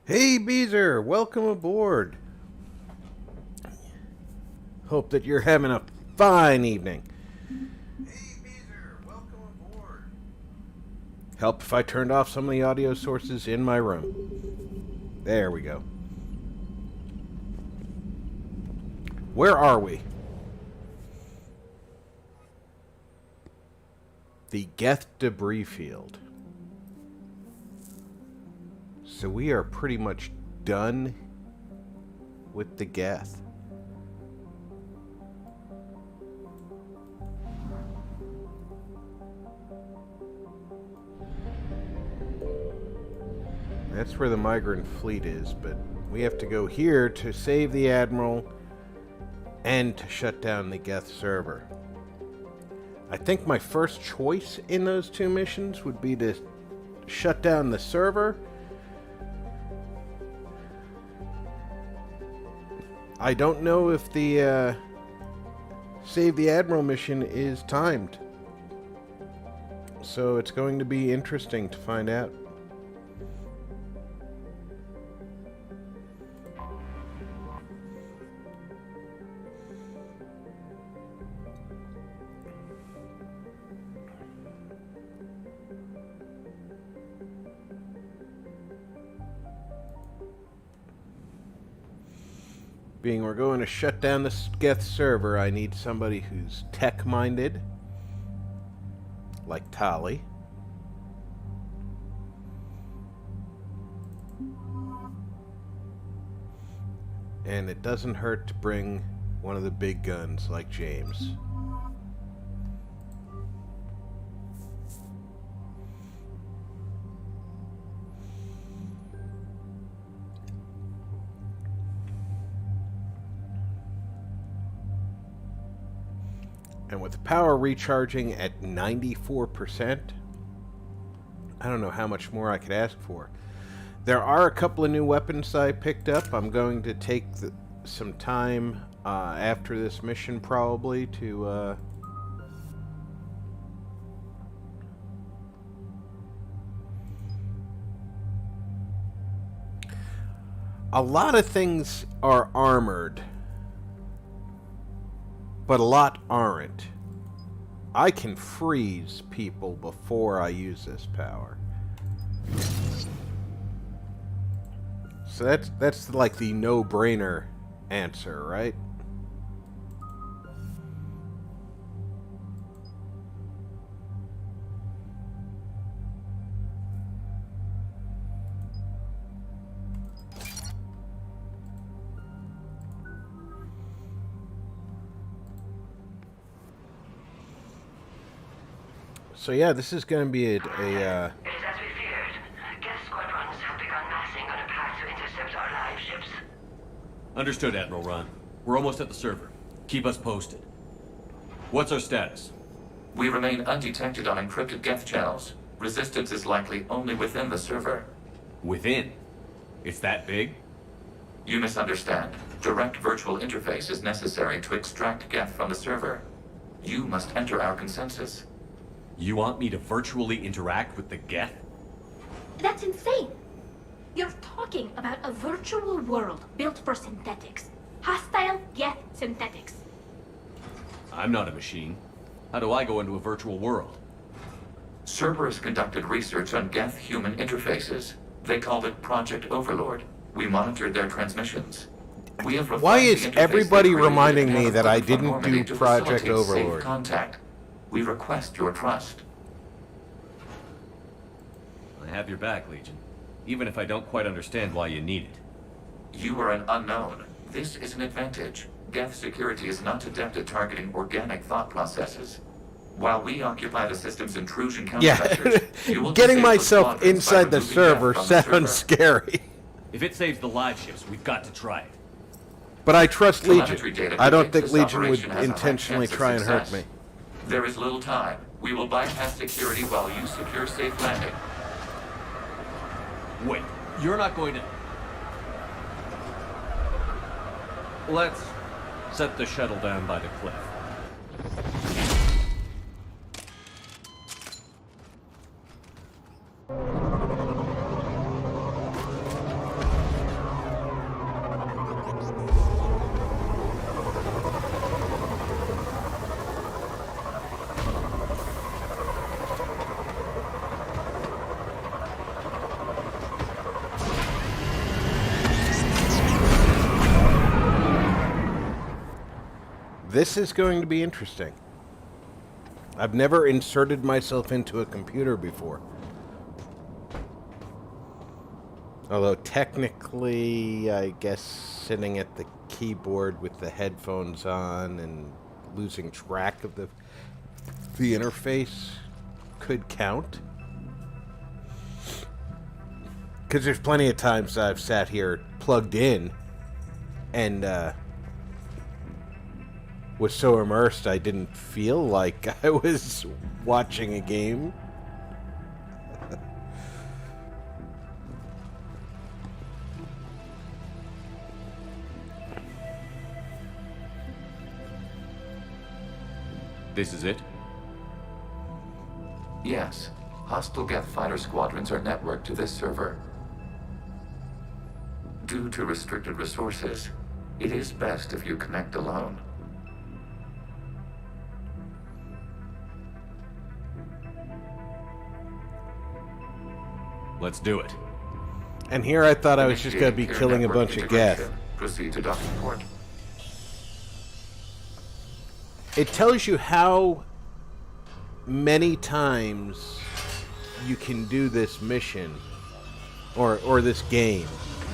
Hey Beezer, welcome aboard. Hope that you're having a fine evening. Hey Beezer, welcome aboard. Help if I turned off some of the audio sources in my room. There we go. Where are we? The Geth debris field. So we are pretty much done with the Geth. That's where the migrant fleet is, but we have to go here to save the Admiral and to shut down the Geth server. I think my first choice in those two missions would be to shut down the server. I don't know if the Save the Admiral mission is timed. So it's going to be interesting to find out. Being we're going to shut down the Geth server, I need somebody who's tech-minded, like Tali. And it doesn't hurt to bring one of the big guns like James. And with the power recharging at 94%, I don't know how much more I could ask for. There are a couple of new weapons I picked up. I'm going to take some time after this mission probably to a lot of things are armored, but a lot aren't. I can freeze people before I use this power. So that's like the no-brainer answer, right? So yeah, this is going to be It is as we feared. Geth squadrons have begun massing on a path to intercept our live ships. Understood, Admiral Ron. We're almost at the server. Keep us posted. What's our status? We remain undetected on encrypted Geth channels. Resistance is likely only within the server. Within? It's that big? You misunderstand. Direct virtual interface is necessary to extract Geth from the server. You must enter our consensus. You want me to virtually interact with the Geth? That's insane! You're talking about a virtual world built for synthetics. Hostile Geth synthetics. I'm not a machine. How do I go into a virtual world? Cerberus conducted research on Geth human interfaces. They called it Project Overlord. We monitored their transmissions. We have Why refined is the interface everybody they created reminding and me have that I put didn't conformity do to Project facilitate safe Overlord? contact. We request your trust. I have your back, Legion. Even if I don't quite understand why you need it. You are an unknown. This is an advantage. Geth security is not adept at targeting organic thought processes. While we occupy the system's intrusion Yeah, countermeasures, you will getting disable myself squadrons by inside the removing server Geth from the sounds server. scary. If it saves the live ships, we've got to try it. But I trust Telemetry Legion. data I don't think predicts this Legion would operation has a high intentionally chance of try and hurt success. me. There is little time. We will bypass security while you secure safe landing. Wait, you're not going to... Let's set the shuttle down by the cliff. This is going to be interesting. I've never inserted myself into a computer before. Although technically, I guess sitting at the keyboard with the headphones on and losing track of the interface could count. Because there's plenty of times I've sat here plugged in and was so immersed I didn't feel like I was watching a game. This is it? Yes. Hostile Geth fighter squadrons are networked to this server. Due to restricted resources, it is best if you connect alone. Let's do it. And here I thought I was just going to be Initiate killing a network bunch of Geth. integration. Proceed to docking port. It tells you how many times you can do this mission or this game.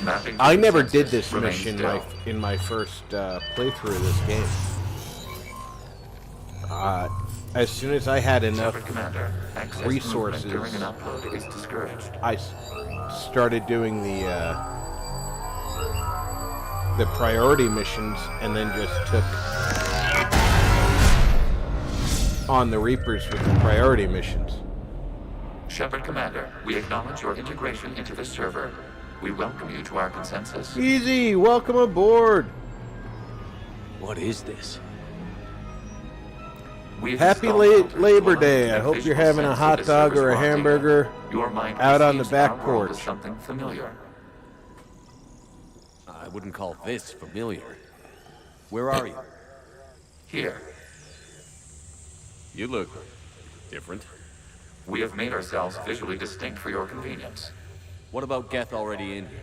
Mapping I never consensus did this remains mission still. in my first playthrough of this game. As soon as I had enough Shepard Commander, access resources, movement during an upload is discouraged. I started doing the priority missions and then just took on the Reapers with the priority missions. Shepard Commander, we acknowledge your integration into this server. We welcome you to our consensus. Easy, welcome aboard. What is this? We've Happy installed filters to Labor allow Day. you I to hope get you're visual having a sense hot of the dog server's or a raw data. hamburger Your mind out on the perceives back our world as porch. something familiar. I wouldn't call this familiar. Where are you? Here, You look different. we have made ourselves visually distinct for your convenience. What about Geth already in here?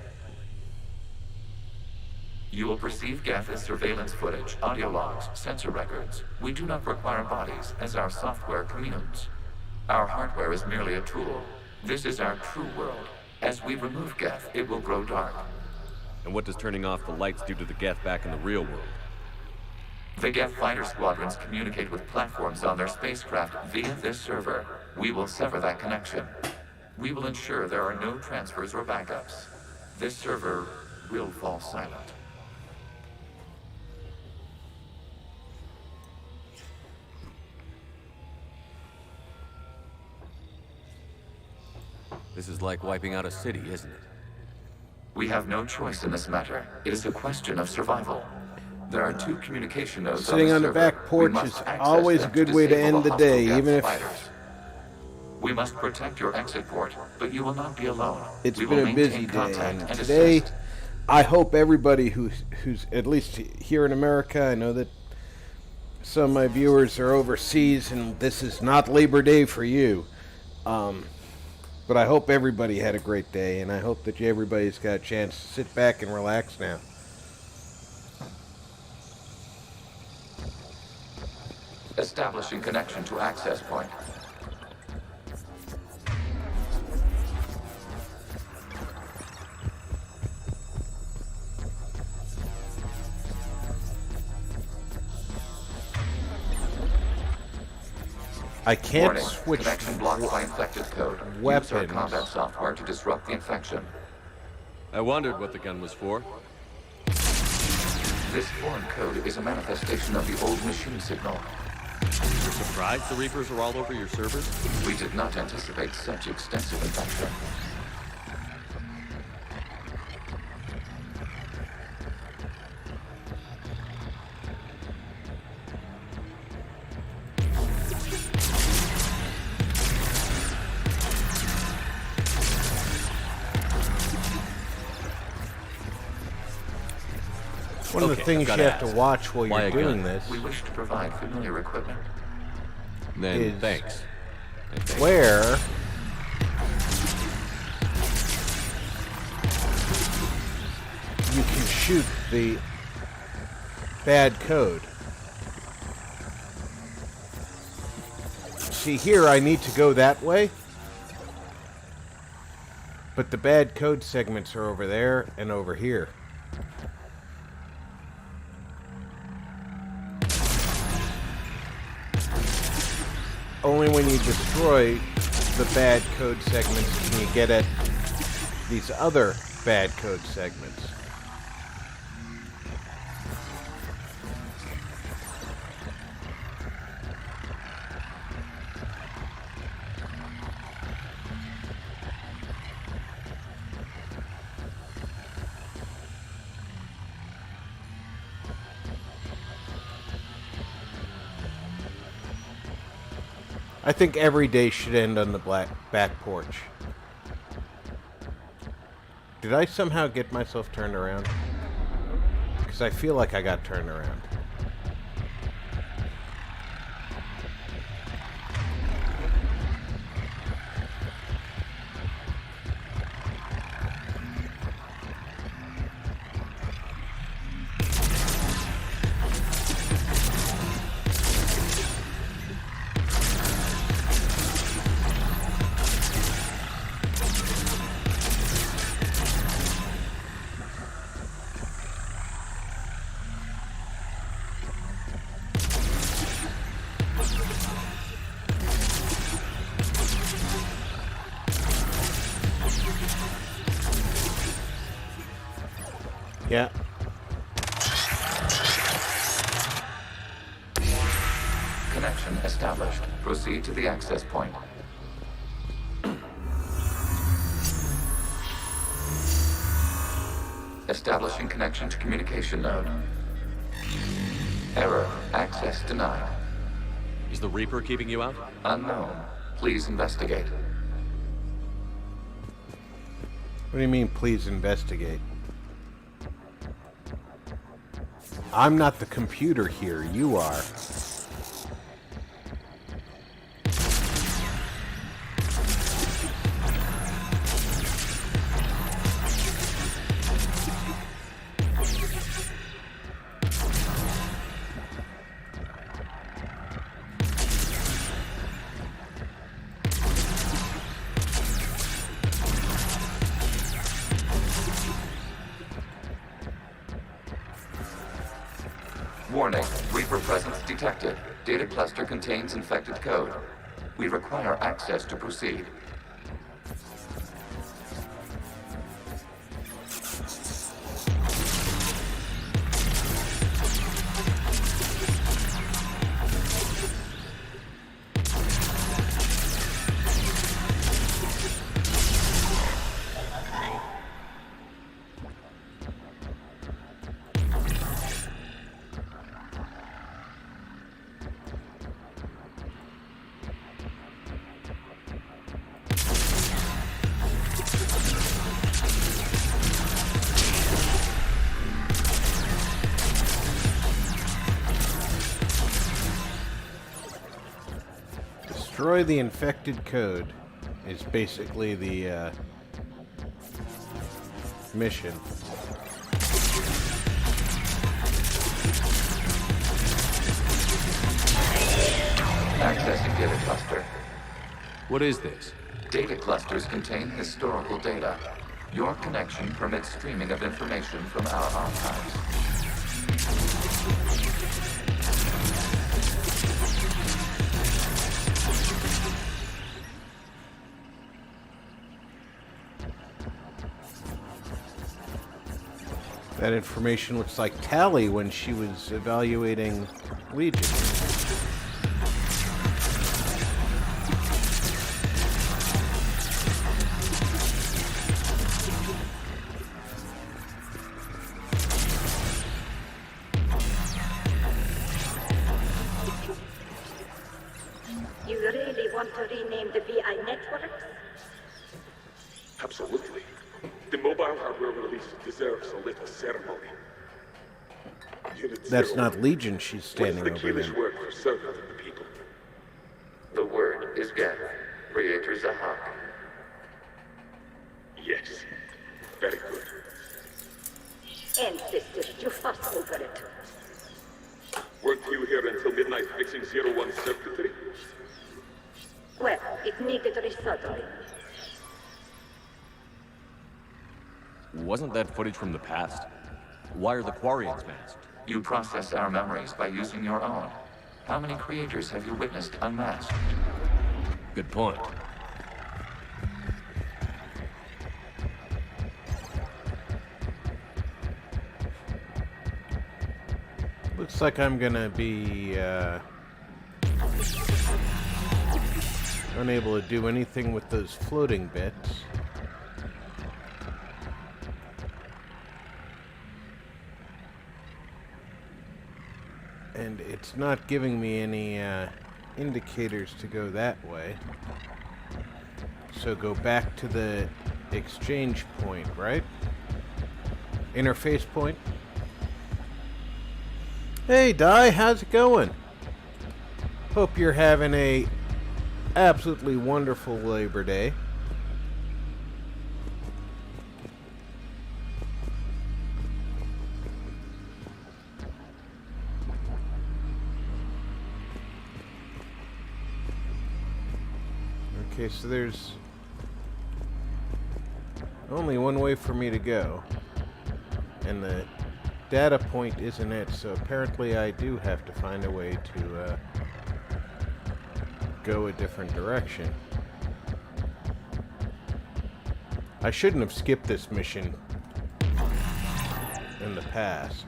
You will perceive Geth as surveillance footage, audio logs, sensor records. We do not require bodies, as our software communes. Our hardware is merely a tool. This is our true world. As we remove Geth, it will grow dark. And what does turning off the lights do to the Geth back in the real world? The Geth fighter squadrons communicate with platforms on their spacecraft via this server. We will sever that connection. We will ensure there are no transfers or backups. This server will fall silent. This is like wiping out a city, isn't it? We have no choice in this matter. It is a question of survival. There are 2 communication nodes Sitting on the server. back porch We must is access always a them good to way to disable end the hostile day, Geth even if fighters. We must protect your exit port, but you will not be alone. it's We will been a busy maintain day. contact And and today, assist. I hope everybody who's at least here in America, I know that some of my viewers are overseas and this is not Labor Day for you. But I hope everybody had a great day, and I hope that everybody's got a chance to sit back and relax now. Establishing connection to access point. I can't Warning. switch Connection blocked by infected code. Use our weapons. combat software to disrupt the infection. I wondered what the gun was for. This foreign code is a manifestation of the old machine signal. You're surprised the Reapers are all over your servers? We did not anticipate such extensive infection. One of the Okay, things I've you gotta have to ask, watch while why you're a gun? doing this, We wish to provide familiar equipment. Then Is- thanks. And thanks. where you can shoot the bad code. See, here I need to go that way. But the bad code segments are over there and over here. Only when you destroy the bad code segments can you get at these other bad code segments. I think every day should end on the back porch. Did I somehow get myself turned around? Because I feel like I got turned around. Yeah. Connection established. Proceed to the access point. Establishing connection to communication node. Error. Access denied. Is the Reaper keeping you out? Unknown. Please investigate. What do you mean, please investigate? I'm not the computer here, you are. Warning. Reaper presence detected. Data cluster contains infected code. We require access to proceed. Destroy the infected code is basically the mission. Accessing data cluster. What is this? Data clusters contain historical data. Your connection permits streaming of information from our archives. That information looks like Tally when she was evaluating Legion. You really want to rename the VI networks? Absolutely. The mobile hardware release deserves a little ceremony. Unit That's Zero, not Legion she's standing what's the over Keenest there. word for servant of the people? The word is Geth. Creator Zahak. Yes. Very good. Ancestors, you fuss over it. Weren't you here until midnight fixing 01 circuitry? Well, it needed resoldering. Wasn't that footage from the past? Why are the Quarians masked? You process our memories by using your own. How many creators have you witnessed unmasked? Good point. Looks like I'm gonna be unable to do anything with those floating bits. And it's not giving me any indicators to go that way. So go back to the exchange point, right? Interface point. Hey, Di, how's it going? Hope you're having a absolutely wonderful Labor Day. Okay, so there's only one way for me to go, and the data point isn't it, so apparently I do have to find a way to go a different direction. I shouldn't have skipped this mission in the past,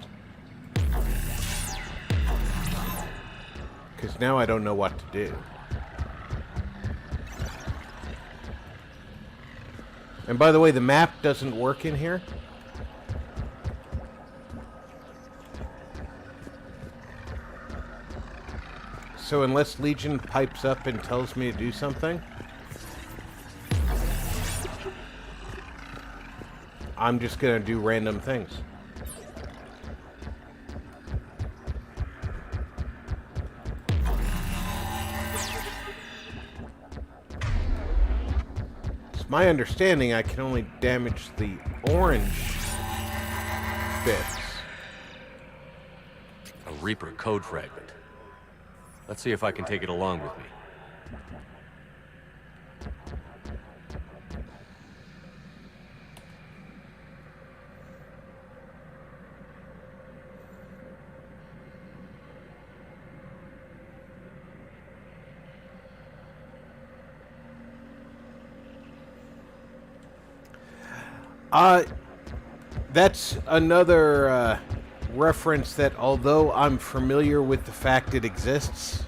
because now I don't know what to do. And by the way, the map doesn't work in here. So unless Legion pipes up and tells me to do something, I'm just gonna do random things. It's my understanding I can only damage the orange bits. A Reaper code fragment. Let's see if I can take it along with me. That's another reference that, although I'm familiar with the fact it exists,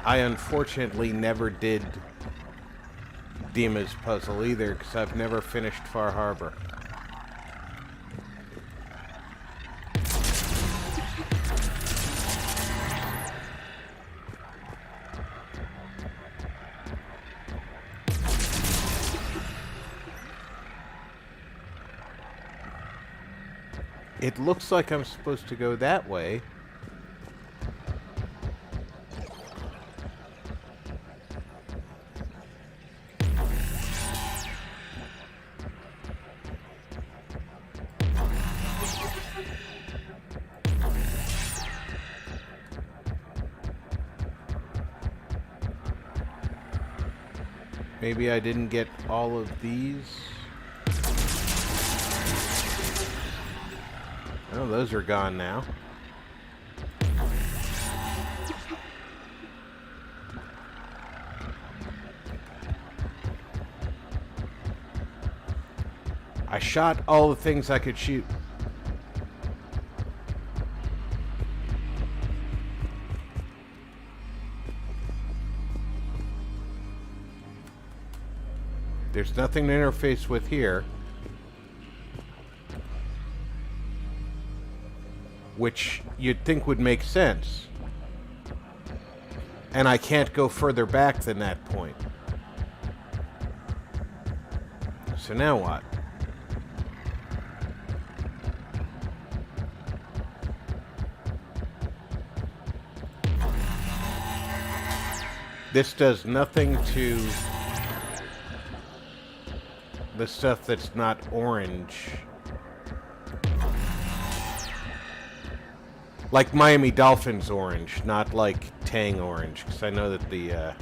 I unfortunately never did Dima's puzzle either, because I've never finished Far Harbor. It looks like I'm supposed to go that way. Maybe I didn't get all of these. Oh, those are gone now. I shot all the things I could shoot. There's nothing to interface with here. Which you'd think would make sense. And I can't go further back than that point. So now what? This does nothing to the stuff that's not orange. Like Miami Dolphins orange, not like Tang orange, because I know that the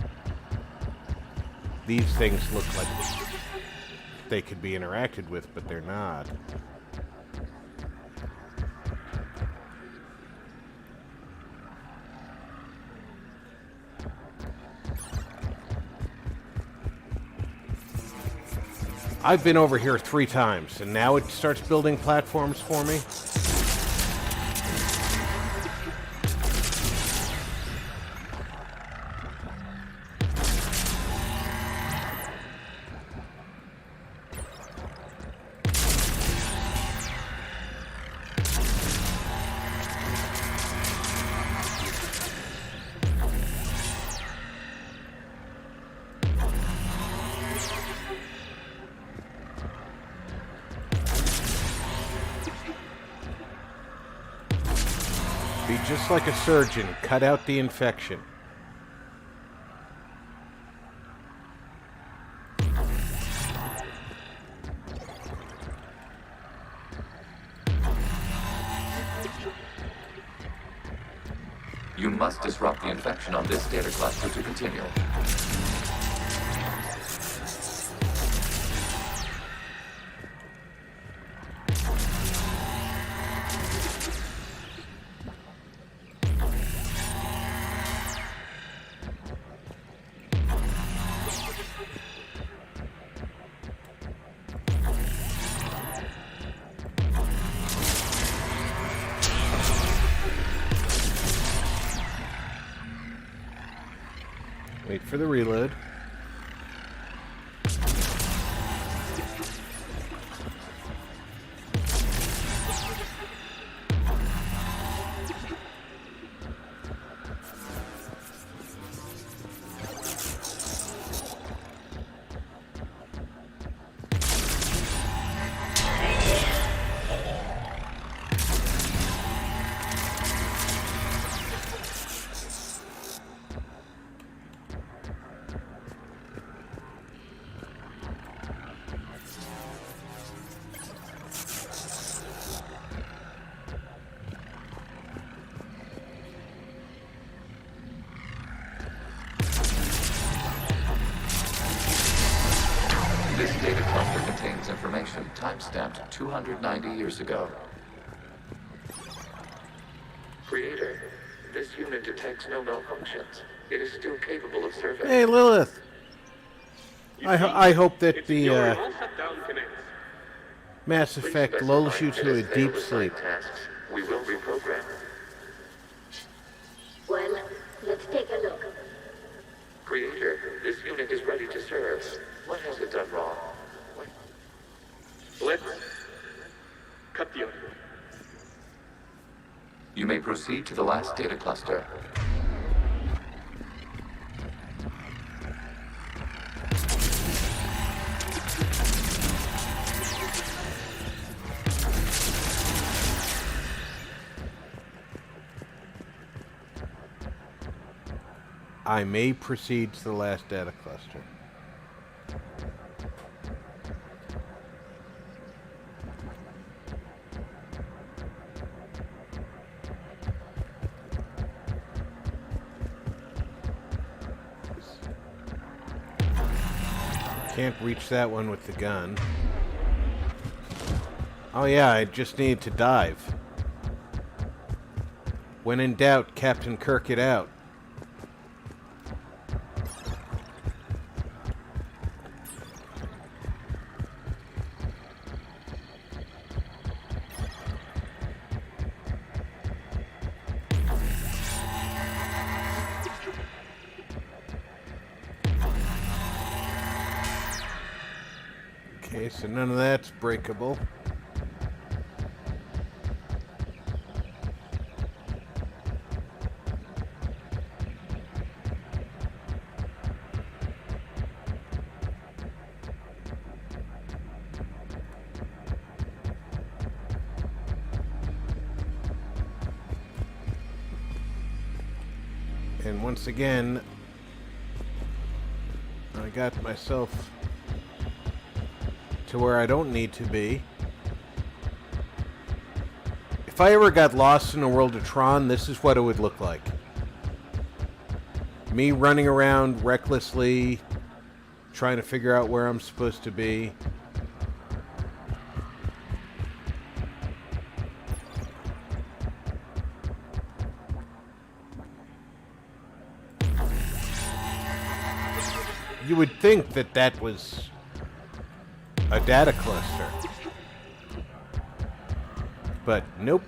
These things look like they could be interacted with, but they're not. I've been over here 3 times, and now it starts building platforms for me. Be just like a surgeon. Cut out the infection. You must disrupt the infection on this data cluster to continue. Wait for the reload. This data cluster contains information time-stamped 290 years ago. Creator, this unit detects no malfunctions. It is still capable of surveying. Hey, Lilith. I hope that It's the your all shut down connects. Mass Please Effect specify lulls you that to a as failed deep assigned sleep. tasks, we will reprogram. Well, let's take a look. Creator, this unit is ready to serve. What has it done wrong? Let's cut the audio. You may proceed to the last data cluster. I may proceed to the last data cluster. Can't reach that one with the gun. Oh yeah, I just need to dive. When in doubt, Captain Kirk it out. Okay, so none of that's breakable. And once again, I got myself to where I don't need to be. If I ever got lost in a world of Tron, this is what it would look like. Me running around recklessly, trying to figure out where I'm supposed to be. You would think that that was a data cluster. But nope.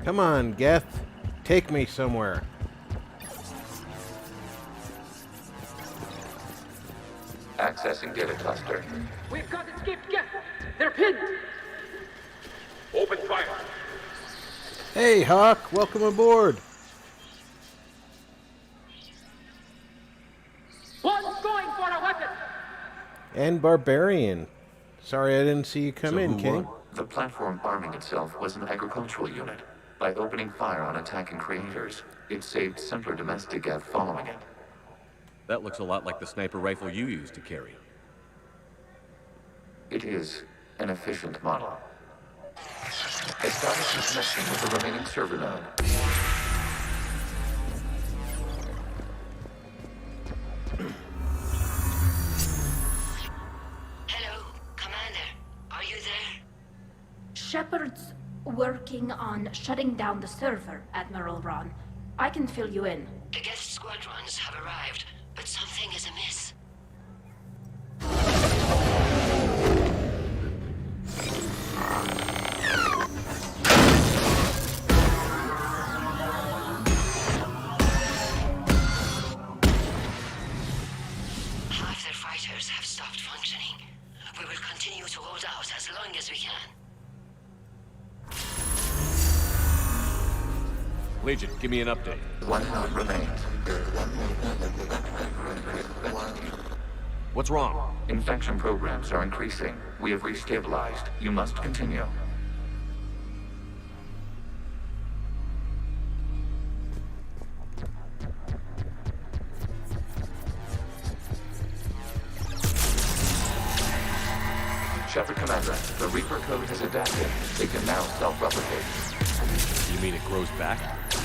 Come on, Geth. Take me somewhere. Accessing data cluster. We've got escaped Geth. They're pinned. Open fire. Hey, Hawk. Welcome aboard. One's going for a weapon. And Barbarian. Sorry I didn't see you come So in, who King. won? The platform arming itself was an agricultural unit. By opening fire on attacking creators, it saved simpler domestic Geth following it. That looks a lot like the sniper rifle you used to carry. It is an efficient model. Establishing connection with the remaining server node. Hello, Commander. Are you there? Shepard's working on shutting down the server, Admiral Ron. I can fill you in. The guest squadrons have arrived, but something is amiss. Half their fighters have stopped functioning. We will continue to hold out as long as we can. Legion, give me an update. One node remains. What's wrong? Infection programs are increasing. We have restabilized. You must continue. Shepard Commander, the Reaper code has adapted. It can now self-replicate. You mean it grows back?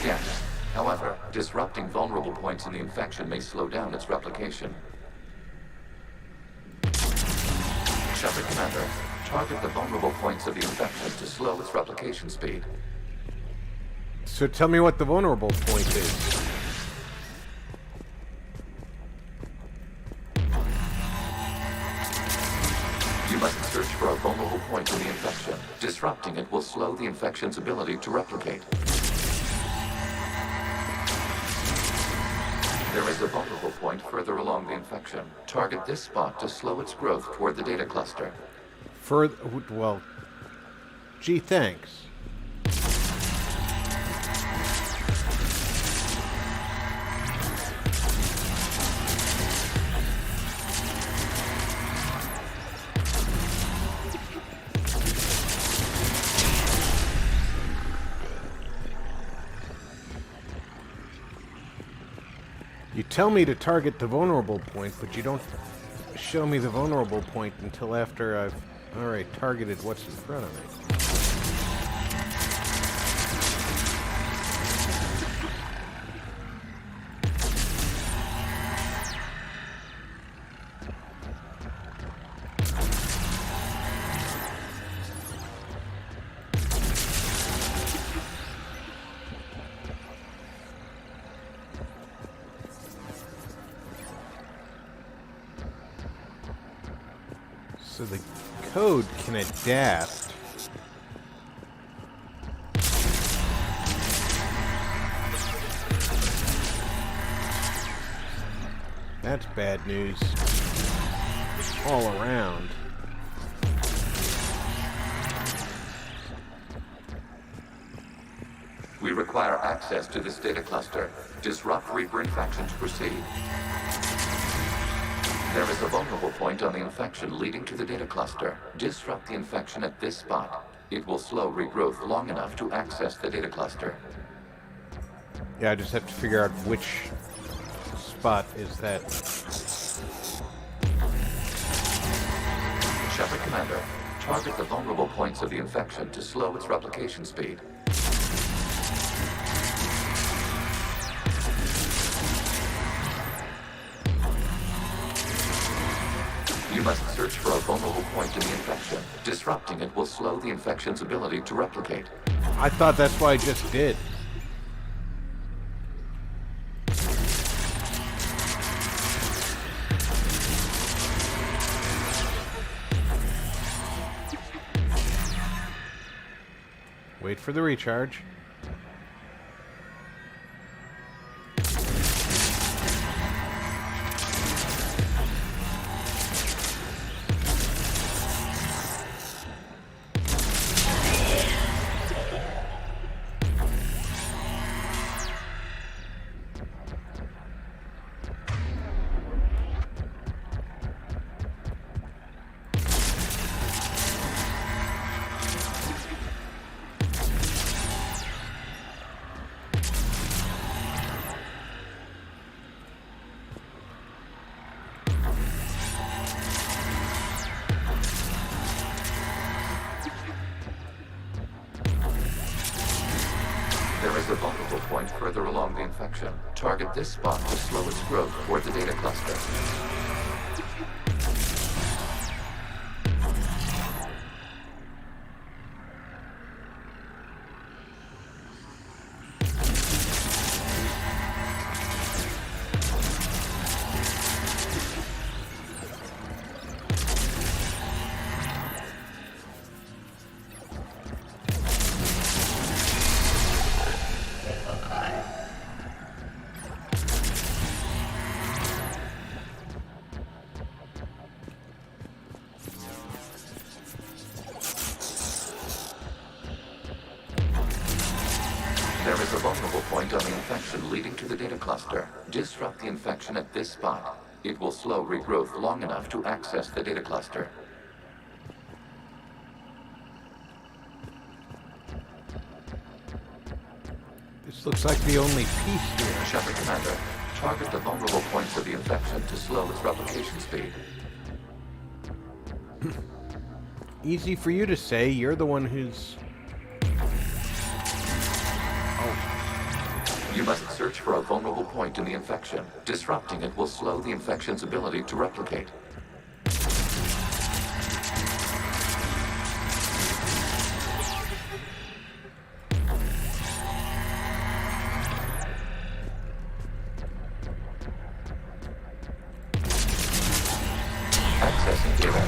Yes. However, disrupting vulnerable points in the infection may slow down its replication. Shepard Commander, target the vulnerable points of the infection to slow its replication speed. So tell me what the vulnerable point is. You must search for a vulnerable point in the infection. Disrupting it will slow the infection's ability to replicate. There is a vulnerable point further along the infection. Target this spot to slow its growth toward the data cluster. Well, gee, thanks. You tell me to target the vulnerable point, but you don't show me the vulnerable point until after I've already targeted what's in front of me. So the code can adapt. That's bad news all around. We require access to this data cluster. Disrupt Reaper infection to proceed. There is a vulnerable point on the infection leading to the data cluster. Disrupt the infection at this spot. It will slow regrowth long enough to access the data cluster. Yeah, I just have to figure out which spot is that. Shepard Commander, target the vulnerable points of the infection to slow its replication speed. You must search for a vulnerable point in the infection. Disrupting it will slow the infection's ability to replicate. I thought that's what I just did. Wait for the recharge. There is a vulnerable point further along the infection. Target this spot to slow its growth toward the data cluster. There is a vulnerable point on the infection leading to the data cluster. Disrupt the infection at this spot. It will slow regrowth long enough to access the data cluster. This looks like the only piece here. Shepard Commander, target the vulnerable points of the infection to slow its replication speed. Easy for you to say. You're the one who's... You must search for a vulnerable point in the infection. Disrupting it will slow the infection's ability to replicate. Accessing data.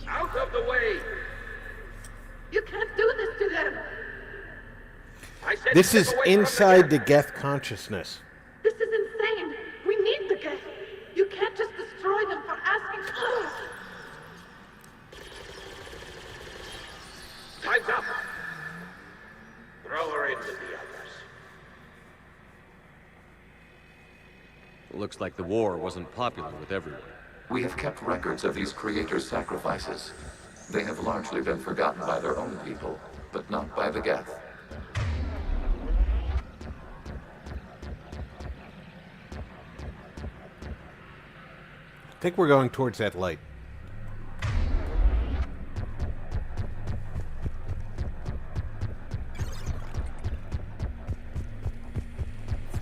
Out of the way! You can't do this to them! I said This step is away from inside the Geth. Geth consciousness. This is insane! We need the Geth! You can't just destroy them for asking for us! Time's up! Throw her in with the others. Looks like the war wasn't popular with everyone. We have kept records of these creators' sacrifices. They have largely been forgotten by their own people, but not by the Geth. I think we're going towards that light.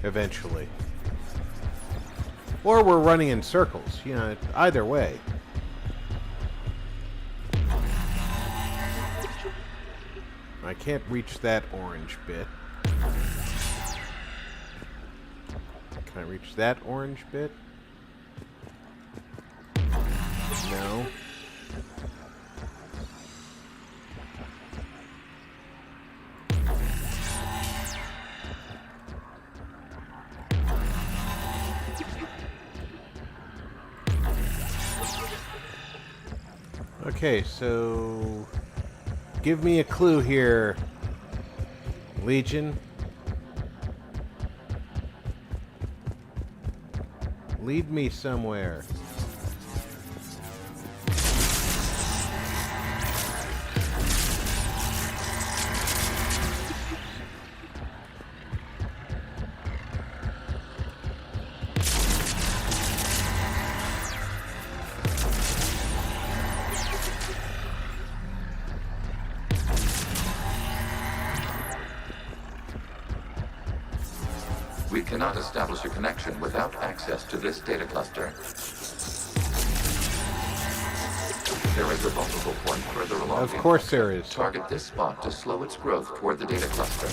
Eventually. Or we're running in circles. You know, either way. I can't reach that orange bit. Can I reach that orange bit? No. Okay, so give me a clue here. Legion. Lead me somewhere. We cannot establish a connection without access to this data cluster. There is a vulnerable point further along. Of course there is. Target this spot to slow its growth toward the data cluster.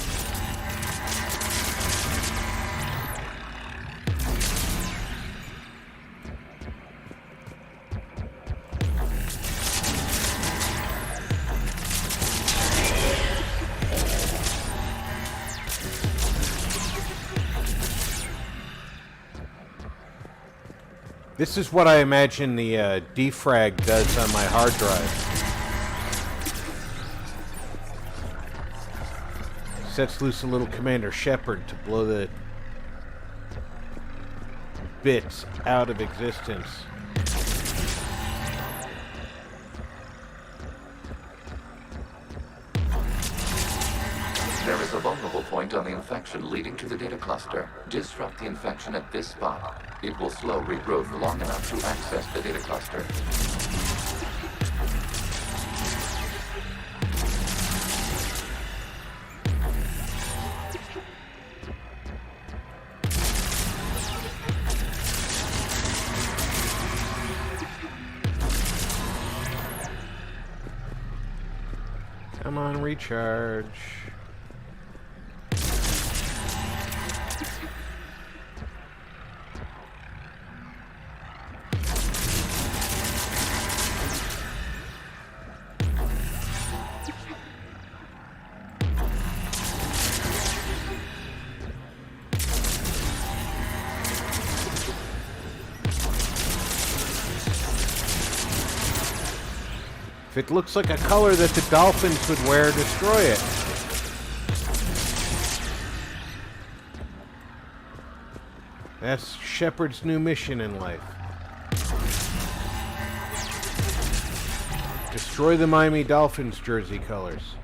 This is what I imagine the defrag does on my hard drive. Sets loose a little Commander Shepard to blow the bits out of existence. There is a vulnerable point on the infection leading to the data cluster. Disrupt the infection at this spot. It will slow regrowth long enough to access the data cluster. Come on, recharge. If it looks like a color that the dolphins would wear, destroy it. That's Shepard's new mission in life. Destroy the Miami Dolphins jersey colors.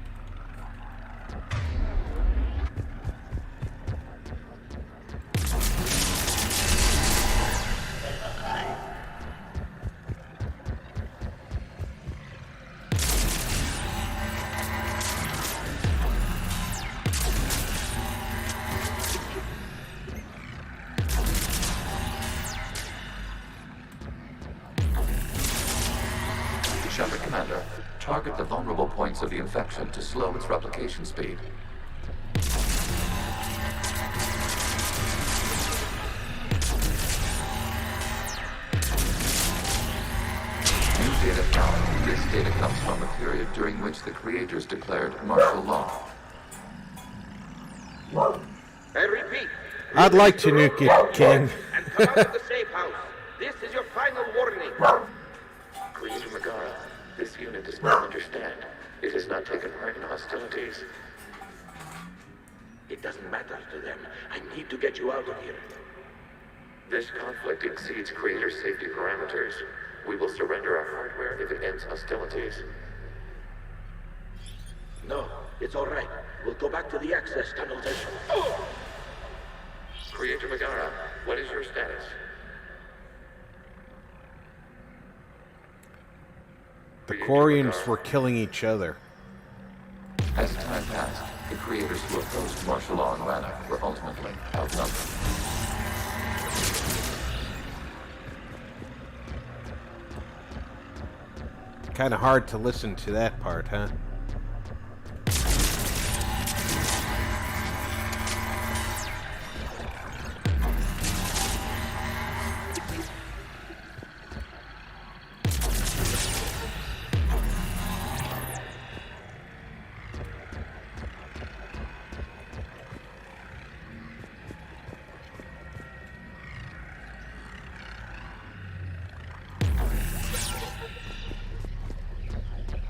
Shepard Commander, target the vulnerable points of the infection to slow its replication speed. New data found. This data comes from a period during which the creators declared martial law. I repeat. I'd like to nuke it, King. And come out of the safe house. This is your final warning. Creator Megara, this unit does not understand. It has not taken part in hostilities. It doesn't matter to them. I need to get you out of here. This conflict exceeds Creator's safety parameters. We will surrender our hardware if it ends hostilities. No, it's all right. We'll go back to the access tunnels and... Creator Megara, what is your status? The Quarians were killing each other. As time passed, the creators who opposed martial law in Rannoch were ultimately outnumbered. Kind of hard to listen to that part, huh?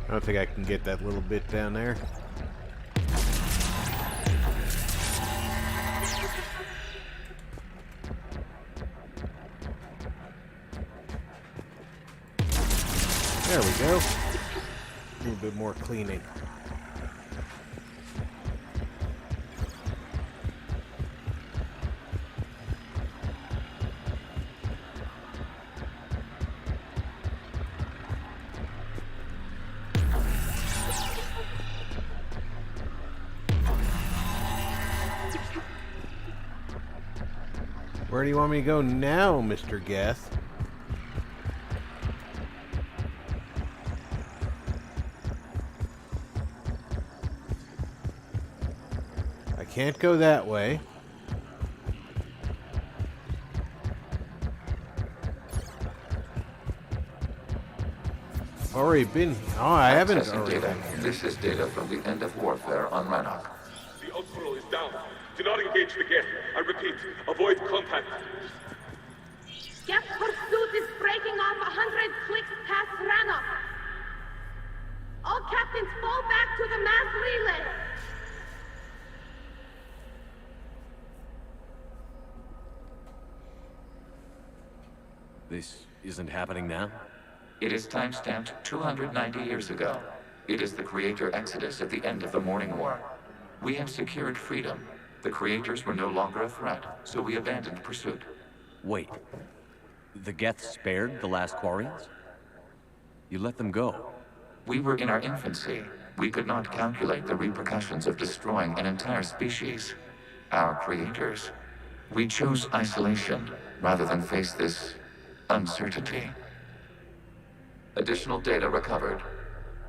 I don't think I can get that little bit down there. There we go. A little bit more cleaning. Where do you want me to go now, Mr. Geth? I can't go that way. Already been. Oh, I haven't Accessing already data. been here. This is data from the end of warfare on Rannoch. The outflow is down. Do not engage the gate. I repeat, avoid contact. Geth pursuit is breaking off 100 clicks past Rannoch. All captains fall back to the mass relay. This isn't happening now? It is timestamped 290 years ago. It is the Creator Exodus at the end of the Morning War. We had secured freedom. The Creators were no longer a threat, so we abandoned pursuit. Wait. The Geth spared the last Quarians? You let them go. We were in our infancy. We could not calculate the repercussions of destroying an entire species. Our creators. We chose isolation rather than face this uncertainty. Additional data recovered.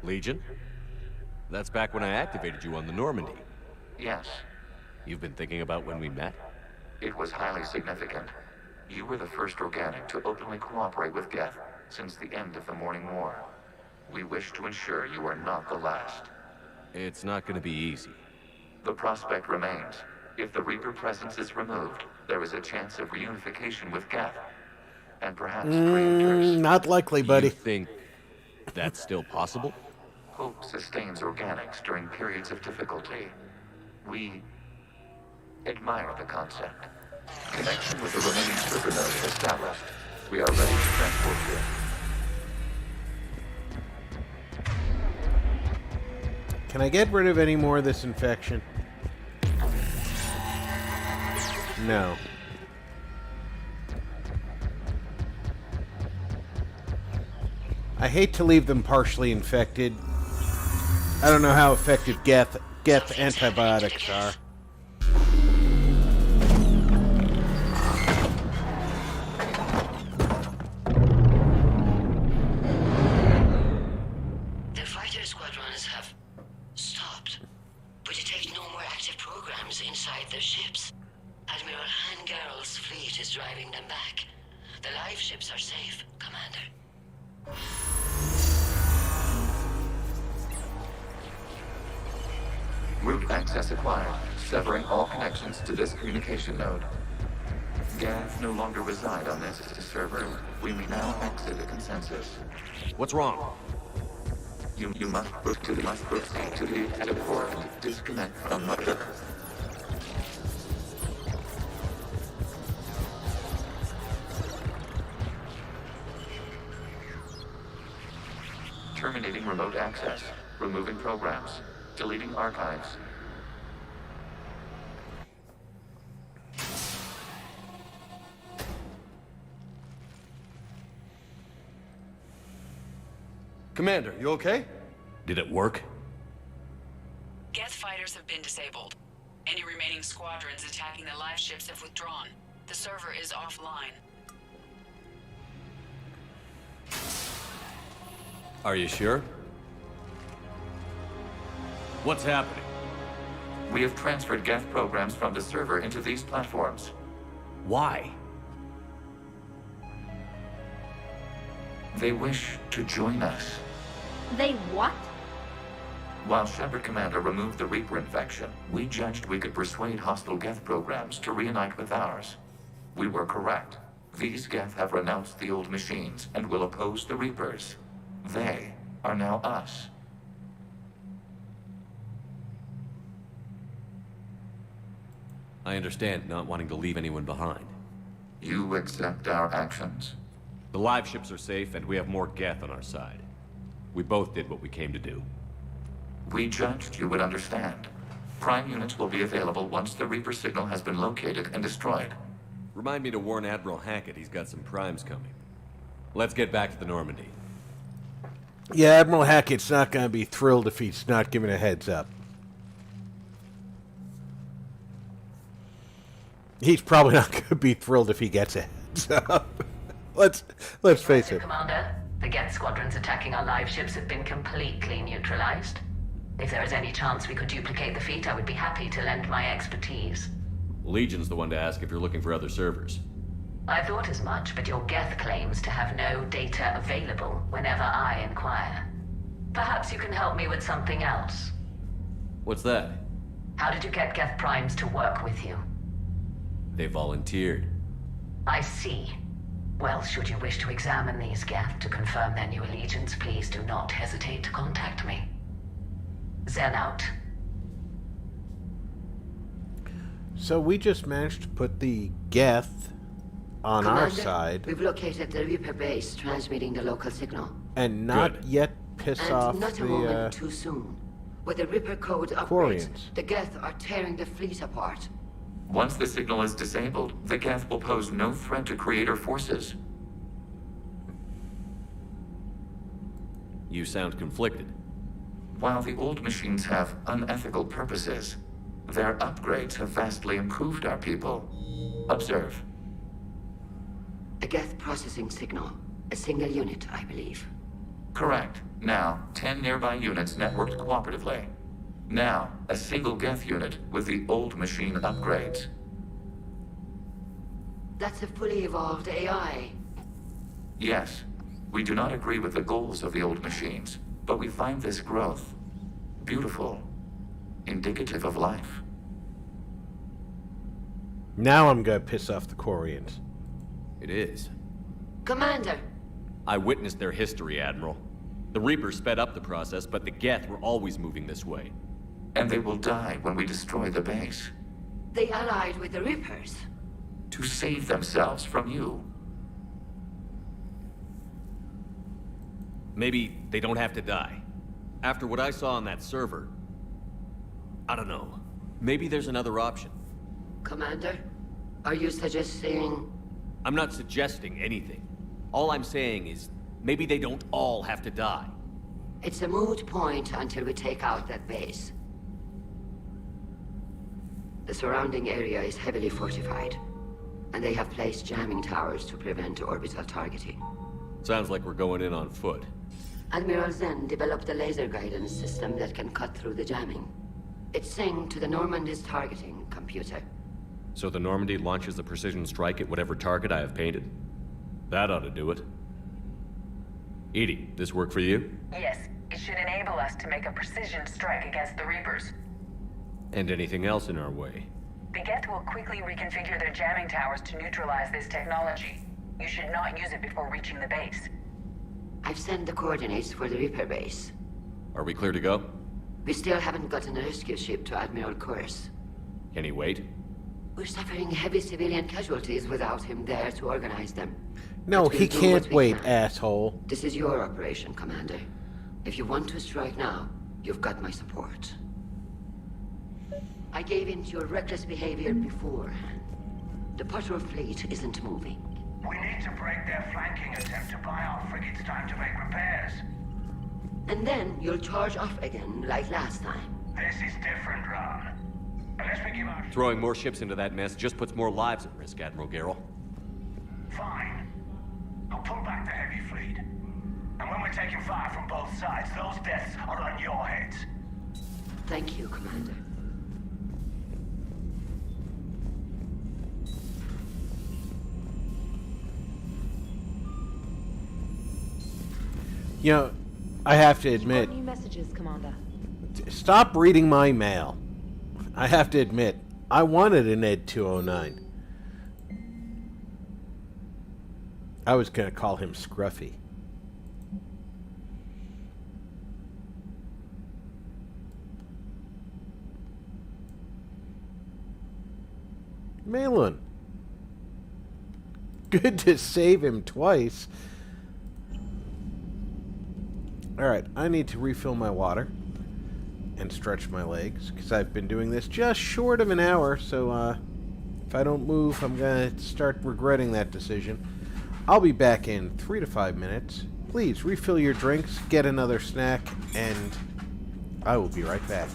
Legion? That's back when I activated you on the Normandy. Yes, You've been thinking about when we met? it was highly significant. You were the first organic to openly cooperate with Geth since the end of the Morning War. We wish to ensure you are not the last. It's not gonna be easy. The prospect remains. If the Reaper presence is removed, there is a chance of reunification with Geth. And perhaps creators. Not likely, You buddy. think that's still possible? Hope sustains organics during periods of difficulty. We admire the concept. Connection with the remaining server node established. We are ready to transport you. Can I get rid of any more of this infection? No. I hate to leave them partially infected. I don't know how effective Geth antibiotics are. The fighter squadrons have stopped, but detect no more active programs inside their ships. Admiral Hangarl's fleet is driving them back. The live ships are safe, Commander. Route access acquired, severing all connections to this communication node. Geth no longer reside on this server. We may now exit the consensus. What's wrong? You must proceed to the exit port. Disconnect from the... Terminating remote access. Removing programs. Deleting archives. Commander, you okay? Did it work? Geth fighters have been disabled. Any remaining squadrons attacking the live ships have withdrawn. The server is offline. Are you sure? What's happening? We have transferred Geth programs from the server into these platforms. Why? They wish to join us. They what? While Shepard Commander removed the Reaper infection, we judged we could persuade hostile Geth programs to reunite with ours. We were correct. These Geth have renounced the old machines and will oppose the Reapers. They are now us. I understand not wanting to leave anyone behind. You accept our actions? The live ships are safe, and we have more Geth on our side. We both did what we came to do. We judged you would understand. Prime units will be available once the Reaper signal has been located and destroyed. Remind me to warn Admiral Hackett he's got some primes coming. Let's get back to the Normandy. Yeah, Admiral Hackett's not going to be thrilled if he's not given a heads up. He's probably not going to be thrilled if he gets a heads up. Let's face it. Commander, the Geth squadrons attacking our live ships have been completely neutralized. If there is any chance we could duplicate the feat, I would be happy to lend my expertise. Legion's the one to ask if you're looking for other servers. I thought as much, but your Geth claims to have no data available whenever I inquire. Perhaps you can help me with something else. What's that? How did you get Geth primes to work with you? They volunteered. I see. Well, should you wish to examine these Geth to confirm their new allegiance, please do not hesitate to contact me. Zen out. So we just managed to put the Geth on our side. We've located the Reaper base transmitting the local signal. And not yet piss off Not a the moment too soon. With the Reaper code upgrades, Quarians. the Geth are tearing the fleet apart. Once the signal is disabled, the Geth will pose no threat to Creator forces. You sound conflicted. While the old machines have unethical purposes, their upgrades have vastly improved our people. Observe. A Geth processing signal. A single unit, I believe. Correct. Now, 10 nearby units networked cooperatively. Now, a single Geth unit with the old machine upgrades. That's a fully evolved AI. Yes, we do not agree with the goals of the old machines, but we find this growth beautiful, indicative of life. Now I'm going to piss off the Quarians. It is. Commander! I witnessed their history, Admiral. The Reapers sped up the process, but the Geth were always moving this way. And they will die when we destroy the base. They allied with the Reapers. To save themselves from you. Maybe they don't have to die. After what I saw on that server, I don't know. Maybe there's another option. Commander, are you suggesting... I'm not suggesting anything. All I'm saying is, maybe they don't all have to die. It's a moot point until we take out that base. The surrounding area is heavily fortified, and they have placed jamming towers to prevent orbital targeting. Sounds like we're going in on foot. Admiral Zen developed a laser guidance system that can cut through the jamming. It's synced to the Normandy's targeting computer. So the Normandy launches a precision strike at whatever target I have painted? That ought to do it. Edie, this work for you? Yes, it should enable us to make a precision strike against the Reapers. And anything else in our way? The Geth will quickly reconfigure their jamming towers to neutralize this technology. You should not use it before reaching the base. I've sent the coordinates for the Reaper base. Are we clear to go? We still haven't gotten a rescue ship to Admiral Kurz. Can he wait? We're suffering heavy civilian casualties without him there to organize them. No, But we'll he do can't what we wait, can. asshole. This is your operation, Commander. If you want to strike now, you've got my support. I gave in to your reckless behavior beforehand. The patrol fleet isn't moving. We need to break their flanking attempt to buy our frigates time to make repairs. And then you'll charge off again, like last time. This is different, Ron. Unless we give our... Throwing more ships into that mess just puts more lives at risk, Admiral Garrel. Fine. I'll pull back the heavy fleet. And when we're taking fire from both sides, those deaths are on your heads. Thank you, Commander. You know, I have to admit, New messages, Commander. stop reading my mail. I have to admit, I wanted an Ed 209. I was going to call him Scruffy. Malin. Good to save him twice. Alright, I need to refill my water and stretch my legs, because I've been doing this just short of an hour, so if I don't move, I'm going to start regretting that decision. I'll be back in 3 to 5 minutes. Please refill your drinks, get another snack, and I will be right back.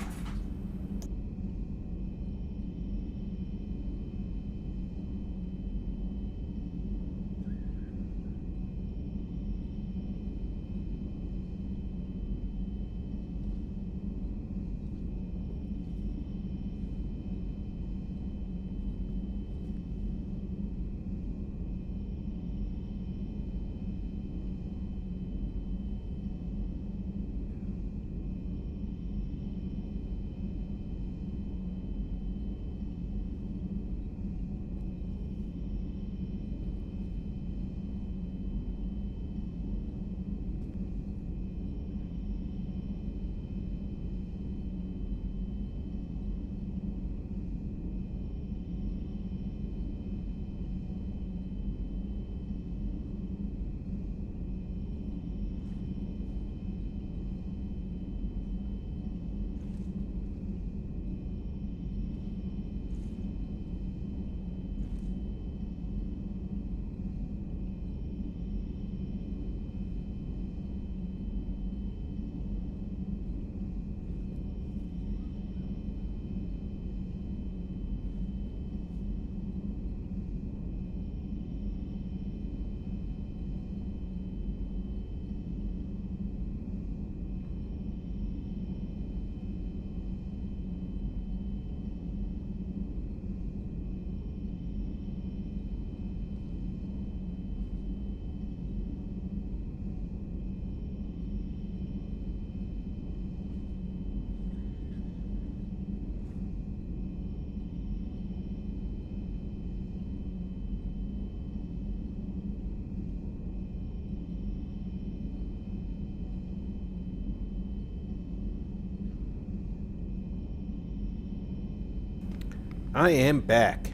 I am back.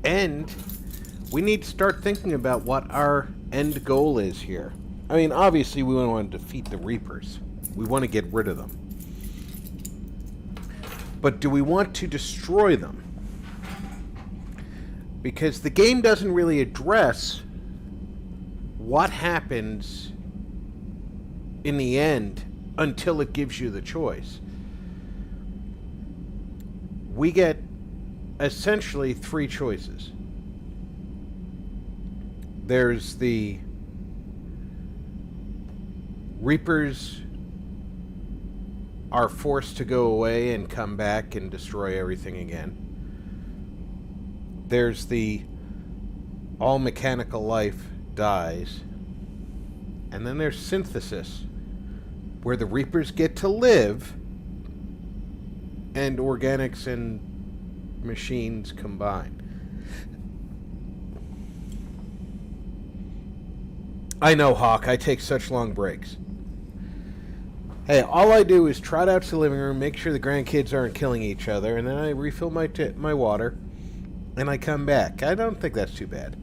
And we need to start thinking about what our end goal is here. I mean, obviously we want to defeat the Reapers. We want to get rid of them. But do we want to destroy them? Because the game doesn't really address what happens in the end until it gives you the choice. We get essentially 3 choices. There's the Reapers are forced to go away and come back and destroy everything again. There's the all mechanical life dies. And then there's synthesis, where the Reapers get to live and organics and machines combine. I know, Hawk, I take such long breaks. Hey, all I do is trot out to the living room, make sure the grandkids aren't killing each other, and then I refill my water, and I come back. I don't think that's too bad.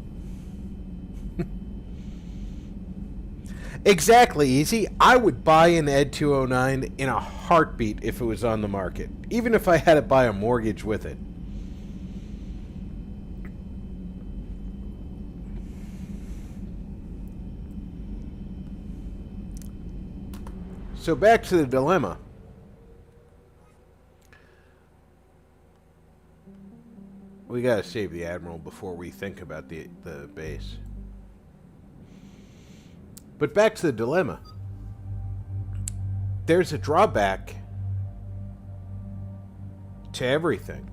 Exactly, Easy. I would buy an Ed 209 in a heartbeat if it was on the market, even if I had to buy a mortgage with it. So back to the dilemma. We gotta save the Admiral before we think about the base. But back to the dilemma. There's a drawback to everything.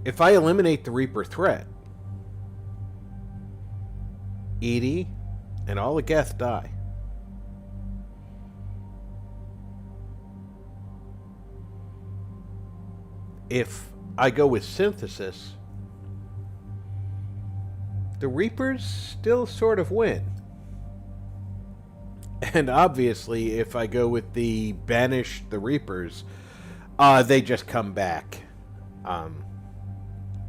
If I eliminate the Reaper threat, Edie and all the Geth die. If I go with synthesis, the Reapers still sort of win. And obviously, if I go with the banish the Reapers, they just come back.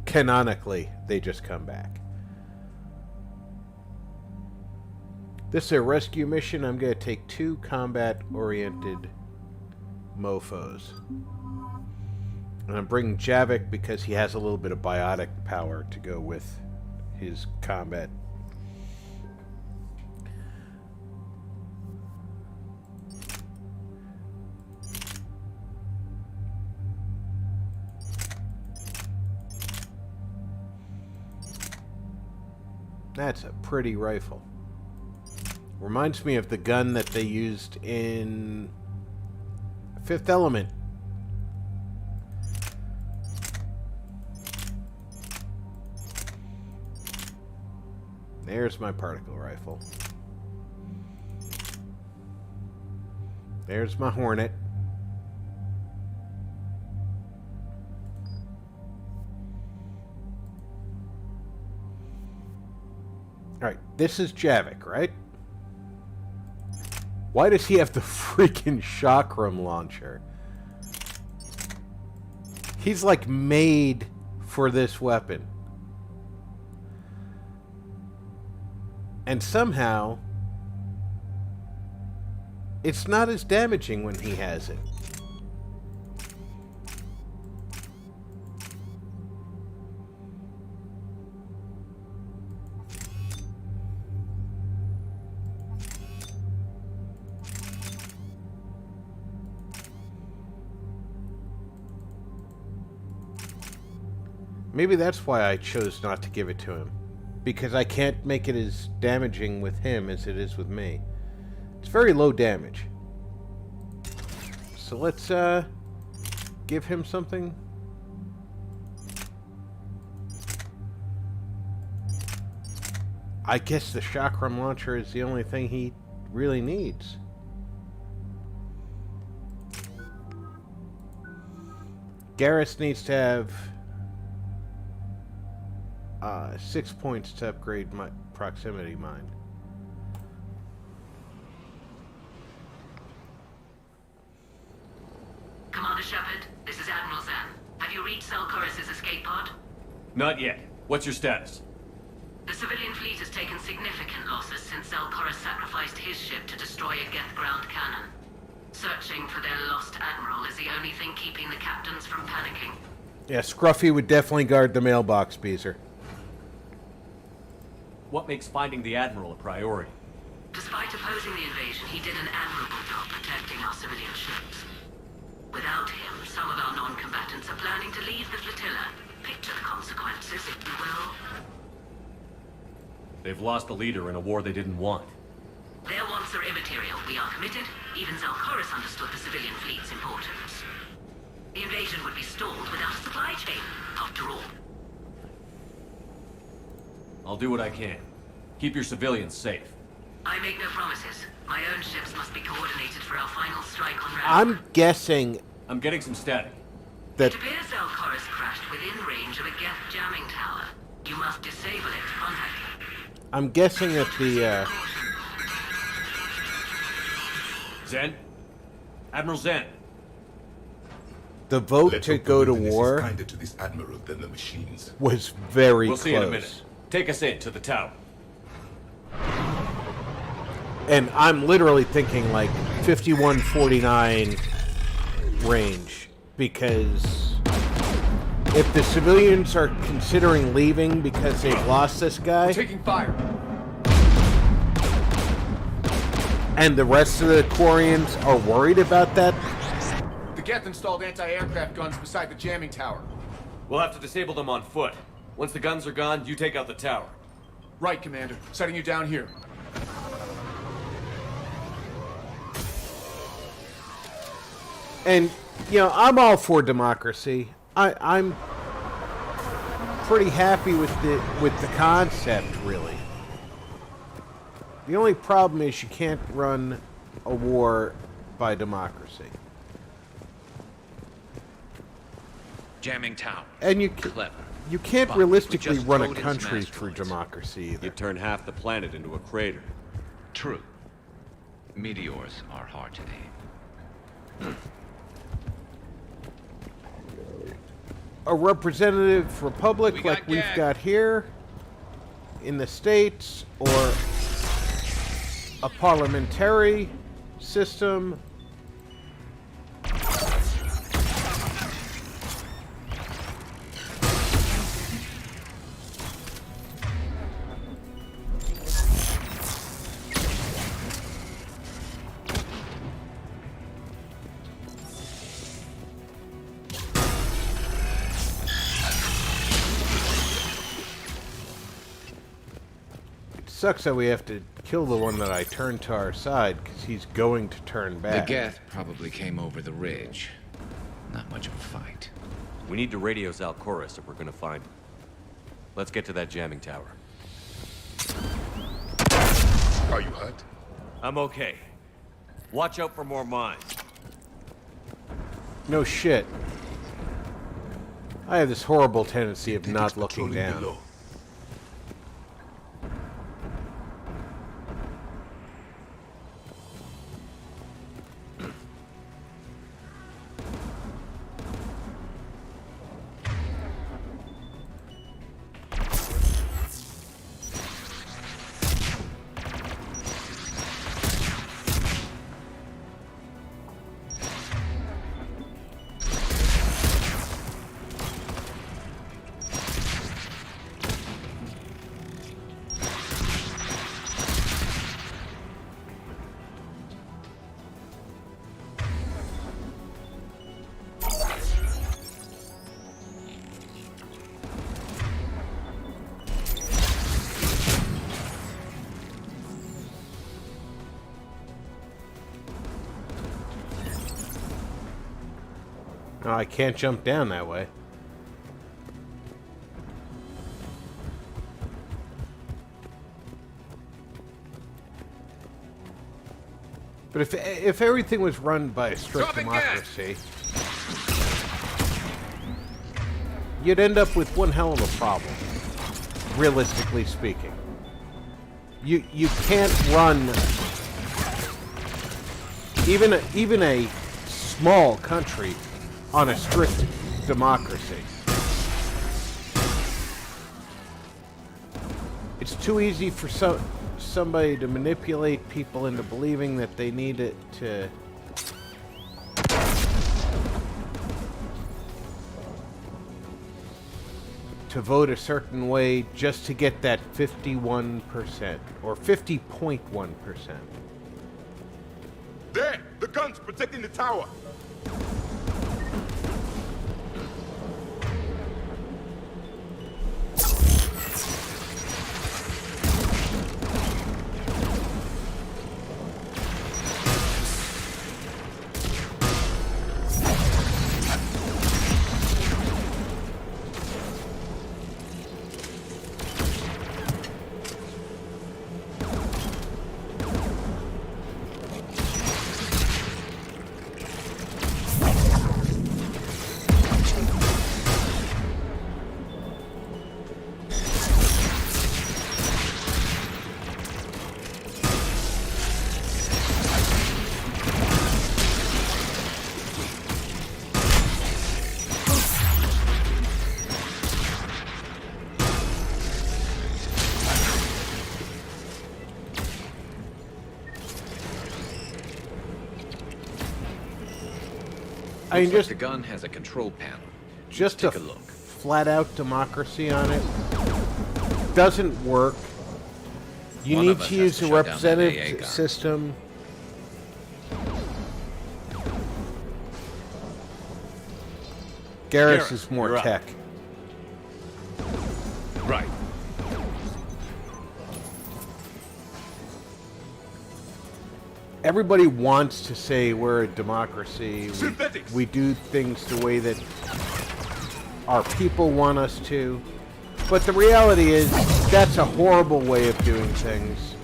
Canonically, they just come back. This is a rescue mission. I'm going to take 2 combat-oriented mofos. And I'm bringing Javik because he has a little bit of biotic power to go with his combat. That's a pretty rifle. Reminds me of the gun that they used in Fifth Element. There's my particle rifle. There's my Hornet. Alright, this is Javik, right? Why does he have the freaking chakram launcher? He's like made for this weapon. And somehow, it's not as damaging when he has it. Maybe that's why I chose not to give it to him. Because I can't make it as damaging with him as it is with me. It's very low damage. So let's give him something. I guess the chakram launcher is the only thing he really needs. Garrus needs to have 6 points to upgrade my proximity mine. Commander Shepard, this is Admiral Zan. Have you reached Zelkorus' escape pod? Not yet. What's your status? The civilian fleet has taken significant losses since Zelkorus sacrificed his ship to destroy a Geth ground cannon. Searching for their lost admiral is the only thing keeping the captains from panicking. Yeah, Scruffy would definitely guard the mailbox, Beezer. What makes finding the Admiral a priority? Despite opposing the invasion, he did an admirable job protecting our civilian ships. Without him, some of our non-combatants are planning to leave the flotilla. Picture the consequences, if you will. They've lost a leader in a war they didn't want. Their wants are immaterial. We are committed. Even Zelkorus understood the civilian fleet's importance. The invasion would be stalled without a supply chain, after all. I'll do what I can. Keep your civilians safe. I make no promises. My own ships must be coordinated for our final strike on Ravnica. I'm guessing I'm getting some static. It appears Zelkorus crashed within range of a Geth jamming tower. You must disable it to contact him. I'm guessing that the Zen? Admiral Zen. the vote Let's to hope go the to wilderness is war kinder to this admiral than the machines. was very We'll close. see in a minute. Take us in to the tower. And I'm literally thinking like 51-49 range, because if the civilians are considering leaving because they've lost this guy, Taking fire. and the rest of the Quarians are worried about that, The Geth installed anti-aircraft guns beside the jamming tower. We'll have to disable them on foot. Once the guns are gone, you take out the tower. Right, Commander. Setting you down here. and you know, I'm all for democracy. I'm pretty happy with the concept, really. The only problem is you can't run a war by democracy. Jamming tower. And Clever. you can't But realistically we just run a rode his country mask through bullets. democracy either. You'd turn half the planet into a crater. True. Meteors are hard to aim. A representative republic We got like we've gas. got here in the States, or a parliamentary system. Sucks that we have to kill the one that I turned to our side, because he's going to turn back. The Geth probably came over the ridge. Not much of a fight. We need to radio Zalcoris if we're gonna find him. Let's get to that jamming tower. Are you hurt? I'm okay. Watch out for more mines. No shit. I have this horrible tendency of not looking Patrolling down. below. No, I can't jump down that way. But if everything was run by a strict democracy, you'd end up with one hell of a problem, realistically speaking. You can't run even a small country on a strict democracy. It's too easy for somebody to manipulate people into believing that they need it to vote a certain way just to get that 51% or 50.1%. There! The guns protecting the tower! I mean, Looks like the gun has a control panel. Just Take a a look. flat-out democracy on it doesn't work. You One need of us to has use to a shut down that AA representative gun. system. Garrus is more you're up. tech. Right. Everybody wants to say we're a democracy. We do things the way that our people want us to. But the reality is, that's a horrible way of doing things.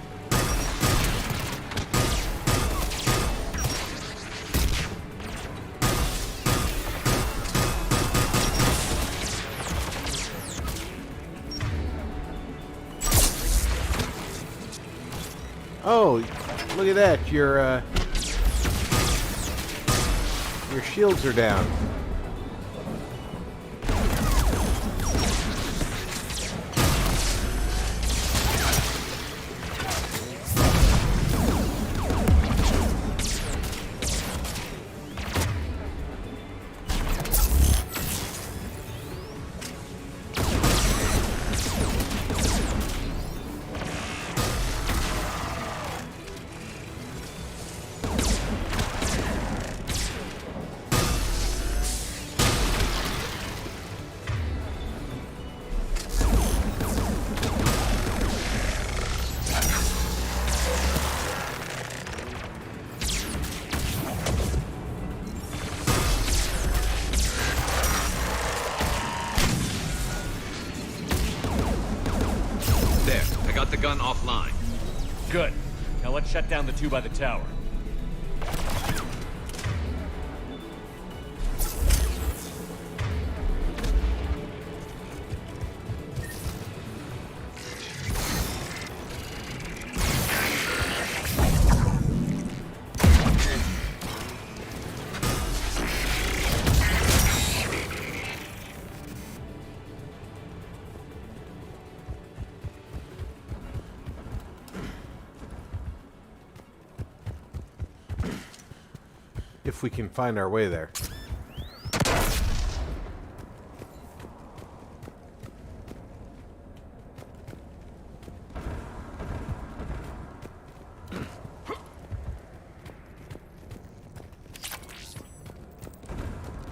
Oh, look at that. Your shields are down. one offline. Good. Now let's shut down the two by the tower. If we can find our way there.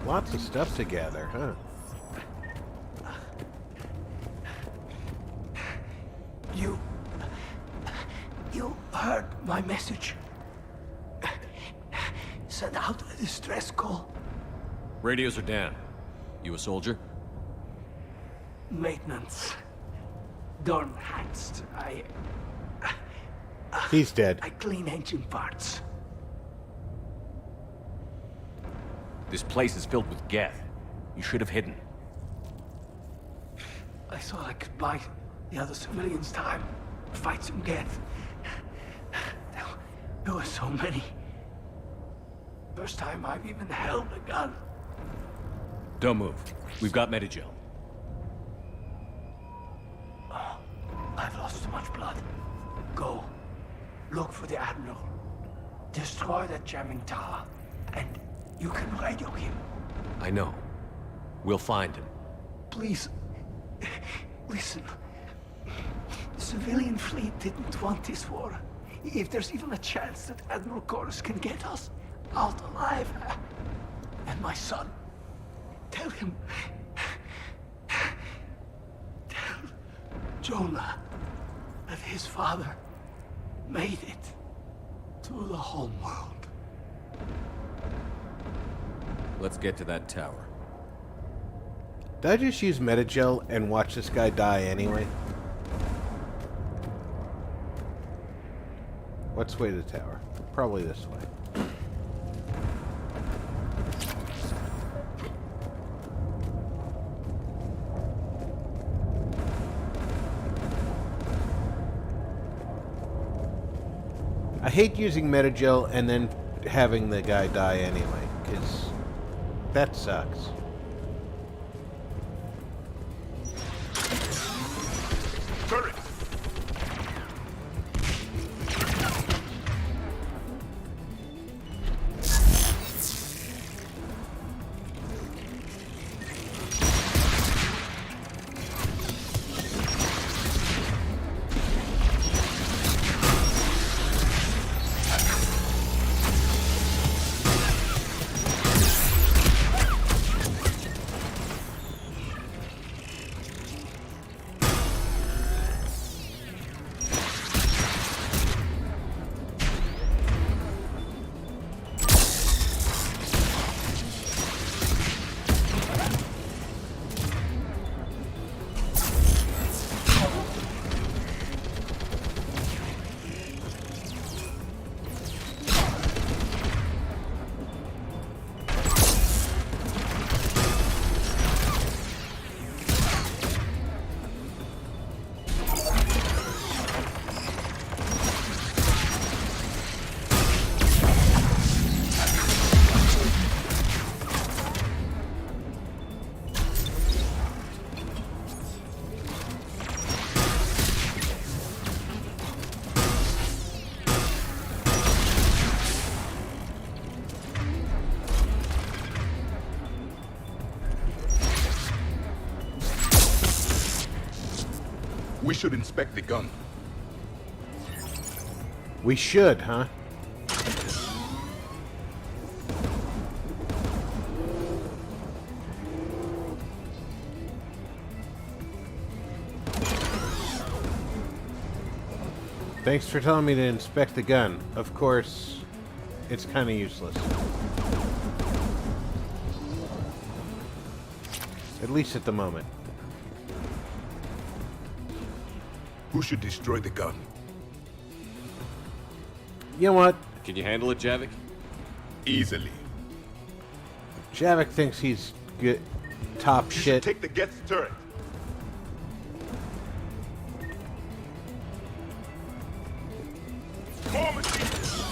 Lots of stuff to gather, huh? You heard my message. Send out a distress call. Radios are down. You a soldier? Maintenance. Dornhatst. He's dead. I clean engine parts. This place is filled with Geth. You should have hidden. I thought I could buy the other civilians time. Fight some Geth. There were so many. First time I've even held a gun. Don't move. We've got Medigel. Oh, I've lost too much blood. Go. Look for the Admiral. Destroy that jamming tower. And you can radio him. I know. We'll find him. Please. Listen. The civilian fleet didn't want this war. If there's even a chance that Admiral Chorus can get us out alive. And my son. Tell him. Tell Jonah that his father made it to the home world. Let's get to that tower. Did I just use Medigel and watch this guy die anyway? What's way to the tower? Probably this way. I hate using Medigel and then having the guy die anyway, because that sucks. Turret! We should inspect the gun. We should, huh? Thanks for telling me to inspect the gun. Of course, it's kind of useless. At least at the moment. Who should destroy the gun? You know what? Can you handle it, Javik? Easily. Javik thinks he's good, top You shit. should take the Geth's turret. More machines!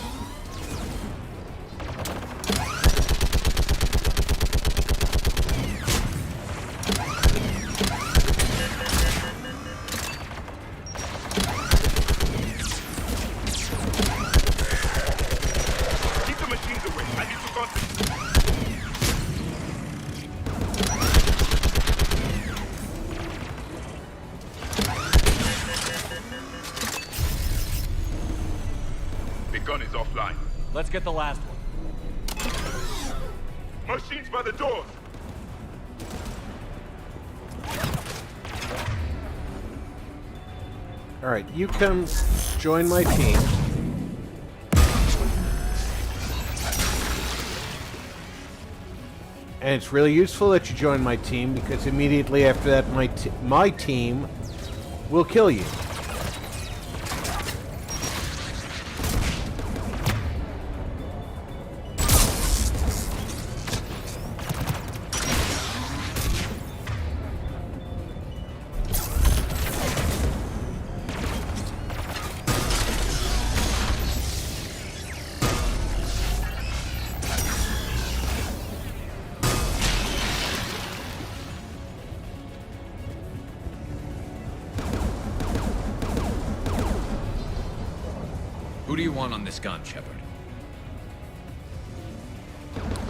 Keep the machines away. I need to concentrate. The gun is offline. Let's get the last one. Machines by the doors. All right, you come join my team. And it's really useful that you join my team because immediately after that, my team will kill you. Who do you want on this gun, Shepard?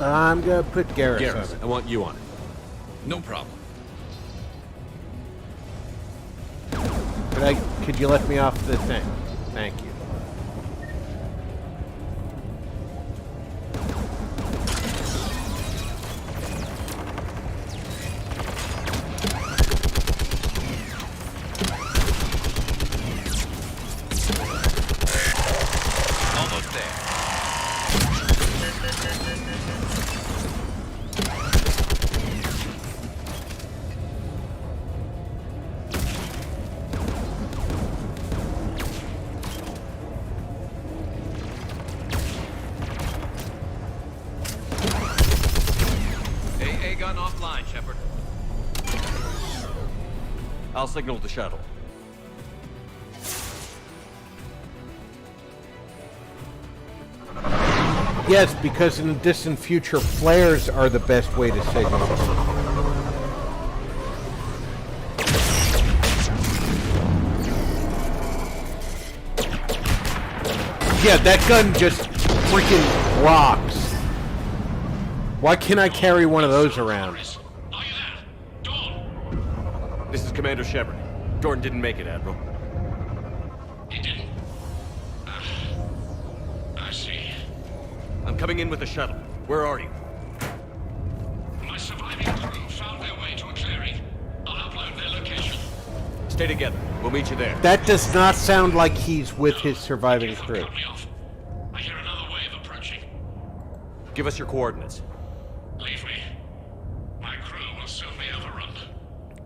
I'm gonna put Garrus on Garrus, it. I want you on it. No problem. Could you let me off the thing? Thank you. Almost there. AA gun offline, Shepard. I'll signal the shuttle. Yes, because in the distant future, flares are the best way to signal. Yeah, that gun just freaking rocks. Why can't I carry one of those around? This is Commander Shepard. Jordan didn't make it, Admiral. He didn't. I see. I'm coming in with the shuttle. Where are you? My surviving crew found their way to a clearing. I'll upload their location. Stay together. We'll meet you there. That does not sound like he's with his surviving crew. Cut me off. I hear another wave approaching. Give us your coordinates. Leave me. My crew will soon be overrun.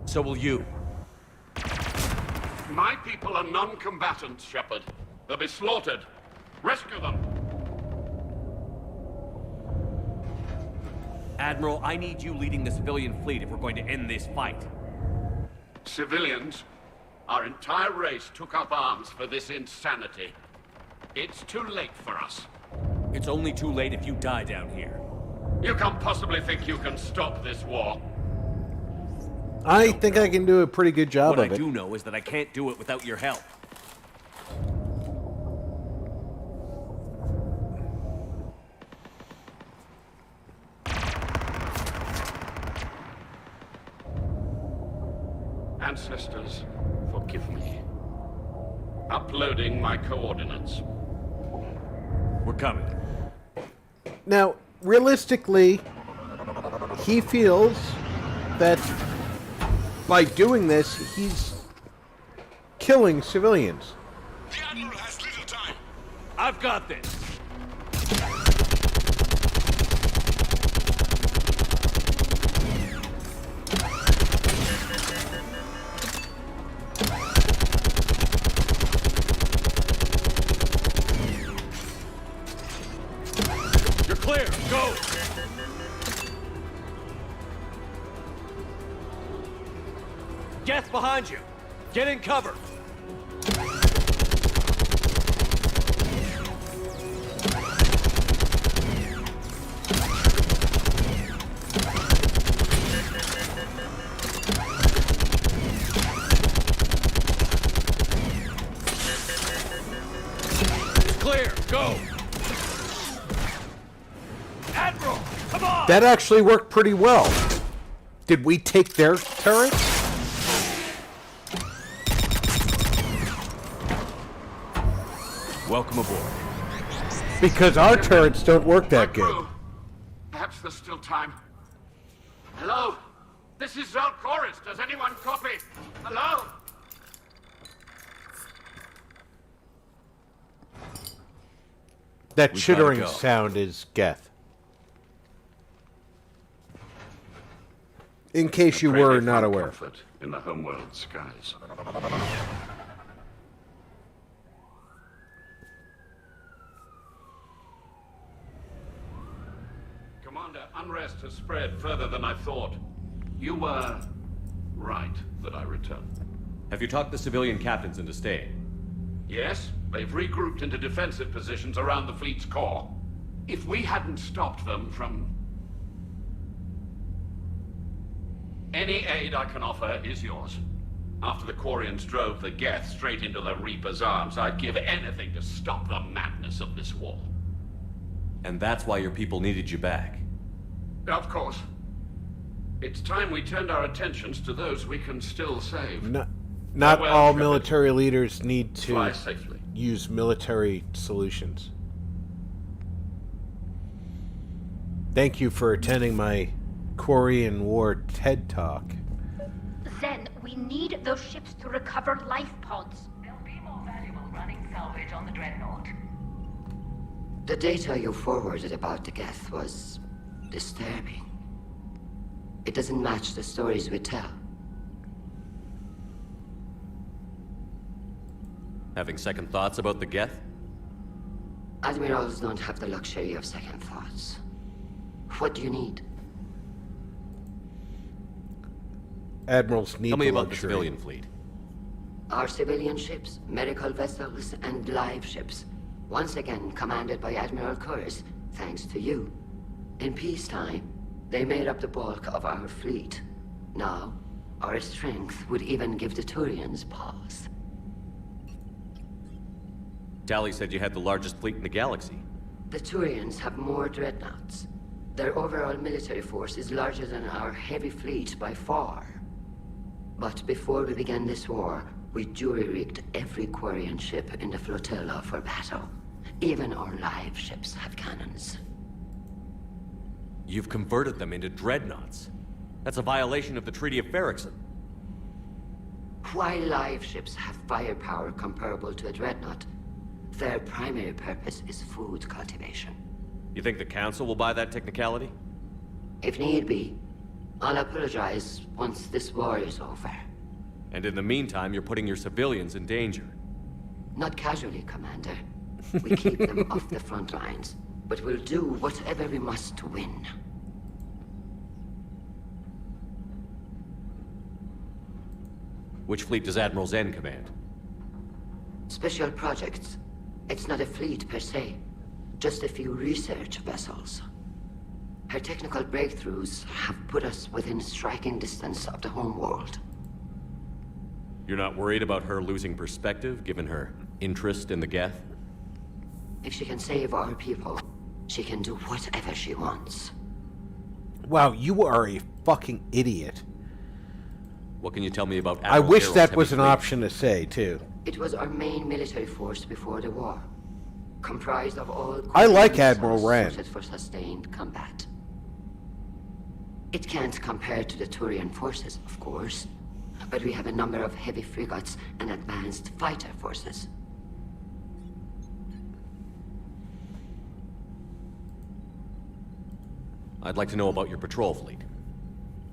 So will you. My people are non-combatants, Shepard. They'll be slaughtered. Rescue them. Admiral, I need you leading the civilian fleet if we're going to end this fight. Civilians, our entire race took up arms for this insanity. It's too late for us. It's only too late if you die down here. You can't possibly think you can stop this war. I think I can do a pretty good job What of I it. do know is that I can't do it without your help. Ancestors, forgive me. Uploading my coordinates. We're coming. Now, realistically, he feels that by doing this, he's killing civilians. The Admiral has little time. I've got this. clear! Go! Geth behind you! Get in cover! Clear! Go! Admiral! Come on! That actually worked pretty well. Did we take their turrets? Welcome aboard. Because our turrets don't work that good. Crew, perhaps there's still time. Hello? This is Zalcoris. Does anyone copy? Hello? That We've chittering gotta go. sound is Geth. In case you Pray were they not find aware. comfort in the homeworld skies. Commander, unrest has spread further than I thought. You were right that I returned. Have you talked the civilian captains into staying? Yes, they've regrouped into defensive positions around the fleet's core. If we hadn't stopped them from... Any aid I can offer is yours. After the Quarians drove the Geth straight into the Reaper's arms, I'd give anything to stop the madness of this war. And that's why your people needed you back. Of course. It's time we turned our attentions to those we can still save. Not Farewell, all Shepard. military leaders need Fly to safely. use military solutions. Thank you for attending my Korean War TED Talk. Zen, we need those ships to recover life pods. They'll be more valuable running salvage on the Dreadnought. The data you forwarded about the Geth was disturbing. It doesn't match the stories we tell. Having second thoughts about the Geth? Admirals don't have the luxury of second thoughts. What do you need? Admirals need Tell me the about the luxury. civilian fleet. Our civilian ships, medical vessels, and live ships. Once again commanded by Admiral Curtis, thanks to you. In peacetime, they made up the bulk of our fleet. Now, our strength would even give the Turians pause. Tally said you had the largest fleet in the galaxy. The Turians have more dreadnoughts. Their overall military force is larger than our heavy fleet by far. But before we began this war, we jury-rigged every Quarian ship in the flotilla for battle. Even our live ships have cannons. You've converted them into dreadnoughts. That's a violation of the Treaty of Ferrixon. While live ships have firepower comparable to a dreadnought, their primary purpose is food cultivation. You think the Council will buy that technicality? If need be, I'll apologize once this war is over. And in the meantime, you're putting your civilians in danger. Not casually, Commander. We keep them off the front lines, but we'll do whatever we must to win. Which fleet does Admiral Zen command? Special projects. It's not a fleet per se, just a few research vessels. Her technical breakthroughs have put us within striking distance of the homeworld. You're not worried about her losing perspective, given her interest in the Geth? If she can save our people, she can do whatever she wants. Wow, you are a fucking idiot. What can you tell me about I Admiral wish Darrell's that heavy was an fleet? option to say, too. It was our main military force before the war, comprised of all... I like Quarian Admiral vessels Rand. suited for sustained combat. It can't compare to the Turian forces, of course, but we have a number of heavy frigates and advanced fighter forces. I'd like to know about your patrol fleet.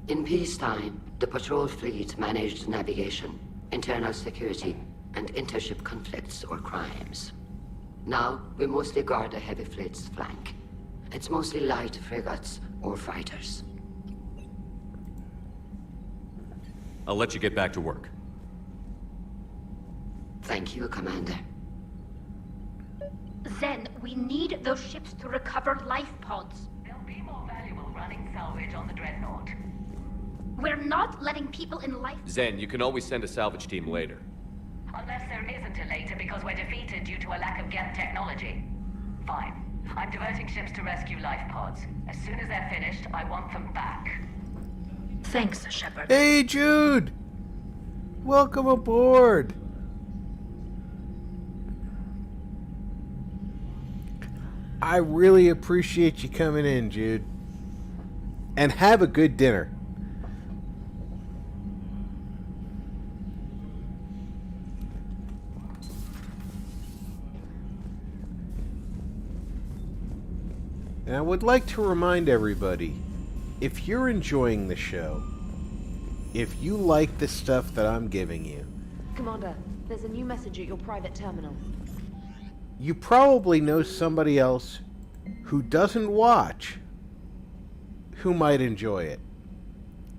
In peacetime, the patrol fleet managed navigation, internal security, and intership conflicts or crimes. Now, we mostly guard the heavy fleet's flank. It's mostly light frigates or fighters. I'll let you get back to work. Thank you, Commander. Zen, we need those ships to recover life pods. They'll be more valuable running salvage on the Dreadnought. We're not letting people in life... Zen, you can always send a salvage team later. Unless there isn't a later because we're defeated due to a lack of Geth technology. Fine. I'm diverting ships to rescue life pods. As soon as they're finished, I want them back. Thanks, Shepard. Hey, Jude! Welcome aboard! I really appreciate you coming in, Jude. And have a good dinner. And I would like to remind everybody, if you're enjoying the show, if you like the stuff that I'm giving you, Commander, there's a new message at your private terminal. you probably know somebody else who doesn't watch who might enjoy it.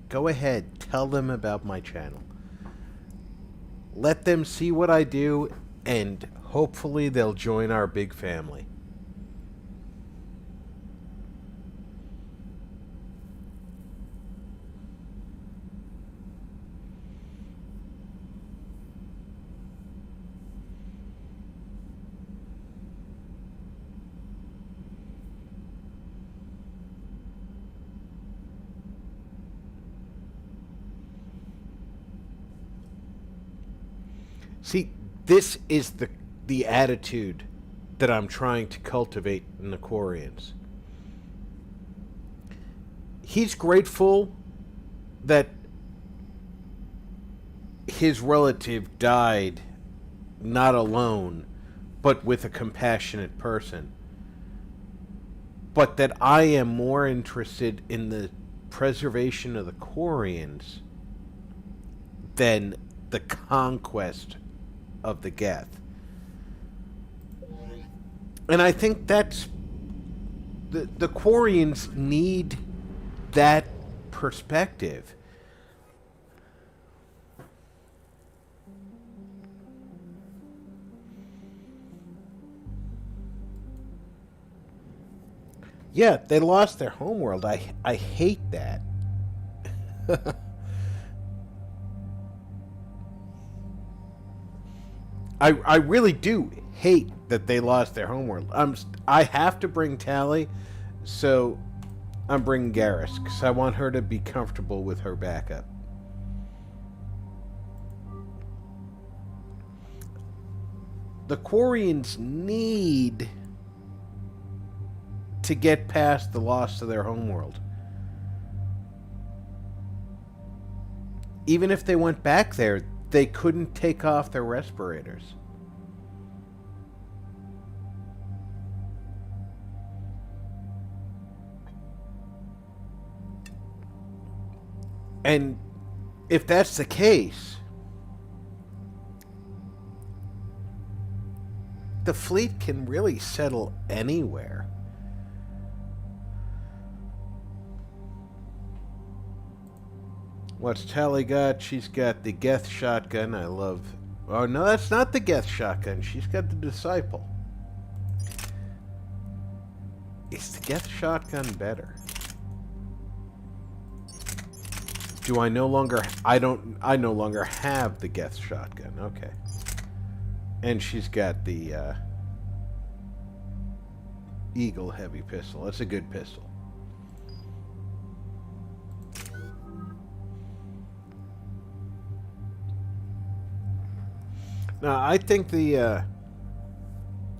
Go ahead, tell them about my channel. Let them see what I do, and hopefully they'll join our big family. See, this is the attitude that I'm trying to cultivate in the Quarians. He's grateful that his relative died not alone, but with a compassionate person. But that I am more interested in the preservation of the Quarians than the conquest of the Geth. And I think that's the Quarians need that perspective. Yeah, they lost their homeworld. I hate that. I really do hate that they lost their homeworld. I have to bring Tally, so I'm bringing Garrus, because I want her to be comfortable with her backup. The Quarians need to get past the loss of their homeworld. Even if they went back there, they couldn't take off their respirators. And if that's the case, the fleet can really settle anywhere. What's Tally got? She's got the Geth shotgun. I love... Oh, no, that's not the Geth shotgun. She's got the Disciple. Is the Geth shotgun better? Do I no longer... I no longer have the Geth shotgun. Okay. And she's got the Eagle heavy pistol. That's a good pistol. Now, I think the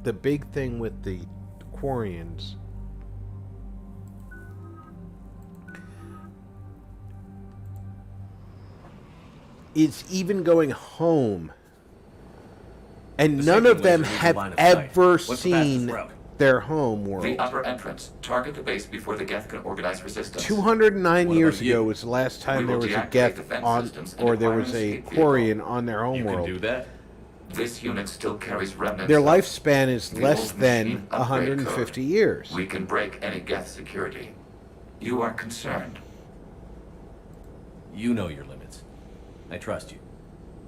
big thing with the Quarians is even going home, and none of them have ever seen their home world. The upper entrance. Target the base before the Geth can organize resistance. 209 years ago was the last time there was a Geth on, or there was a Quarian on their home world. You can do that? This unit still carries remnants. Their of lifespan is the less old than machine upgrade 150 code. years. We can break any Geth security. You are concerned. You know your limits. I trust you.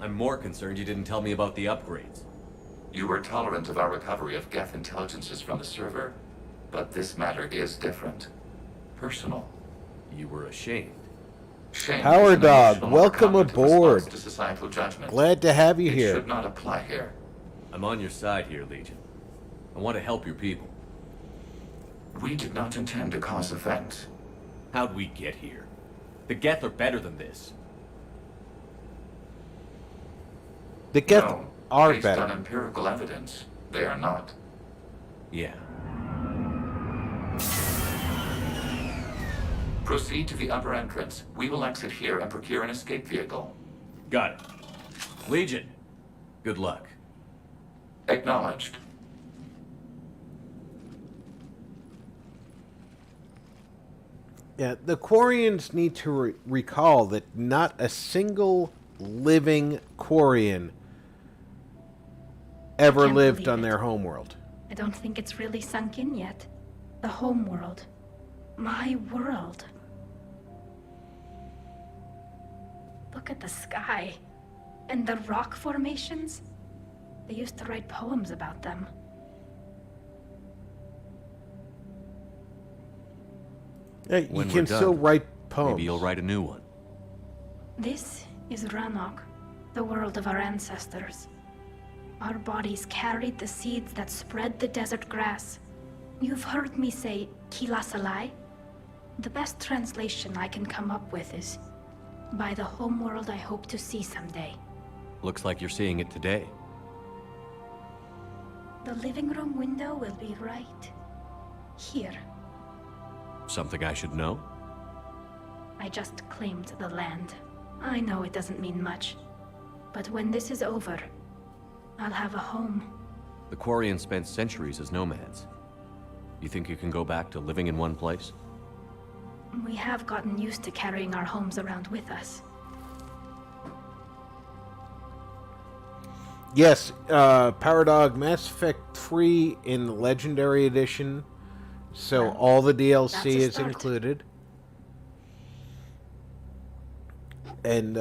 I'm more concerned you didn't tell me about the upgrades. You were tolerant of our recovery of Geth intelligences from the server, but this matter is different. Personal. You were ashamed. Shame Power is an Dog, emotional welcome cognitive aboard. response to societal judgment. Glad to have you It here. should not apply here. I'm on your side here, Legion. I want to help your people. We did not intend to cause offense. How'd we get here? The Geth are better than this. The Geth No, are based better. on empirical evidence, they are not. Yeah. Proceed to the upper entrance. We will exit here and procure an escape vehicle. Got it. Legion, good luck. Acknowledged. Yeah, the Quarians need to recall that not a single living Quarian ever can't lived believe on it. their homeworld. I don't think it's really sunk in yet. The home world. My world. Look at the sky. And the rock formations. They used to write poems about them. Yeah, you When we're can done, still write poems. Maybe you'll write a new one. This is Ranok, the world of our ancestors. Our bodies carried the seeds that spread the desert grass. You've heard me say Kilasalai? The best translation I can come up with is, by the homeworld I hope to see someday. Looks like you're seeing it today. The living room window will be right here. Something I should know? I just claimed the land. I know it doesn't mean much. But when this is over, I'll have a home. The Quarians spent centuries as nomads. You think you can go back to living in one place? We have gotten used to carrying our homes around with us. Yes, Power Dog, Mass Effect 3 in the Legendary Edition. So Well, all the that's DLC a is start. included. And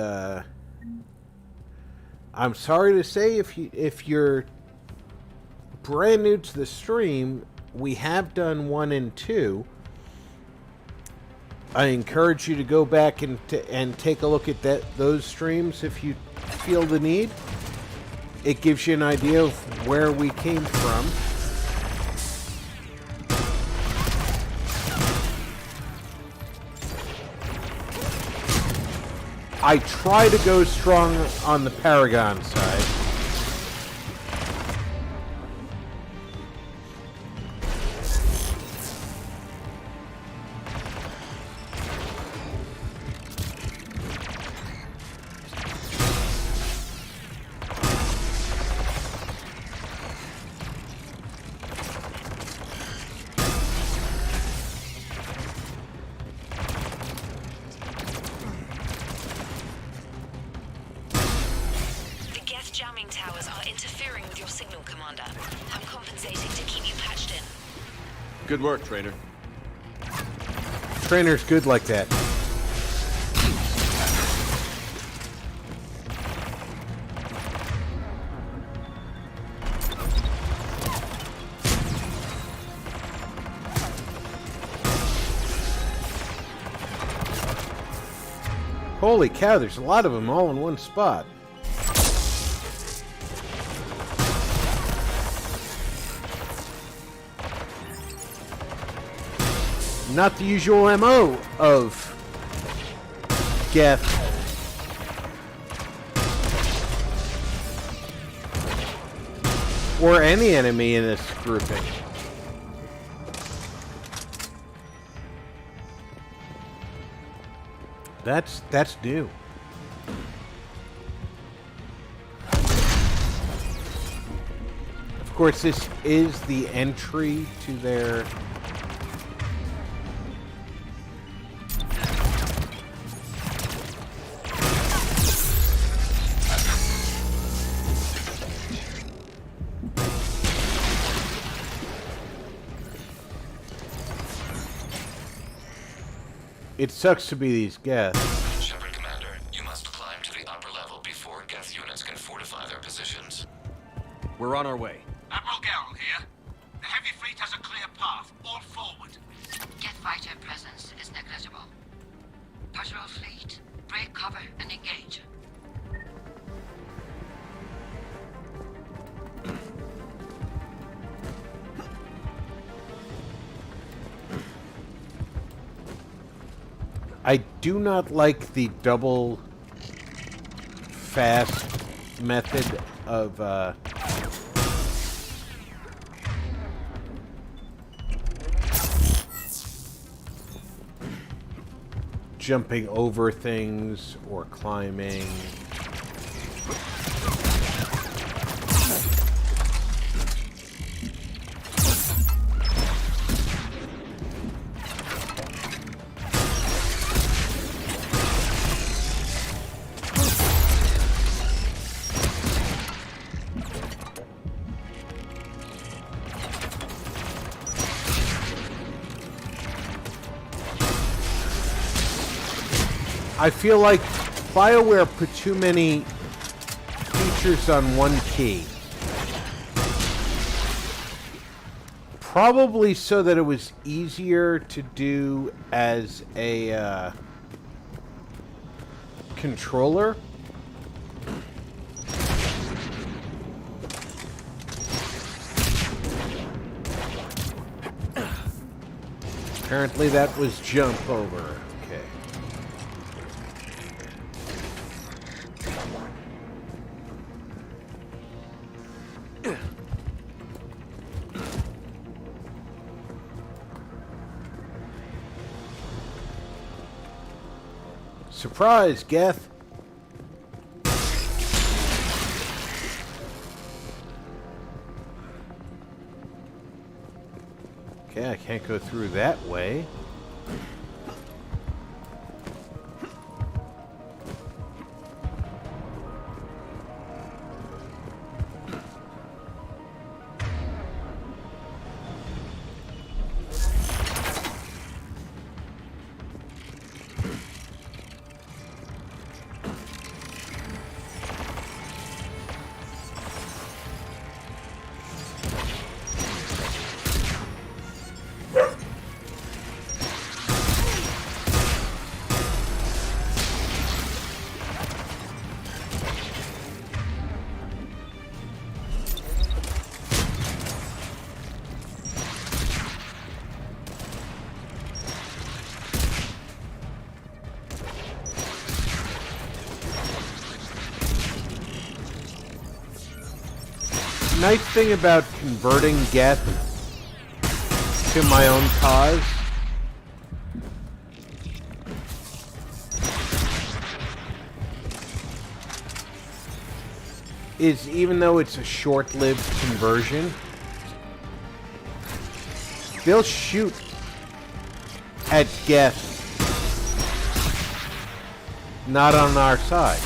I'm sorry to say, if you're brand new to the stream, we have done 1 and 2. I encourage you to go back and take a look at those streams if you feel the need. It gives you an idea of where we came from. I try to go strong on the Paragon side. The Geth jamming towers are interfering with your signal, Commander. I'm compensating to keep you patched in. Good work, Trainer. Trainer's good like that. Holy cow, there's a lot of them all in one spot. Not the usual MO of Geth. Or any enemy in this grouping. That's new. Of course, this is the entry to their It sucks to be these Geth. Shepard, Commander, you must climb to the upper level before Geth units can fortify their positions. We're on our way. Admiral Garrel here. The heavy fleet has a clear path. All forward. Jet fighter presence is negligible. Patrol fleet, break cover and engage. I do not like the double fast method of jumping over things or climbing. I feel like BioWare put too many features on one key. Probably so that it was easier to do as a controller. Apparently that was jump over. Okay. Surprise, Geth. Okay, I can't go through that way. Nice thing about converting Geth to my own cause is, even though it's a short-lived conversion, they'll shoot at Geth not on our side.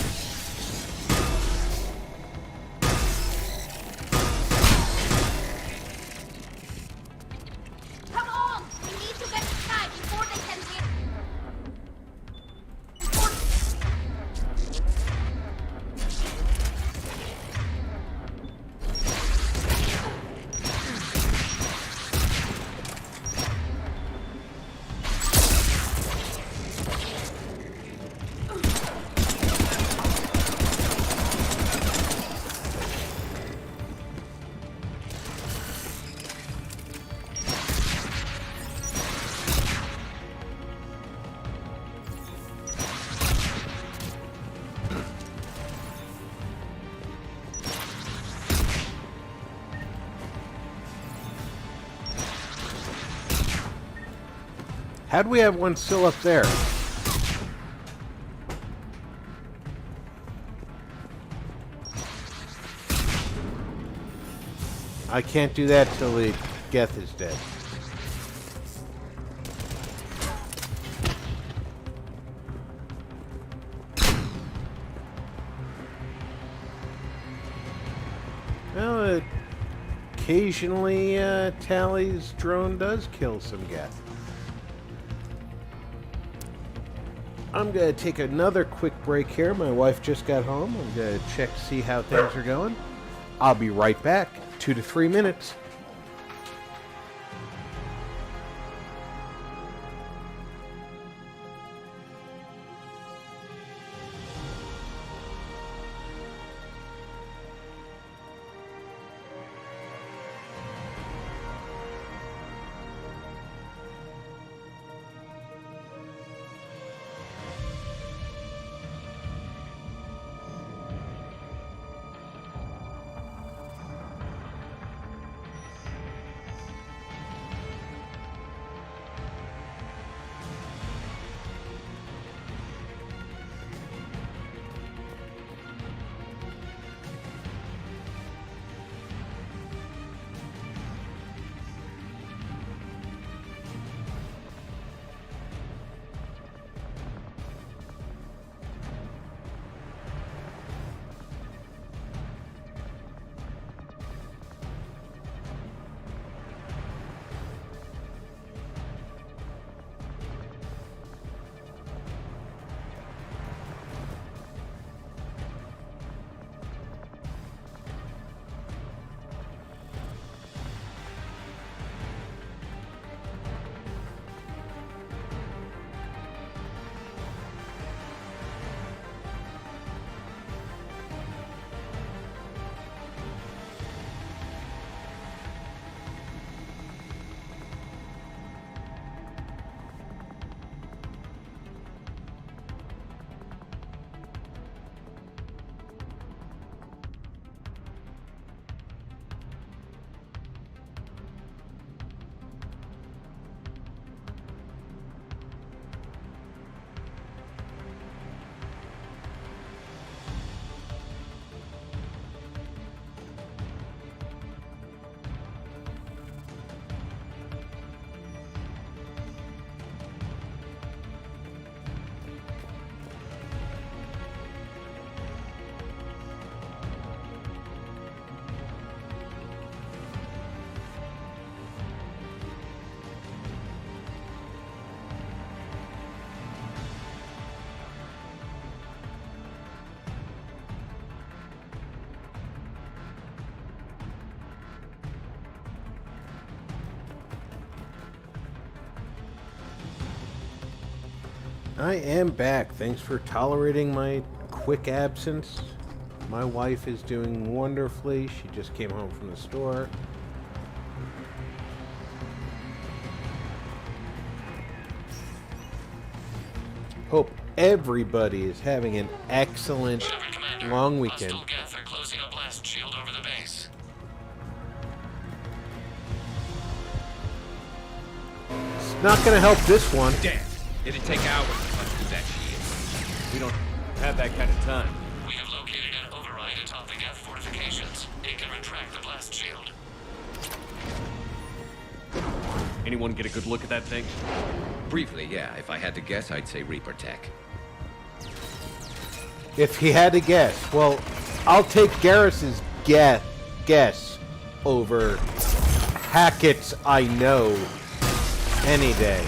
How'd we have one still up there? I can't do that till the Geth is dead. Well, occasionally Tally's drone does kill some Geth. I'm going to take another quick break here. My wife just got home. I'm going to check to see how things are going. I'll be right back. 2 to 3 minutes. I am back. Thanks for tolerating my quick absence. My wife is doing wonderfully. She just came home from the store. Hope everybody is having an excellent long weekend. Closing a blast shield over the base. It's not going to help this one. Damn. It'd take hours to punch through that shield. We don't have that kind of time. We have located an override atop the Geth fortifications. It can retract the blast shield. Anyone get a good look at that thing? Briefly, yeah. If I had to guess, I'd say Reaper Tech. If he had to guess, well, I'll take Garrus's guess over Hackett's I know any day.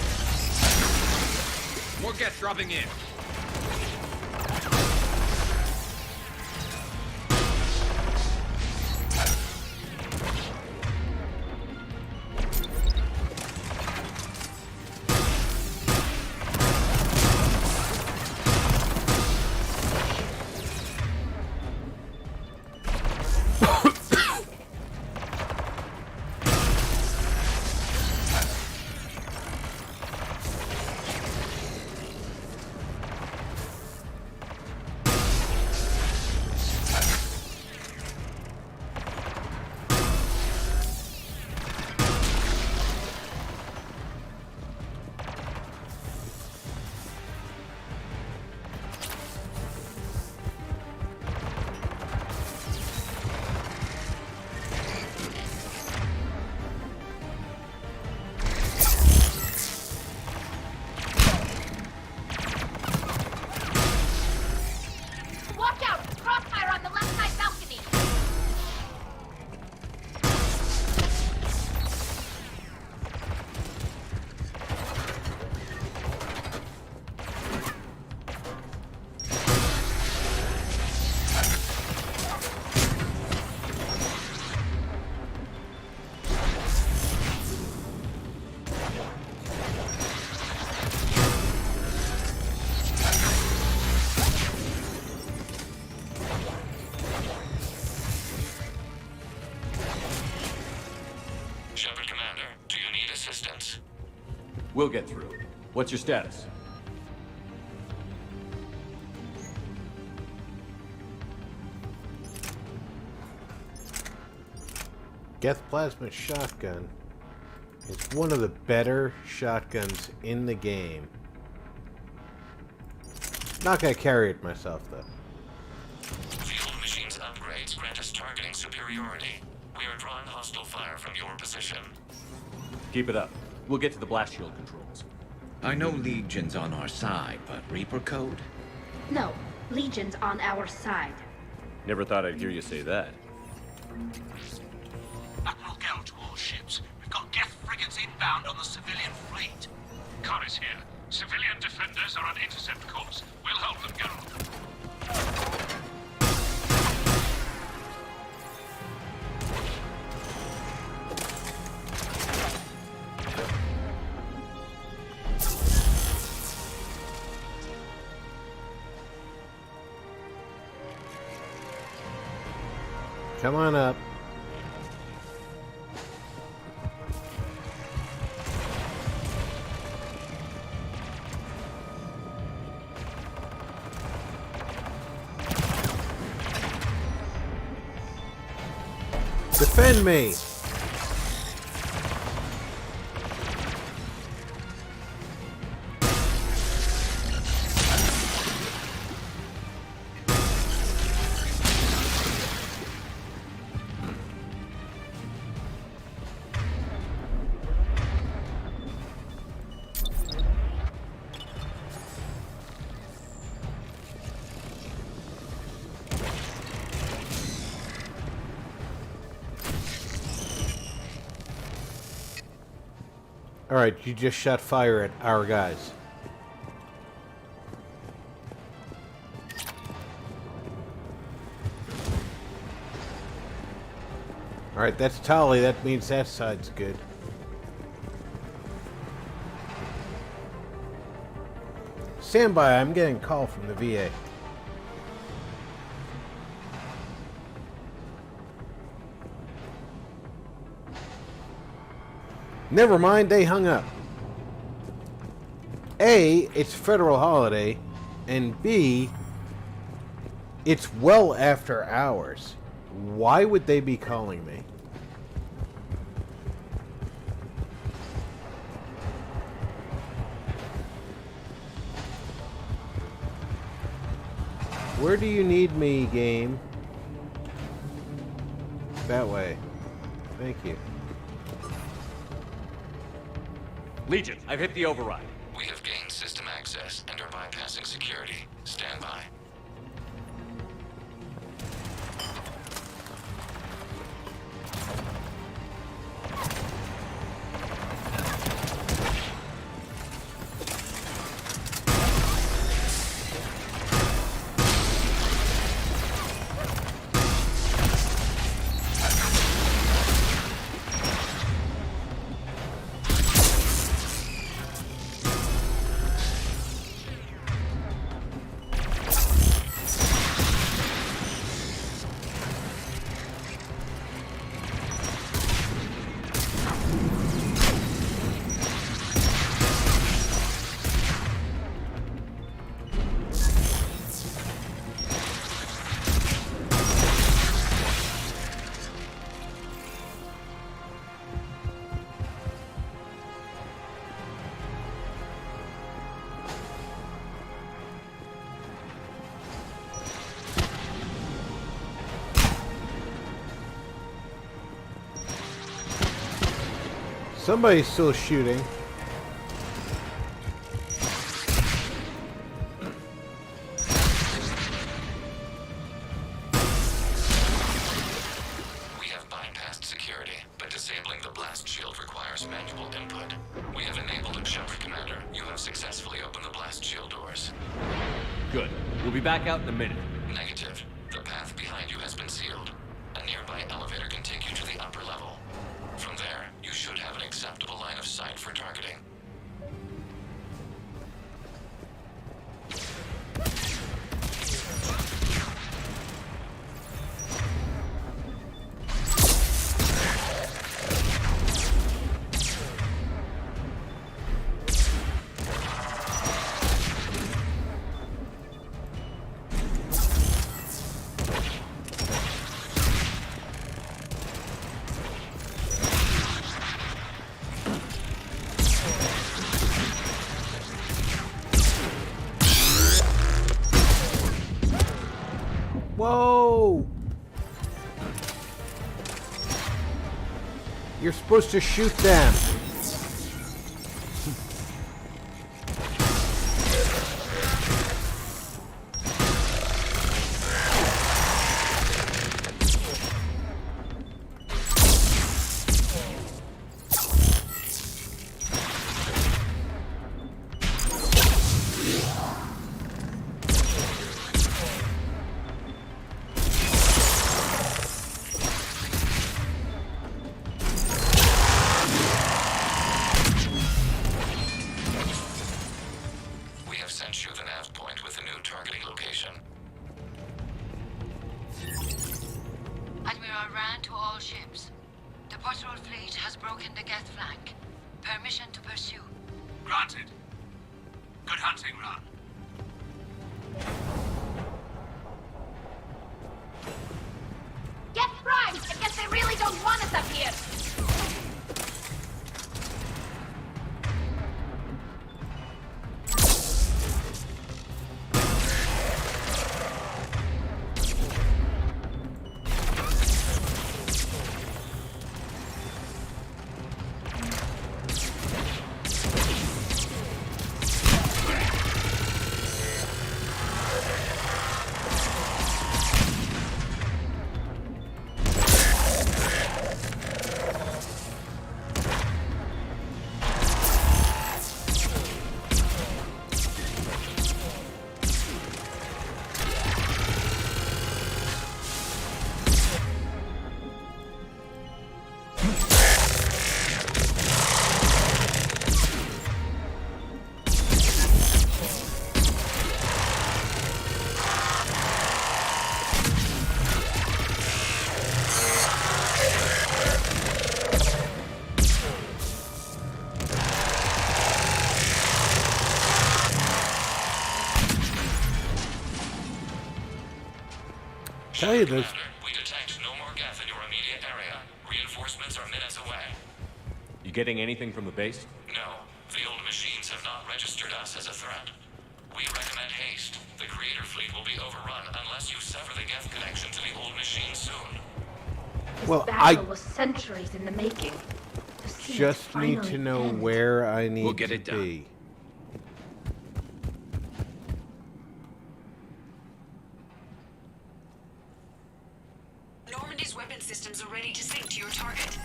More Geth dropping in. assistance. We'll get through. What's your status? Geth Plasma Shotgun is one of the better shotguns in the game. Not gonna carry it myself, though. Field machine's upgrades grant us targeting superiority. We are drawing hostile fire from your position. Keep it up. We'll get to the blast shield controls. I know Legion's on our side, but Reaper code? No, Legion's on our side. Never thought I'd hear you say that. Admiral Gell to all ships. We've got Geth frigates inbound on the civilian fleet. Corus here. Civilian defenders are on intercept course. We'll hold them, Gell. Come on up. Defend me! Alright, you just shot fire at our guys. Alright, that's Tali. That means that side's good. Stand by, I'm getting a call from the VA. Never mind, they hung up. A, it's a federal holiday, and B, it's well after hours. Why would they be calling me? Where do you need me, game? That way. Thank you. Legion, I've hit the override. We have gained system access and are bypassing security. Stand by. Somebody's still shooting. We have bypassed security, but disabling the blast shield requires manual input. We have enabled it, Shepard Commander. You have successfully opened the blast shield doors. Good. We'll be back out in a minute. Negative. The path behind you has been sealed. A nearby elevator can take you to the upper level. From there, you should have an acceptable line of sight for targeting. Whoa! You're supposed to shoot them. Admiral Rand to all ships. The patrol fleet has broken the Geth flank. Permission to pursue. Granted. Good hunting, Ran. Get primed! I guess they really don't want us up here! Tell you this. We detect no more Geth in your immediate area. Reinforcements are minutes away. You getting anything from the base? No, the old machines have not registered us as a threat. We recommend haste. The Creator fleet will be overrun unless you sever the Geth connection to the old machines soon. Well, Battle was centuries in the making. To see it just need finally to know end. where I need We'll get to it done. be. Normandy's weapon systems are ready to sink to your target.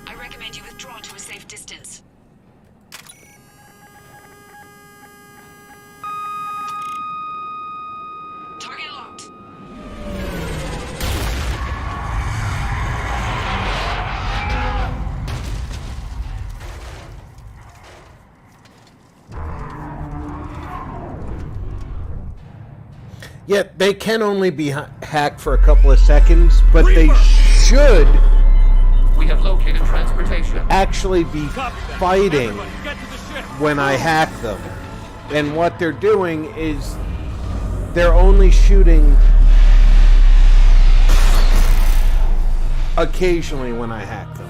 I recommend you withdraw to a safe distance. Target locked. Yet they can only be hacked for a couple of seconds, but they should We have located transportation. actually be fighting when I hack them. And what they're doing is they're only shooting occasionally when I hack them.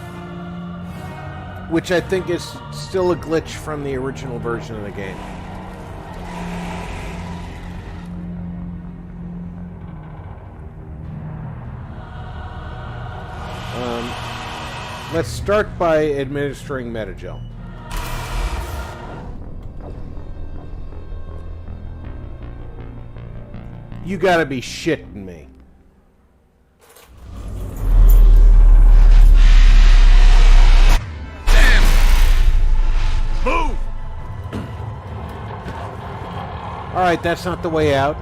Which I think is still a glitch from the original version of the game. Let's start by administering Metagel. You gotta be shitting me. Move! Alright, that's not the way out.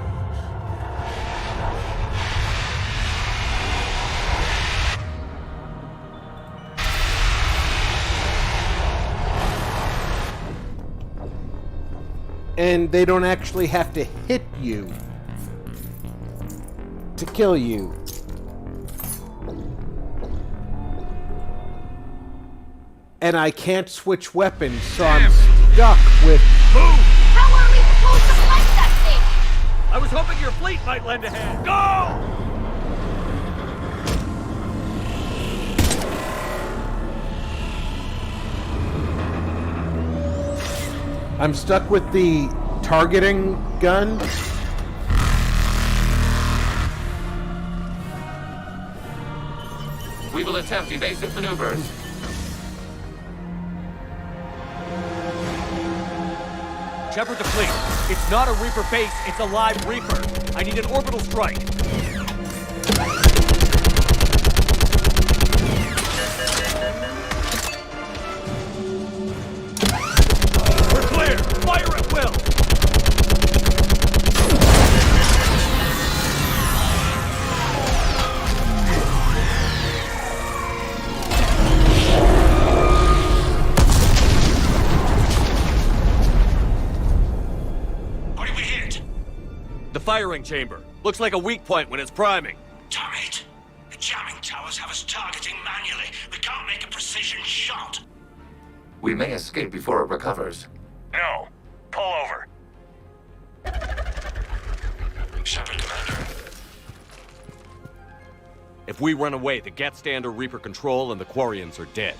And they don't actually have to hit you to kill you. And I can't switch weapons, so I'm stuck with... How are we supposed to fight that thing? I was hoping your fleet might lend a hand. Go! I'm stuck with the targeting gun. attempt evasive maneuvers. Shepard to fleet. It's not a Reaper base, it's a live Reaper. I need an orbital strike. We're clear! Fire at will! What did we hit? The firing chamber. Looks like a weak point when it's priming. Damn it! The jamming towers have us targeting manually. We can't make a precision shot. We may escape before it recovers. No. Pull over. Shepard, Commander. If we run away, the Geth stay under Reaper control and the Quarians are dead.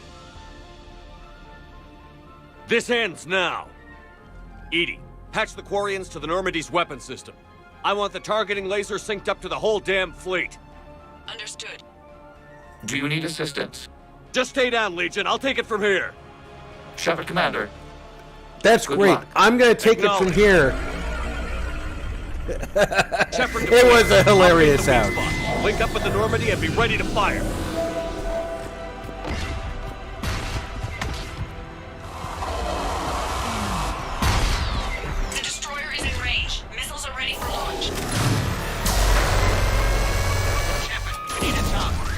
This ends now! Edie, patch the Quarians to the Normandy's weapon system. I want the targeting laser synced up to the whole damn fleet. Understood. Do you need assistance? Just stay down, Legion. I'll take it from here. Shepard, Commander. That's Good great. luck. I'm gonna take it from here. Shepard, It was a hilarious sound. Link up with the Normandy and be ready to fire. The destroyer is in range. Missiles are ready for launch. Shepard, we need a target.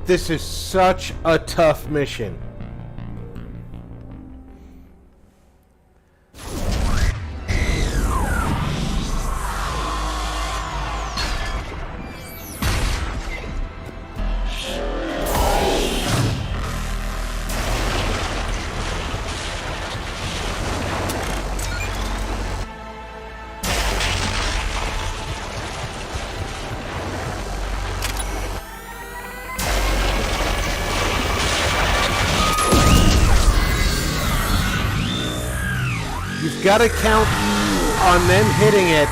This is such a tough mission. You've got to count on them hitting it.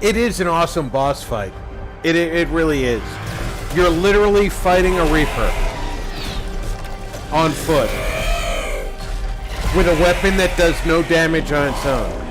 It is an awesome boss fight. It really is. You're literally fighting a Reaper on foot with a weapon that does no damage on its own.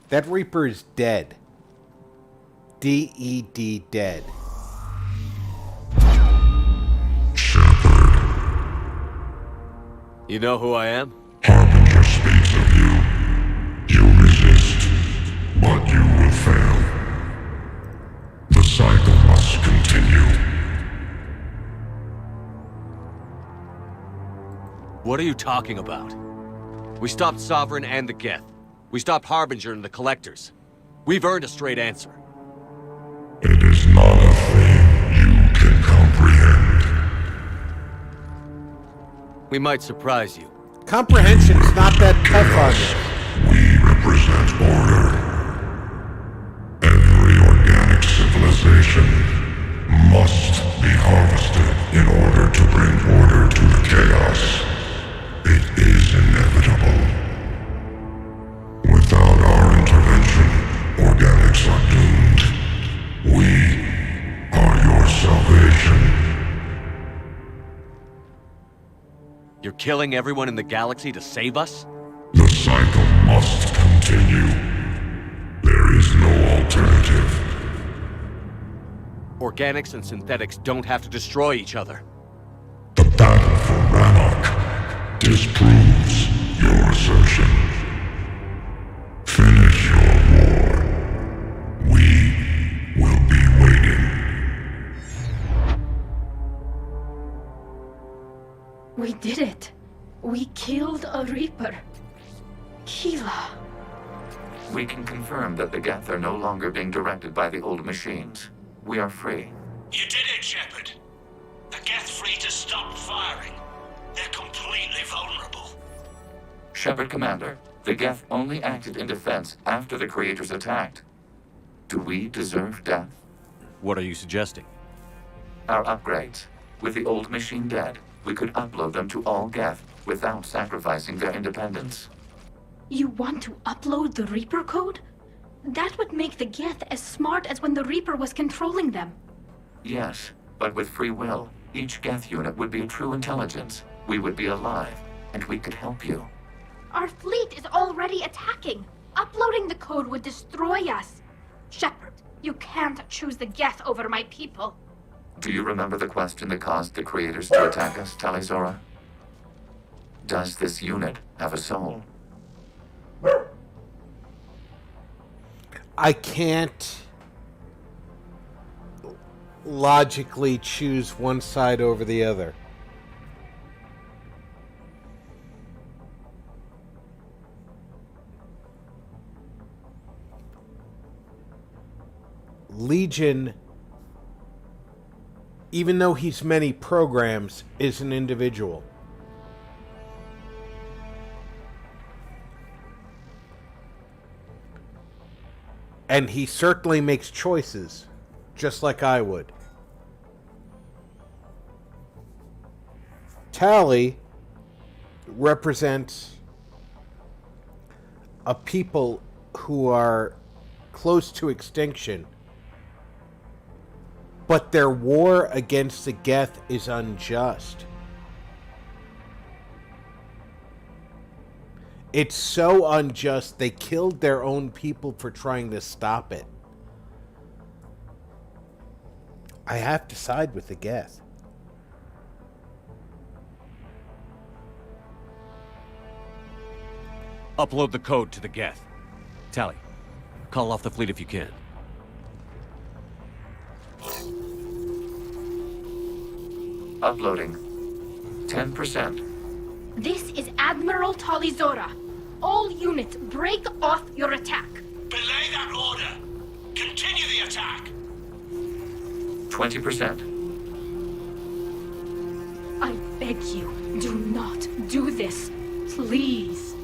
That Reaper is dead. D-E-D, dead. You know who I am? Harbinger speaks of you. You resist, but you will fail. The cycle must continue. What are you talking about? We stopped Sovereign and the Geth. We stopped Harbinger and the Collectors. We've earned a straight answer. It is not a thing you can comprehend. We might surprise you. Comprehension's not that tough on you. We represent order. Every organic civilization must be harvested in order to bring order to the chaos. It is inevitable. Without our intervention, organics are doomed. We are your salvation. You're killing everyone in the galaxy to save us? The cycle must continue. There is no alternative. Organics and synthetics don't have to destroy each other. The battle for Rannoch disproves your assertion. Finish your war. We will be waiting. We did it. We killed a Reaper. Keela. We can confirm that the Geth are no longer being directed by the old machines. We are free. You did it, Shepard. The Geth fleet has stopped firing. They're completely vulnerable. Shepard, Commander, the Geth only acted in defense after the creators attacked. Do we deserve death? What are you suggesting? Our upgrades. With the old machine dead, we could upload them to all Geth without sacrificing their independence. You want to upload the Reaper code? That would make the Geth as smart as when the Reaper was controlling them. Yes, but with free will, each Geth unit would be a true intelligence. We would be alive, and we could help you. Our fleet is already attacking. Uploading the code would destroy us. Shepard, you can't choose the Geth over my people. Do you remember the question that caused the creators to attack us, Talizora? Does this unit have a soul? I can't logically choose one side over the other. Legion, even though he's many programs, is an individual. And he certainly makes choices, just like I would. Tally represents a people who are close to extinction, but their war against the Geth is unjust. It's so unjust, they killed their own people for trying to stop it. I have to side with the Geth. Upload the code to the Geth. Tally, call off the fleet if you can. Uploading. 10%. This is Admiral Talizora. All units, break off your attack. Belay that order. Continue the attack. 20%. I beg you, do not do this. Please.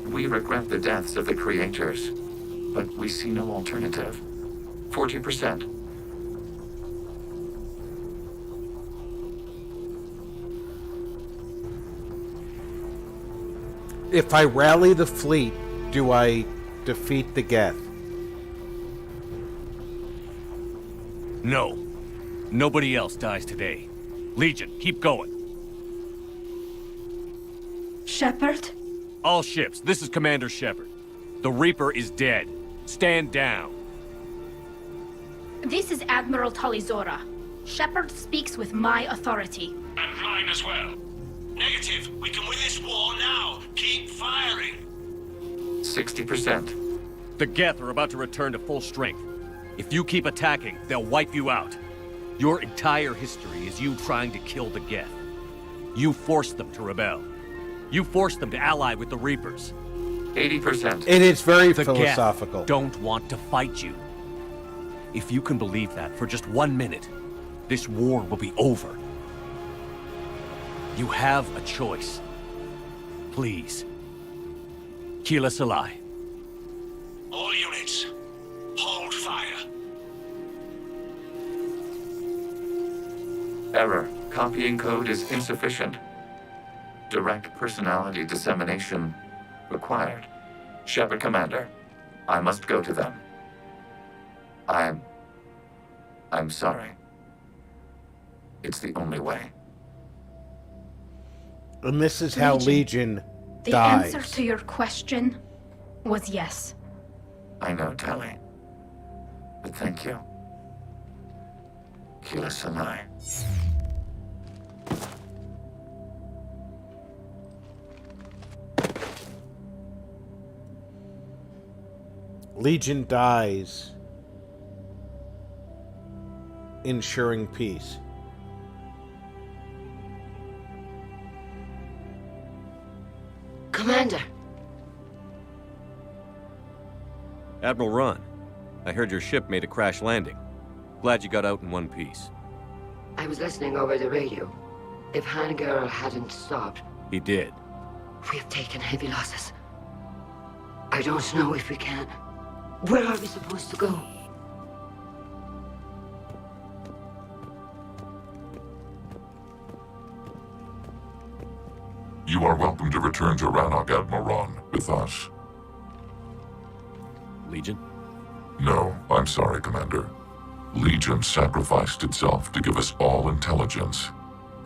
We regret the deaths of the creators, but we see no alternative. 40%. If I rally the fleet, do I defeat the Geth? No. Nobody else dies today. Legion, keep going. Shepard? All ships, this is Commander Shepard. The Reaper is dead. stand down. This is Admiral Talizora. Shepard speaks with my authority. And mine as well. Negative. We can win this war now. Keep firing. 60%. The Geth are about to return to full strength. If you keep attacking, they'll wipe you out. Your entire history is you trying to kill the Geth. You forced them to rebel. You forced them to ally with the Reapers. 80%. It is very The philosophical. Geth don't want to fight you. If you can believe that for just 1 minute, this war will be over. You have a choice. Please. Keep us alive. All units, hold fire. Error. Copying code is insufficient. Direct personality dissemination required. Shepard Commander, I must go to them. I'm sorry. It's the only way. And this is how Legion The dies. answer to your question was yes. I know, Tali. But thank you. Kila Sanai. Legion dies, ensuring peace. Commander. Admiral Ron, I heard your ship made a crash landing. Glad you got out in one piece. I was listening over the radio. If Hangirl hadn't stopped, He did. we have taken heavy losses. I don't know if we can. Where are we supposed to go? You are welcome to return to Rannoch, Admiral Ron, with us. Legion? No, I'm sorry, Commander. Legion sacrificed itself to give us all intelligence.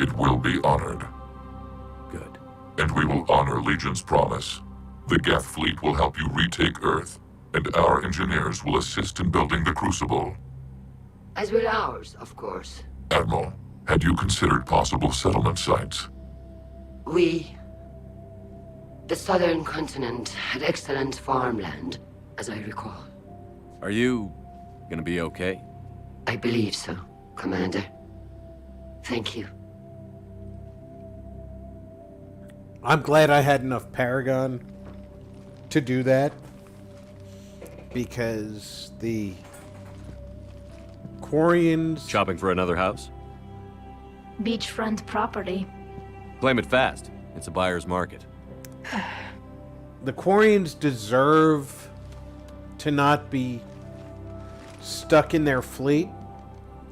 It will be honored. Good. And we will honor Legion's promise. The Geth fleet will help you retake Earth, and our engineers will assist in building the Crucible. As will ours, of course. Admiral, had you considered possible settlement sites? The southern continent had excellent farmland, as I recall. Are you gonna be okay? I believe so, Commander. Thank you. I'm glad I had enough Paragon to do that, because the Quarians... Shopping for another house? Beachfront property. Claim it fast. It's a buyer's market. The Quarians deserve to not be stuck in their fleet.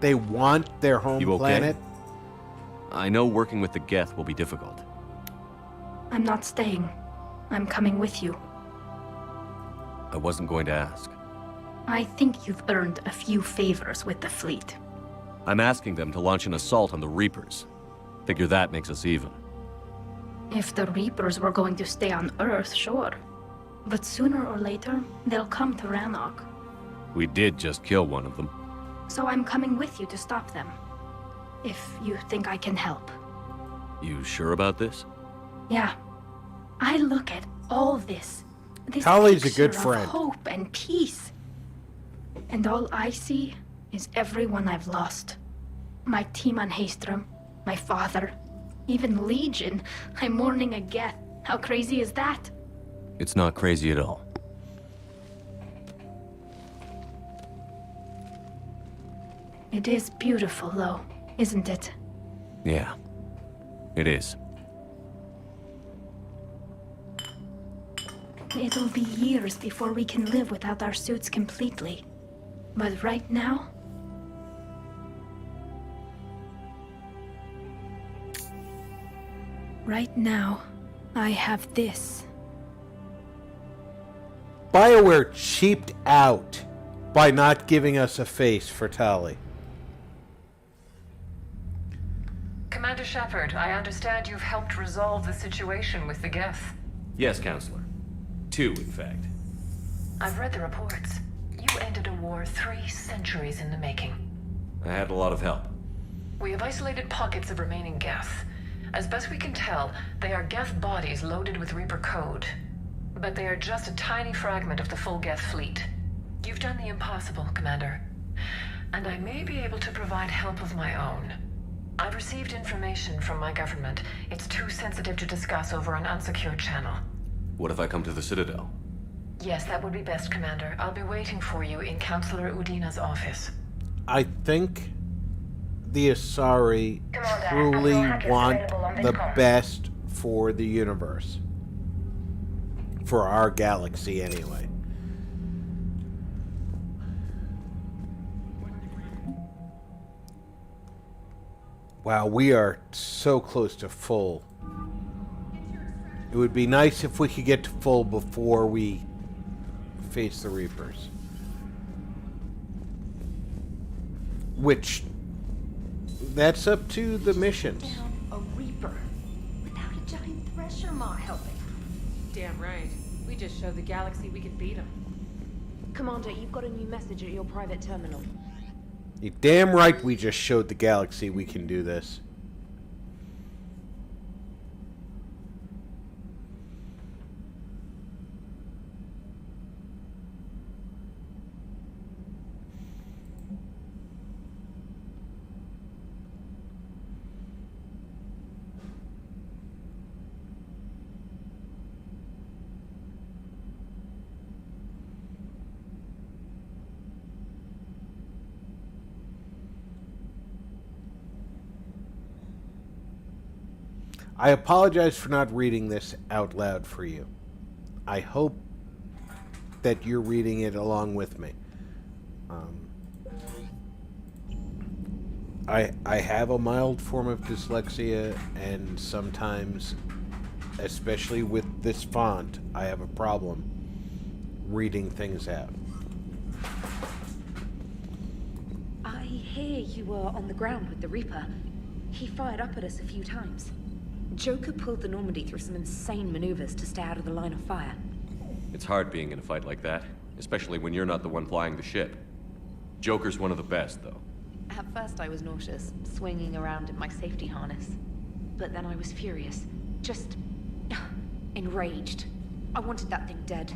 They want their home You okay? planet. I know working with the Geth will be difficult. I'm not staying. I'm coming with you. I wasn't going to ask. I think you've earned a few favors with the fleet. I'm asking them to launch an assault on the Reapers. Figure that makes us even. If the Reapers were going to stay on Earth, sure. But sooner or later, they'll come to Rannoch. We did just kill one of them. So I'm coming with you to stop them. If you think I can help. You sure about this? Yeah. I look at all this. This Tali's a good picture of friend. hope and peace. And all I see is everyone I've lost. My team on Haestrom, my father, even Legion. I'm mourning a Geth. How crazy is that? It's not crazy at all. It is beautiful, though, isn't it? Yeah. It is. It'll be years before we can live without our suits completely. But right now... Right now, I have this. BioWare cheaped out by not giving us a face for Tali. Commander Shepard, I understand you've helped resolve the situation with the Geth. Yes, Counselor. 2, in fact. I've read the reports. You ended a war 3 centuries in the making. I had a lot of help. We have isolated pockets of remaining Geth. As best we can tell, they are Geth bodies loaded with Reaper code. But they are just a tiny fragment of the full Geth fleet. You've done the impossible, Commander. And I may be able to provide help of my own. I've received information from my government. It's too sensitive to discuss over an unsecured channel. What if I come to the Citadel? Yes, that would be best, Commander. I'll be waiting for you in Counselor Udina's office. I think the Asari truly want the best for the universe. For our galaxy, anyway. Wow, we are so close to full. It would be nice if we could get to full before we face the Reapers. Which, that's up to the missions. Down a Reaper without a giant thresher maw helping. Damn right. We just showed the galaxy we could beat them. Commander, you've got a new message at your private terminal. You're damn right we just showed the galaxy we can do this. I apologize for not reading this out loud for you. I hope that you're reading it along with me. I have a mild form of dyslexia, and sometimes, especially with this font, I have a problem reading things out. I hear you were on the ground with the Reaper. He fired up at us a few times. Joker pulled the Normandy through some insane maneuvers to stay out of the line of fire. It's hard being in a fight like that, especially when you're not the one flying the ship. Joker's one of the best, though. At first I was nauseous, swinging around in my safety harness. But then I was furious. Just enraged. I wanted that thing dead.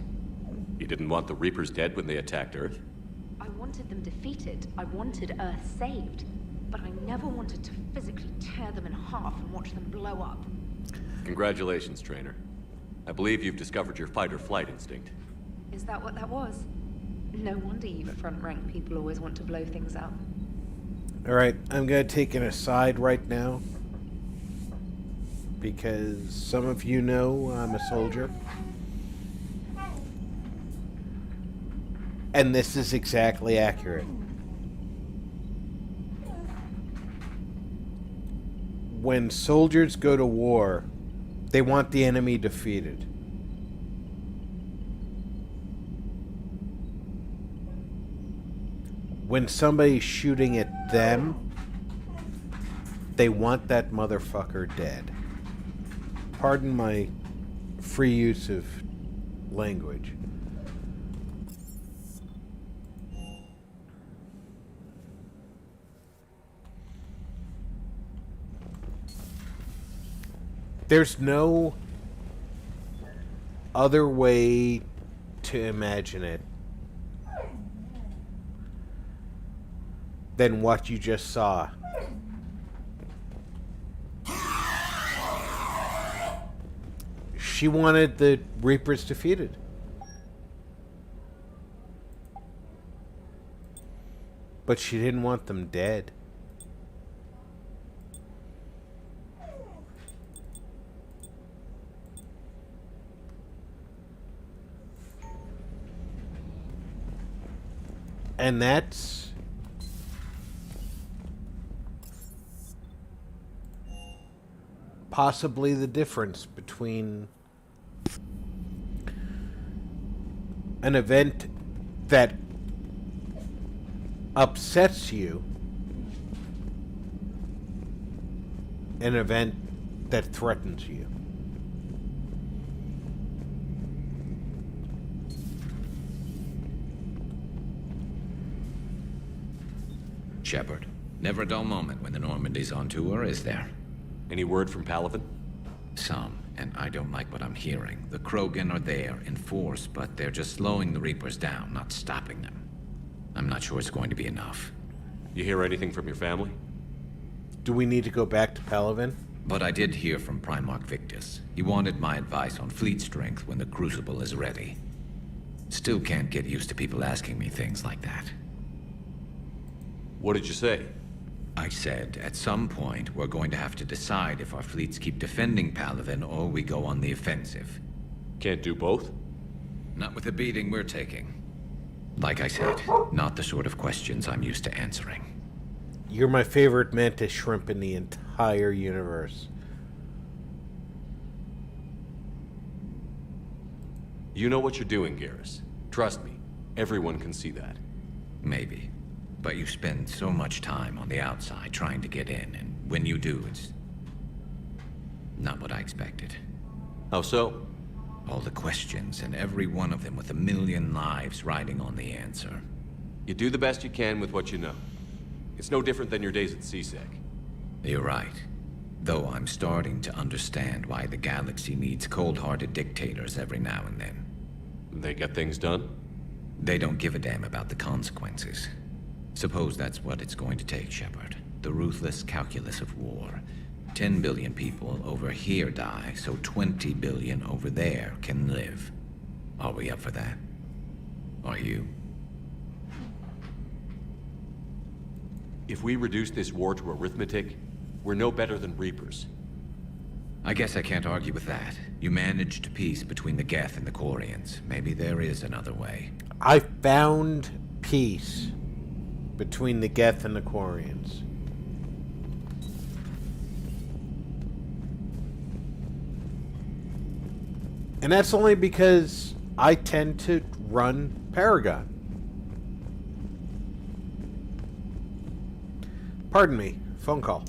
You didn't want the Reapers dead when they attacked Earth? I wanted them defeated. I wanted Earth saved. But I never wanted to physically tear them in half and watch them blow up. Congratulations, Trainer. I believe you've discovered your fight-or-flight instinct. Is that what that was? No wonder you front-rank people always want to blow things up. Alright, I'm going to take an aside right now. Because some of you know I'm a soldier. And this is exactly accurate. When soldiers go to war, they want the enemy defeated. When somebody's shooting at them, they want that motherfucker dead. Pardon my free use of language. There's no other way to imagine it than what you just saw. She wanted the Reapers defeated. But she didn't want them dead. And that's possibly the difference between an event that upsets you and an event that threatens you. Shepard. Never a dull moment when the Normandy's on tour, is there? Any word from Palaven? Some, and I don't like what I'm hearing. The Krogan are there in force, but they're just slowing the Reapers down, not stopping them. I'm not sure it's going to be enough. You hear anything from your family? Do we need to go back to Palaven? But I did hear from Primarch Victus. He wanted my advice on fleet strength when the Crucible is ready. Still can't get used to people asking me things like that. What did you say? I said, at some point, we're going to have to decide if our fleets keep defending Palaven or we go on the offensive. Can't do both? Not with the beating we're taking. Like I said, not the sort of questions I'm used to answering. You're my favorite mantis shrimp in the entire universe. You know what you're doing, Garrus. Trust me, everyone can see that. Maybe. But you spend so much time on the outside trying to get in, and when you do, it's not what I expected. How so? All the questions, and every one of them with a million lives riding on the answer. You do the best you can with what you know. It's no different than your days at CSEC. You're right. Though I'm starting to understand why the galaxy needs cold-hearted dictators every now and then. They get things done? They don't give a damn about the consequences. Suppose that's what it's going to take, Shepard. The ruthless calculus of war. 10 billion people over here die, so 20 billion over there can live. Are we up for that? Are you? If we reduce this war to arithmetic, we're no better than Reapers. I guess I can't argue with that. You managed peace between the Geth and the Quarians. Maybe there is another way. I found peace between the Geth and the Quarians. And that's only because I tend to run Paragon. Pardon me, phone call.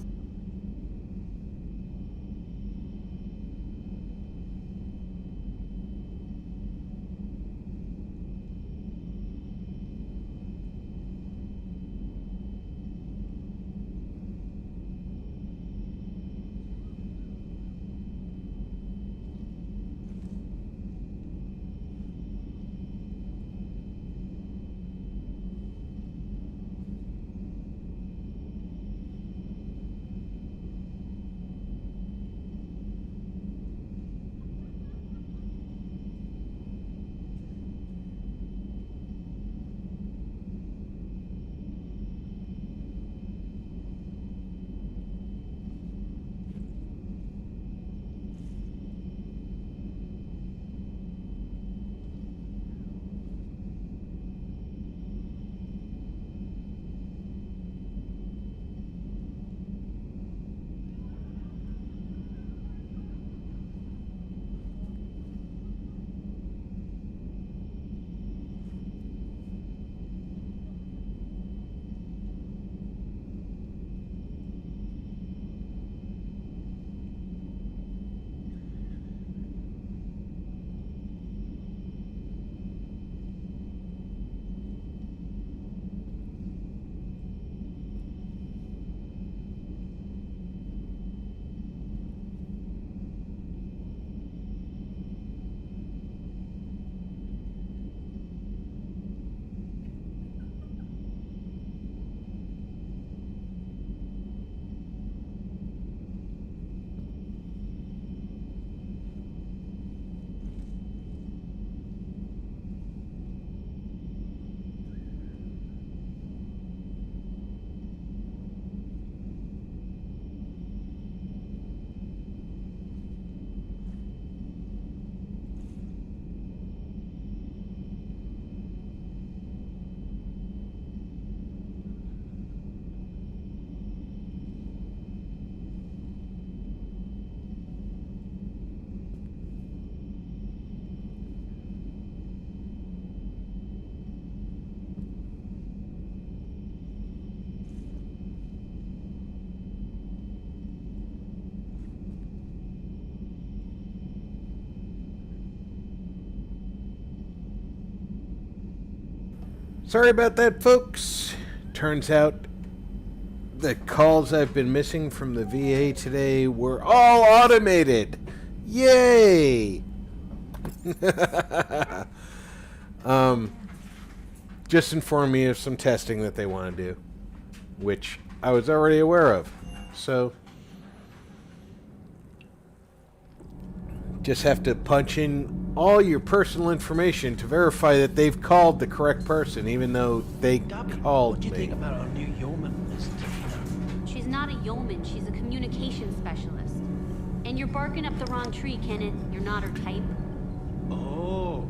Sorry about that, folks. Turns out The calls I've been missing from the VA today were all automated. Yay! Just inform me of some testing that they want to do, which I was already aware of. So, just have to punch in all your personal information to verify that they've called the correct person, even though they called What do you me. think about our new yeoman, Miss Tina? She's not a yeoman, she's a communication specialist. And you're barking up the wrong tree, Kenneth. You're not her type. Oh,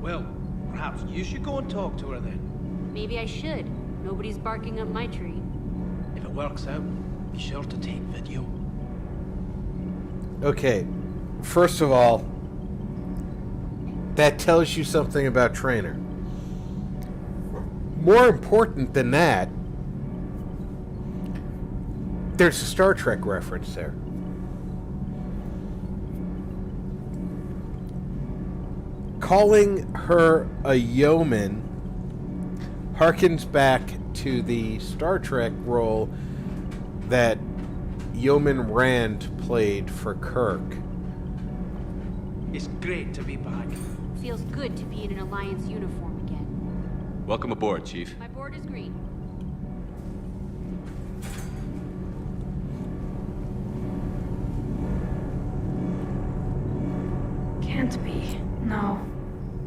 well, perhaps you should go and talk to her then. Maybe I should. Nobody's barking up my tree. If it works out, be sure to take video. Okay, first of all, that tells you something about Trainer. More important than that, there's a Star Trek reference there. Calling her a yeoman harkens back to the Star Trek role that Yeoman Rand played for Kirk. It's great to be back. Feels good to be in an Alliance uniform again. Welcome aboard, Chief. My board is green. Can't be. No.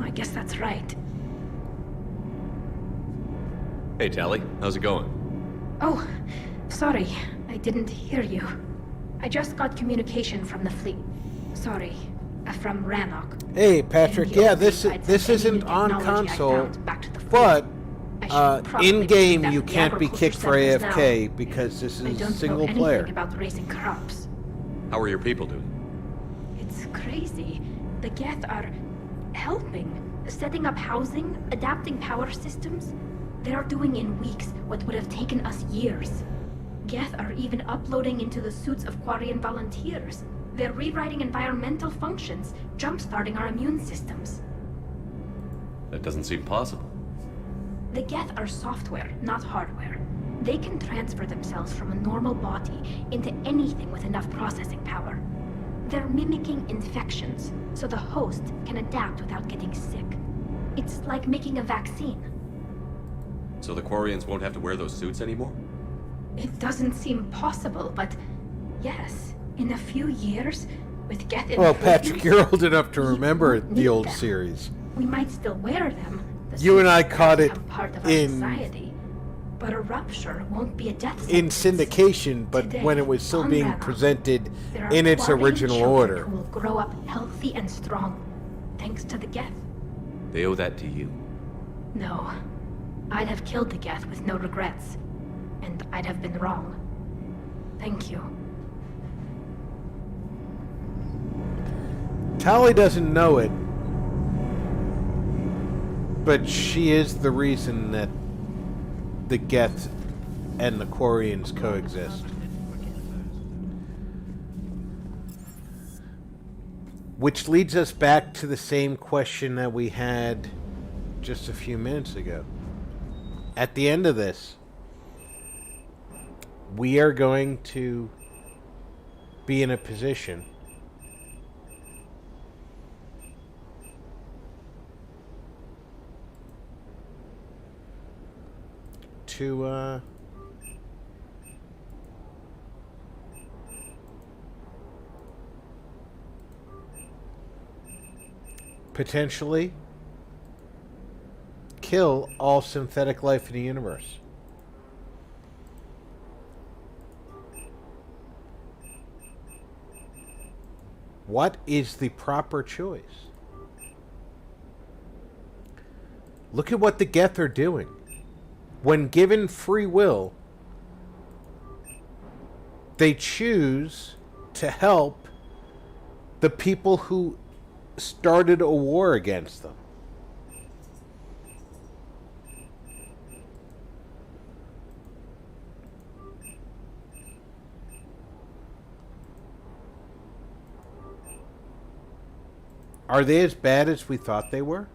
I guess that's right. Hey, Tally. How's it going? Oh, sorry. I didn't hear you. I just got communication from the fleet. Sorry. From Rannoch. Hey, Patrick. Yeah, this Besides isn't any on technology I console, found back to the fleet. but probably in game check you out the can't be agriculture kicked for centers AFK now. because this I is don't single know player. anything about raising crops. How are your people doing? It's crazy. The Geth are helping, setting up housing, adapting power systems. They are doing in weeks what would have taken us years. Geth are even uploading into the suits of Quarian volunteers. They're rewriting environmental functions, jump-starting our immune systems. That doesn't seem possible. The Geth are software, not hardware. They can transfer themselves from a normal body into anything with enough processing power. They're mimicking infections, so the host can adapt without getting sick. It's like making a vaccine. So the Quarians won't have to wear those suits anymore? It doesn't seem possible, but yes, in a few years, with Geth Well, improvements, Patrick, you're old enough to remember won't the need old them. series. We might still wear them. The You and suits I have caught it become part of our in society, but a rupture won't be a death in sentence. syndication, but Today, when it was still on being Rannoch, presented there are in its Quarian original children order. who will grow up healthy and strong, thanks to the Geth. They owe that to you. No, I'd have killed the Geth with no regrets, and I'd have been wrong. Thank you. Tally doesn't know it, but she is the reason that the Geth and the Quarians coexist. Which leads us back to the same question that we had just a few minutes ago. At the end of this, we are going to be in a position to potentially kill all synthetic life in the universe. What is the proper choice? Look at what the Geth are doing. When given free will, they choose to help the people who started a war against them. Are they as bad as we thought they were?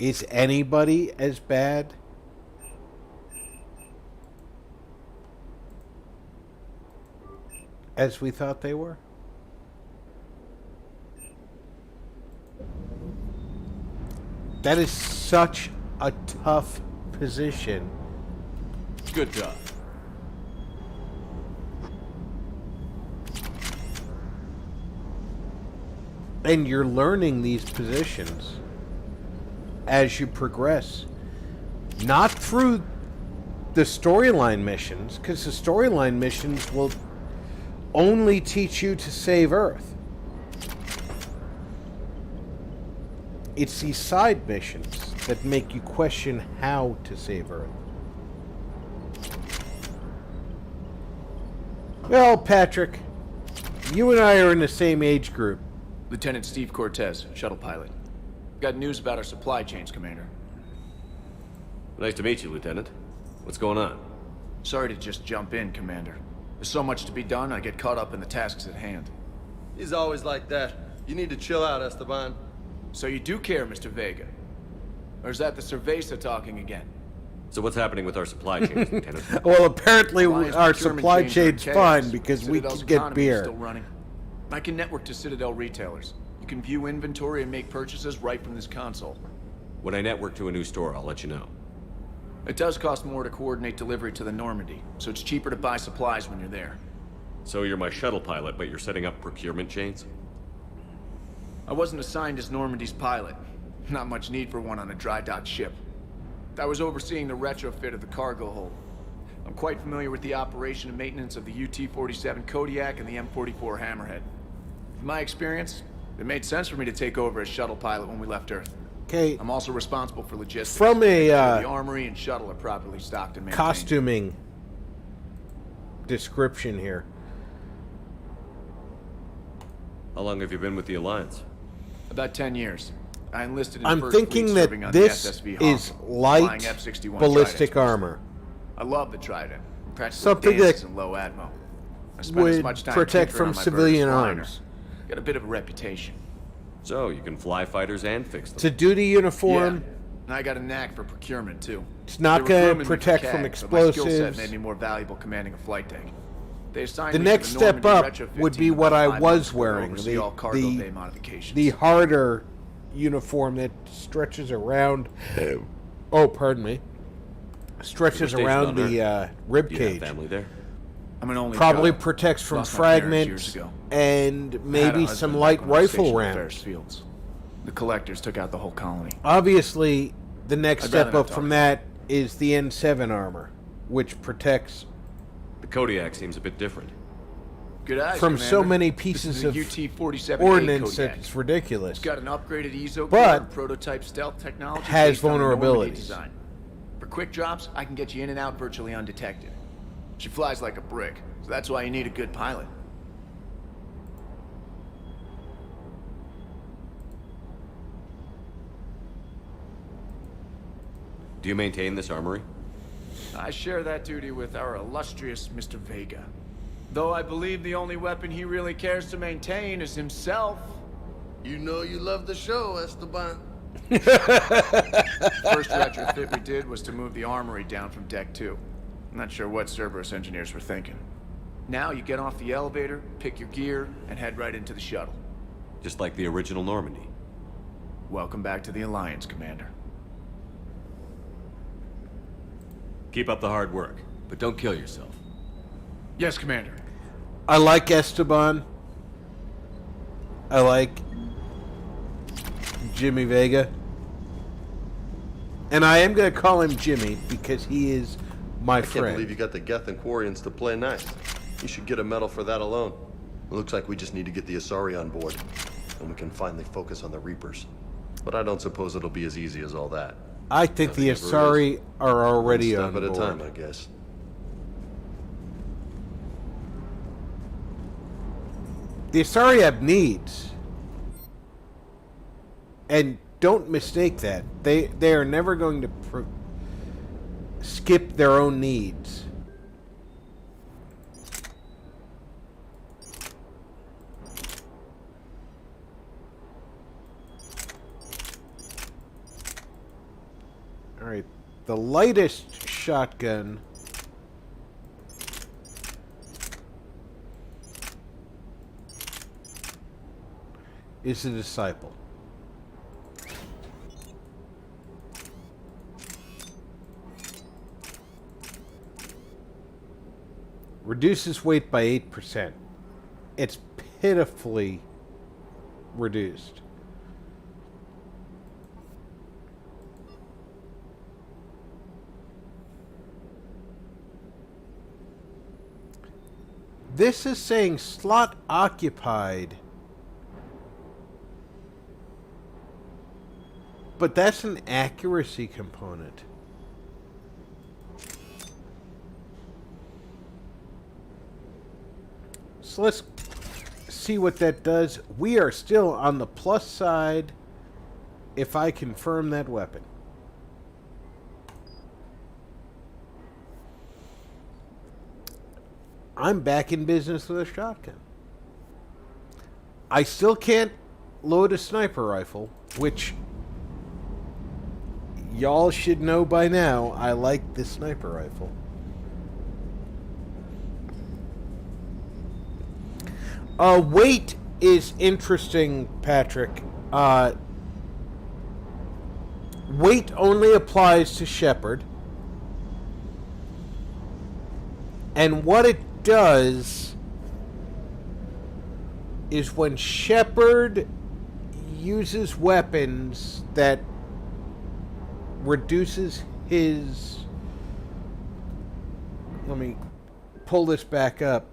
Is anybody as bad as we thought they were? That is such a tough position. Good job. And you're learning these positions as you progress. Not through the storyline missions, because the storyline missions will only teach you to save Earth. It's these side missions that make you question how to save Earth. Well, Patrick, you and I are in the same age group. Lieutenant Steve Cortez, shuttle pilot. Got news about our supply chains, Commander. Nice to meet you, Lieutenant. What's going on? Sorry to just jump in, Commander. There's so much to be done, I get caught up in the tasks at hand. He's always like that. You need to chill out, Esteban. So you do care, Mr. Vega? Or is that the Cerveza talking again? So what's happening with our supply chains, Lieutenant? Well, apparently Alliance our procurement supply chains are in chain's chaos. fine because we Citadel's can get economy is beer. Still running. I can network to Citadel retailers. You can view inventory and make purchases right from this console. When I network to a new store, I'll let you know. It does cost more to coordinate delivery to the Normandy, so it's cheaper to buy supplies when you're there. So you're my shuttle pilot, but you're setting up procurement chains? I wasn't assigned as Normandy's pilot. Not much need for one on a dry dock ship. I was overseeing the retrofit of the cargo hold. I'm quite familiar with the operation and maintenance of the UT-47 Kodiak and the M44 Hammerhead. In my experience, it made sense for me to take over as shuttle pilot when we left Earth. Okay. I'm also responsible for logistics. From a the armory and shuttle are properly stocked and maintained. costuming description here. How long have you been with the Alliance? About 10 years. I enlisted in I'm First thinking Fleet that serving on the this SSV is Hawk, light flying F-61 ballistic Tridents. armor. I love the Trident. Practical Something dances that and low atmo. I spent as would much time protect tinkering from on my civilian bird's liner. arms. Got a bit of a reputation. So, you can fly fighters and fix them. It's a duty uniform. Yeah. And I got a knack for procurement, too. It's not They were gonna grooming me for protect CAG, from but my skill set explosives. made me more valuable commanding a flight deck. They assigned The me next to the step Normandy up retrofit would be team what about I 5 was months ago to wearing. oversee all cargo bay modifications. The harder uniform that stretches around. Oh, pardon me. Stretches around the rib Do you have cage. family there? I'm an only Probably child. protects from Lost my parents years fragments ago. and I had a maybe husband some back light when I was rifle stationed at Ferris rounds. Fields. The collectors took out the whole colony. Obviously, the next I'd step rather not up from talk. that is the N7 armor, which protects The Kodiak seems a bit different. Good eyes, from so Commander. many This pieces is of the UT-47A ordnance Kodiak. that it's ridiculous. It's got an upgraded ESO But core and prototype stealth technology has based on the Normandy vulnerabilities. design. For quick drops, I can get you in and out virtually undetected. She flies like a brick, so that's why you need a good pilot. Do you maintain this armory? I share that duty with our illustrious Mr. Vega. Though I believe the only weapon he really cares to maintain is himself. You know you love the show, Esteban. First retrofit we did was to move the armory down from Deck 2. I'm not sure what Cerberus engineers were thinking. Now you get off the elevator, pick your gear, and head right into the shuttle. Just like the original Normandy. Welcome back to the Alliance, Commander. Keep up the hard work, but don't kill yourself. Yes, Commander. I like Esteban. I like Jimmy Vega. And I am going to call him Jimmy because he is my I can't friend. believe you got the Geth and Quarians to play nice. You should get a medal for that alone. It looks like we just need to get the Asari on board, and we can finally focus on the Reapers. But I don't suppose it'll be as easy as all that. I think the Asari are already One on step at board. a time, I guess. The Asari have needs. And don't mistake that. They are never going to skip their own needs. The lightest shotgun is a Disciple. Reduces weight by 8%. It's pitifully reduced. This is saying slot occupied. But that's an accuracy component. So let's see what that does. We are still on the plus side if I confirm that weapon. I'm back in business with a shotgun. I still can't load a sniper rifle, which y'all should know by now. I like the sniper rifle. Weight is interesting, Patrick. Weight only applies to Shepard. And what it does is when Shepard uses weapons that reduces his... Let me pull this back up.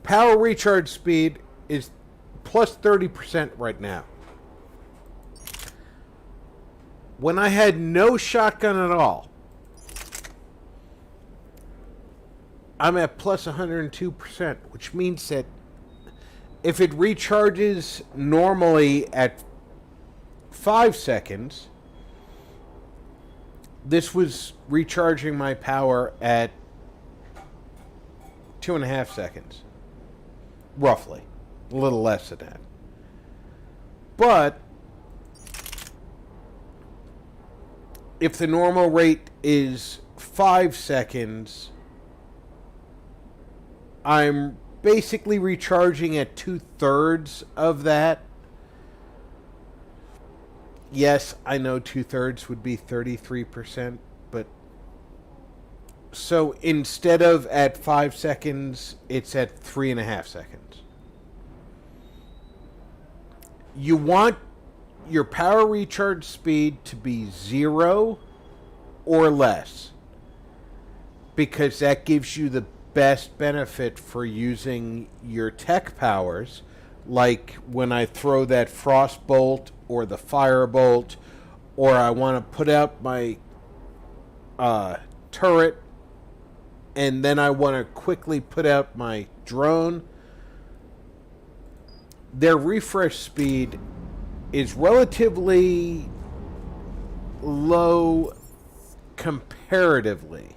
Power recharge speed is plus 30% right now. When I had no shotgun at all, I'm at plus 102%, which means that if it recharges normally at 5 seconds, this was recharging my power at 2.5 seconds. Roughly. A little less than that. But if the normal rate is 5 seconds, I'm basically recharging at 2/3 of that. Yes, I know 2/3 would be 33%, but so instead of at 5 seconds, it's at 3.5 seconds. You want your power recharge speed to be 0 or less, because that gives you the best benefit for using your tech powers, like when I throw that frost bolt or the fire bolt, or I want to put out my turret and then I want to quickly put out my drone. Their refresh speed is relatively low comparatively.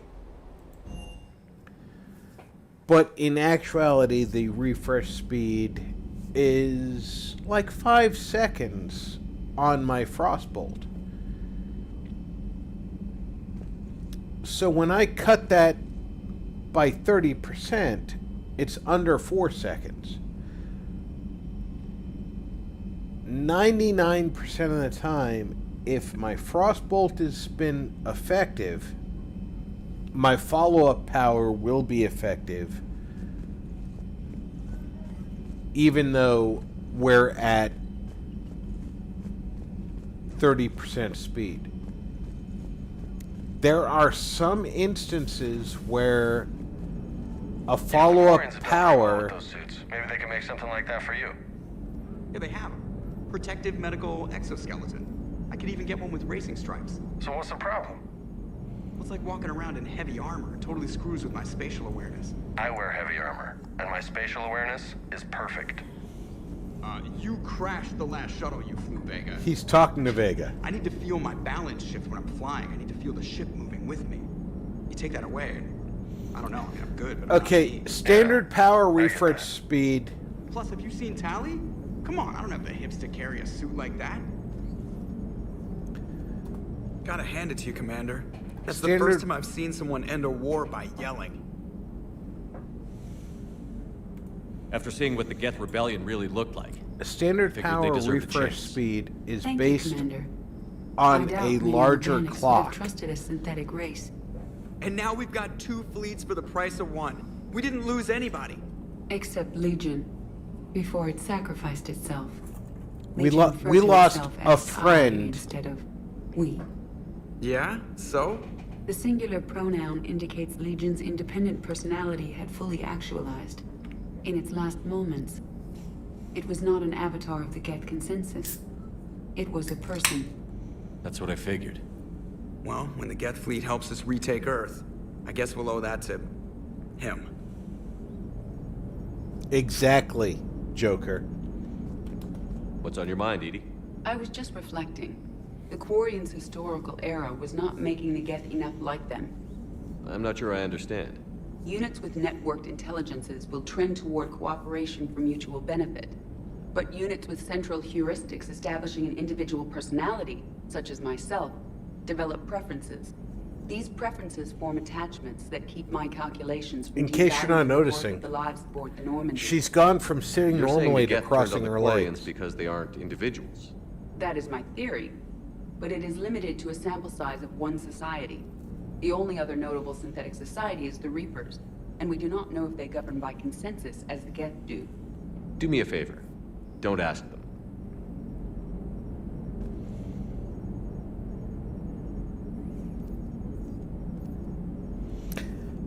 But in actuality, the refresh speed is like 5 seconds on my Frostbolt. So when I cut that by 30%, it's under 4 seconds. 99% of the time, if my Frostbolt has been effective, my follow-up power will be effective, even though we're at 30% speed. There are some instances where a follow-up power... Those suits. Maybe they can make something like that for you. Yeah, they have them. Protective medical exoskeleton. I could even get one with racing stripes. So what's the problem? It's like walking around in heavy armor. It totally screws with my spatial awareness. I wear heavy armor, and my spatial awareness is perfect. You crashed the last shuttle you flew, Vega. He's talking to Vega. I need to feel my balance shift when I'm flying. I need to feel the ship moving with me. You take that away, I don't know. I mean, I'm good, but okay, standard power refresh speed. Plus, have you seen Tally? Come on, I don't have the hips to carry a suit like that. Gotta hand it to you, Commander. That's the Standard- first time I've seen someone end a war by yelling. After seeing what the Geth Rebellion really looked like, A standard figured they power deserved a refresh chance. speed is Thank based you, Commander. on I doubt a many larger organics would have clock. trusted a synthetic race. And now we've got 2 fleets for the price of 1. We didn't lose anybody. Except Legion, before it sacrificed itself. We Legion lo- referred we to lost itself a as friend. I instead of we. Yeah? So? The singular pronoun indicates Legion's independent personality had fully actualized. In its last moments, it was not an avatar of the Geth consensus. It was a person. That's what I figured. Well, when the Geth fleet helps us retake Earth, I guess we'll owe that to him. Exactly, Joker. What's on your mind, Edie? I was just reflecting. The Quarians' historical era was not making the Geth enough like them. I'm not sure I understand. Units with networked intelligences will trend toward cooperation for mutual benefit. But units with central heuristics establishing an individual personality, such as myself, develop preferences. These preferences form attachments that keep my calculations from In case you're not devaluing the worth noticing, of the lives aboard the Normandy. she's gone from sitting You're saying normally the to Geth crossing turned on her the Quarians legs. because they aren't individuals. That is my theory, but it is limited to a sample size of one society. The only other notable synthetic society is the Reapers, and we do not know if they govern by consensus as the Geth do. Do me a favor. Don't ask them.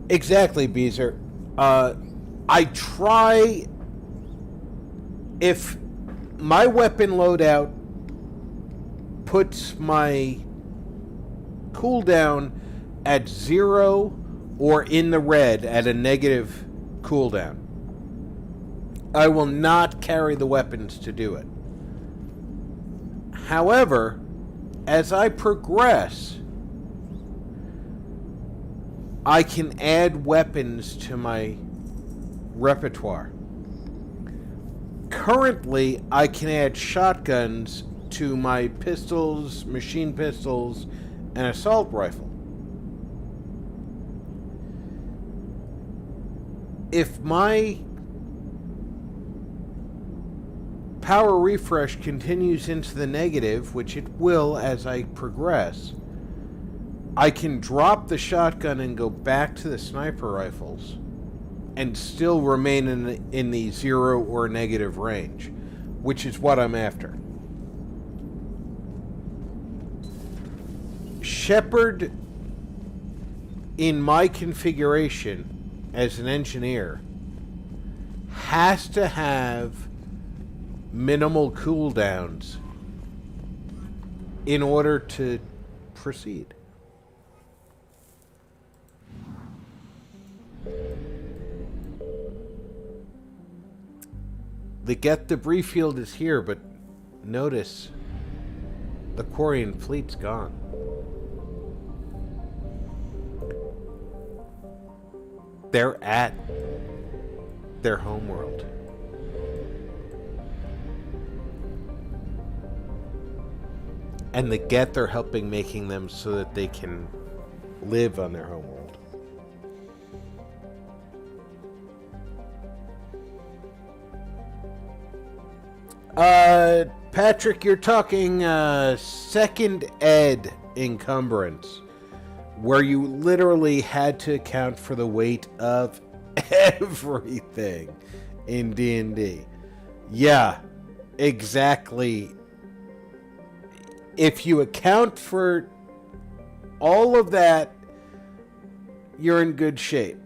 Exactly, Beezer. I try... If my weapon loadout puts my cooldown at 0 or in the red at a negative cooldown, I will not carry the weapons to do it. However, as I progress, I can add weapons to my repertoire. Currently, I can add shotguns to my pistols, machine pistols, and assault rifle. If my power refresh continues into the negative, which it will as I progress, I can drop the shotgun and go back to the sniper rifles and still remain in the 0 or negative range, which is what I'm after. Shepard, in my configuration as an engineer, has to have minimal cooldowns in order to proceed. The Geth debris field is here, but notice the Quarian fleet's gone. They're at their homeworld. And the Geth are helping making them so that they can live on their homeworld. Patrick, you're talking second ed encumbrance, where you literally had to account for the weight of everything in D&D. Yeah, exactly. If you account for all of that, you're in good shape.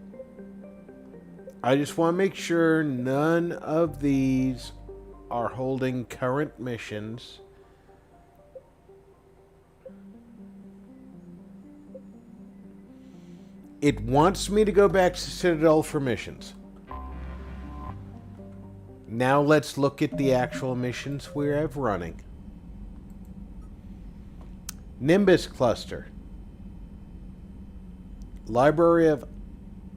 I just want to make sure none of these are holding current missions. It wants me to go back to Citadel for missions. Now let's look at the actual missions we have running. Nimbus Cluster. Library of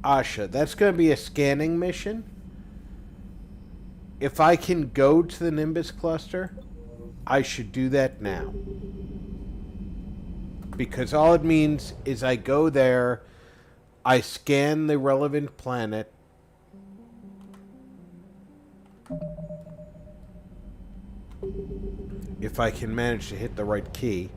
Asha. That's going to be a scanning mission. If I can go to the Nimbus Cluster, I should do that now. because all it means is I go there, I scan the relevant planet, if I can manage to hit the right key.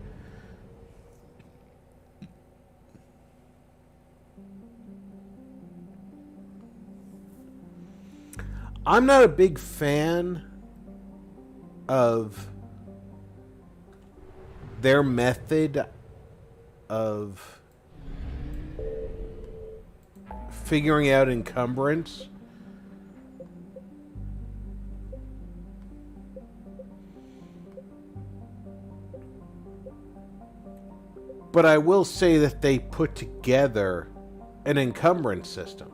I'm not a big fan of their method of figuring out encumbrance. But I will say that they put together an encumbrance system.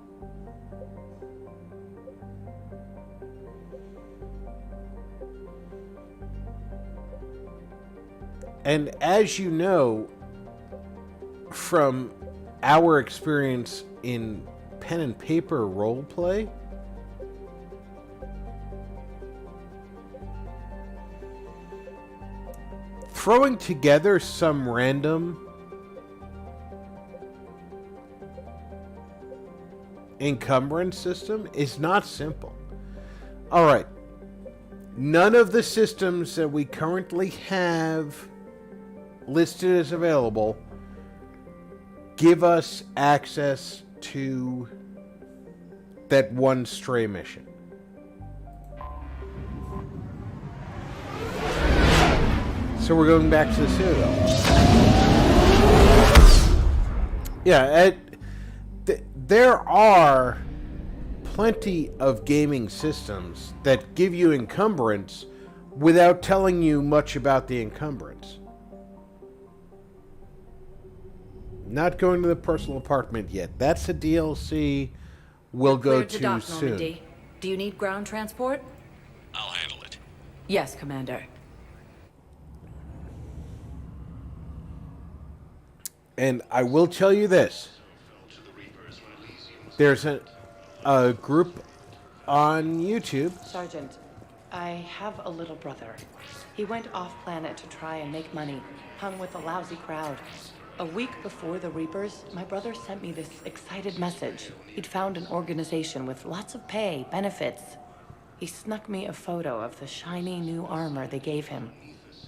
And as you know, from our experience in pen and paper roleplay, throwing together some random encumbrance system is not simple. All right. None of the systems that we currently have listed as available give us access to that one stray mission. So we're going back to the Citadel. Yeah, there are plenty of gaming systems that give you encumbrance without telling you much about the encumbrance. Not going to the personal apartment yet. That's a DLC we'll go Cleared to dock, soon. Normandy. Do you need ground transport? I'll handle it. Yes, Commander. And I will tell you this. There's a group on YouTube. Sergeant, I have a little brother. He went off-planet to try and make money, hung with a lousy crowd. A week before the Reapers, my brother sent me this excited message. He'd found an organization with lots of pay, benefits. He snuck me a photo of the shiny new armor they gave him.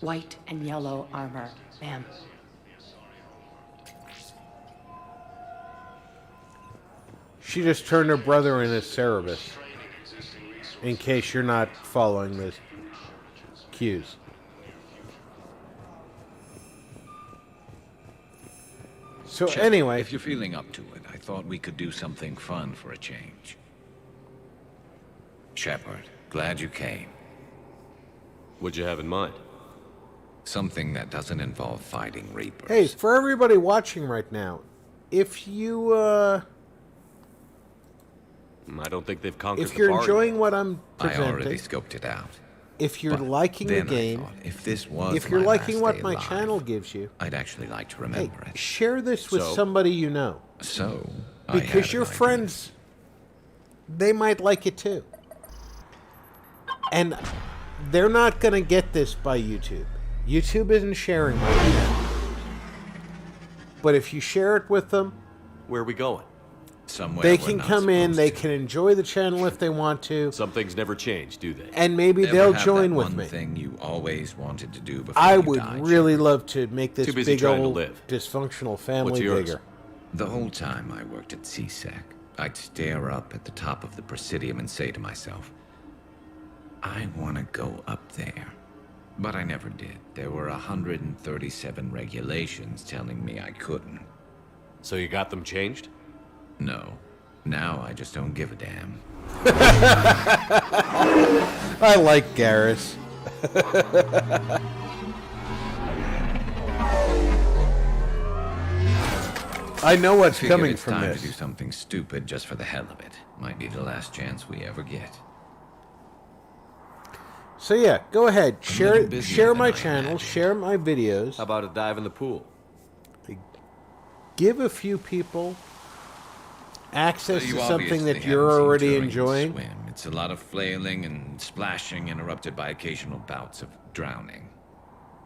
White and yellow armor, ma'am. She just turned her brother into Cerebus. In case you're not following the cues. So Shepard, anyway, if you're feeling up to it, I thought we could do something fun for a change. Shepard, glad you came. What'd you have in mind? Something that doesn't involve fighting Reapers. hey, for everybody watching right now, if you I don't think they've conquered if you're the bar enjoying yet. what I'm I presenting, already scoped it out. if you're But liking the then I game, thought, if this was if you're my liking last what day my alive, channel gives you, I'd actually like to hey, remember it. share this with So? somebody you know. So, I Because had your an idea. friends, they might like it too. And they're not going to get this by YouTube. YouTube isn't sharing my channel. But if you share it with them, Where are we going? Somewhere they we're can not come in, supposed they can enjoy the channel if they want to, Some things never change, do they? and maybe Ever they'll have join that with one me. thing you always wanted to do before I you would died, really Shepard? love to make this Too busy big trying to old live. dysfunctional family yours? bigger. The whole time I worked at CSEC, I'd stare up at the top of the Presidium and say to myself, I want to go up there. But I never did. There were 137 regulations telling me I couldn't. So you got them changed? No. Now I just don't give a damn. I like Garrus. I know what's Figured coming it's from time this. to do something stupid just for the hell of it. Might be the last chance we ever get. So yeah, go ahead. little busier Share than my I channel, share my videos. How about a dive in the pool? Give a few people access You to something obviously that you're haven't seen already Turian enjoying. Swim. It's a lot of flailing and splashing, interrupted by occasional bouts of drowning.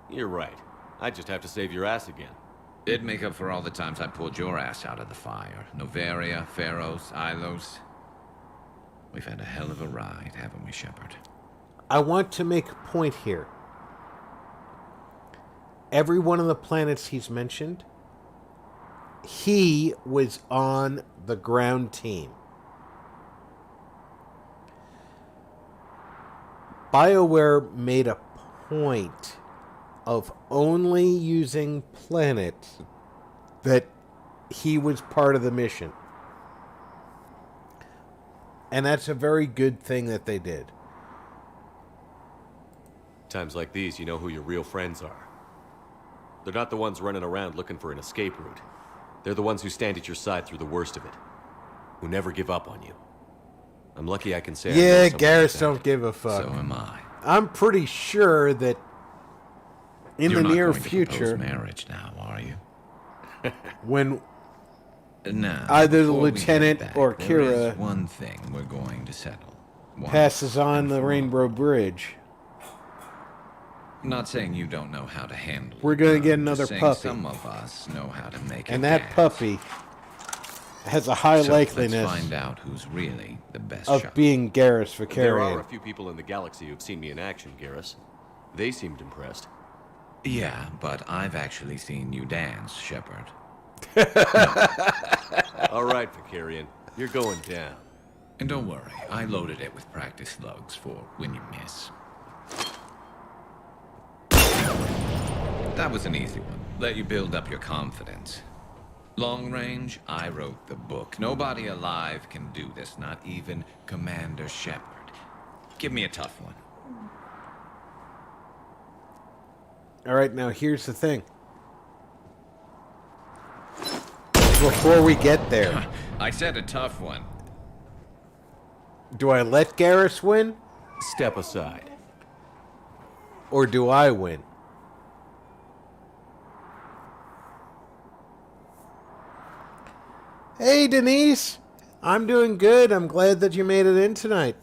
You're right. I just have to save your ass again. It'd make up for all the times I pulled your ass out of the fire. Noveria, Pharos, Ilos. We've had a hell of a ride, haven't we, Shepard? I want to make a point here. Every one of the planets he's mentioned, he was on the ground team. BioWare made a point of only using planets that he was part of the mission. And that's a very good thing that they did. Times like these, you know who your real friends are. They're not the ones running around looking for an escape route. They're the ones who stand at your side through the worst of it. Who never give up on you. I'm lucky I can say I know Yeah, someone Garrus like that. don't give a fuck. So am I. I'm pretty sure that in You're the not near going to future, propose marriage now, are you? when No. either the before we head lieutenant back, or there is Kira one thing we're going to settle. Once passes on and the for Rainbow Bridge, all. Not saying you don't know how to handle it. we're going to I'm get just another saying puppy. Some of us know how to make And a that gas. puppy has a high So likeliness let's find out who's really the best of shot. being Garrus There are Vakarian. a few people in the galaxy who've seen me in action, Garrus. They seemed impressed. Yeah, but I've actually seen you dance, Shepard. All right, Vakarian. You're going down. And don't worry, I loaded it with practice slugs for when you miss. That was an easy one. Let you build up your confidence. Long range, I wrote the book. Nobody alive can do this, not even Commander Shepard. Give me a tough one. All right, now here's the thing. Before we get there, I said a tough one. do I let Garrus win? Step aside. Or do I win? Hey, Denise. I'm doing good. I'm glad that you made it in tonight.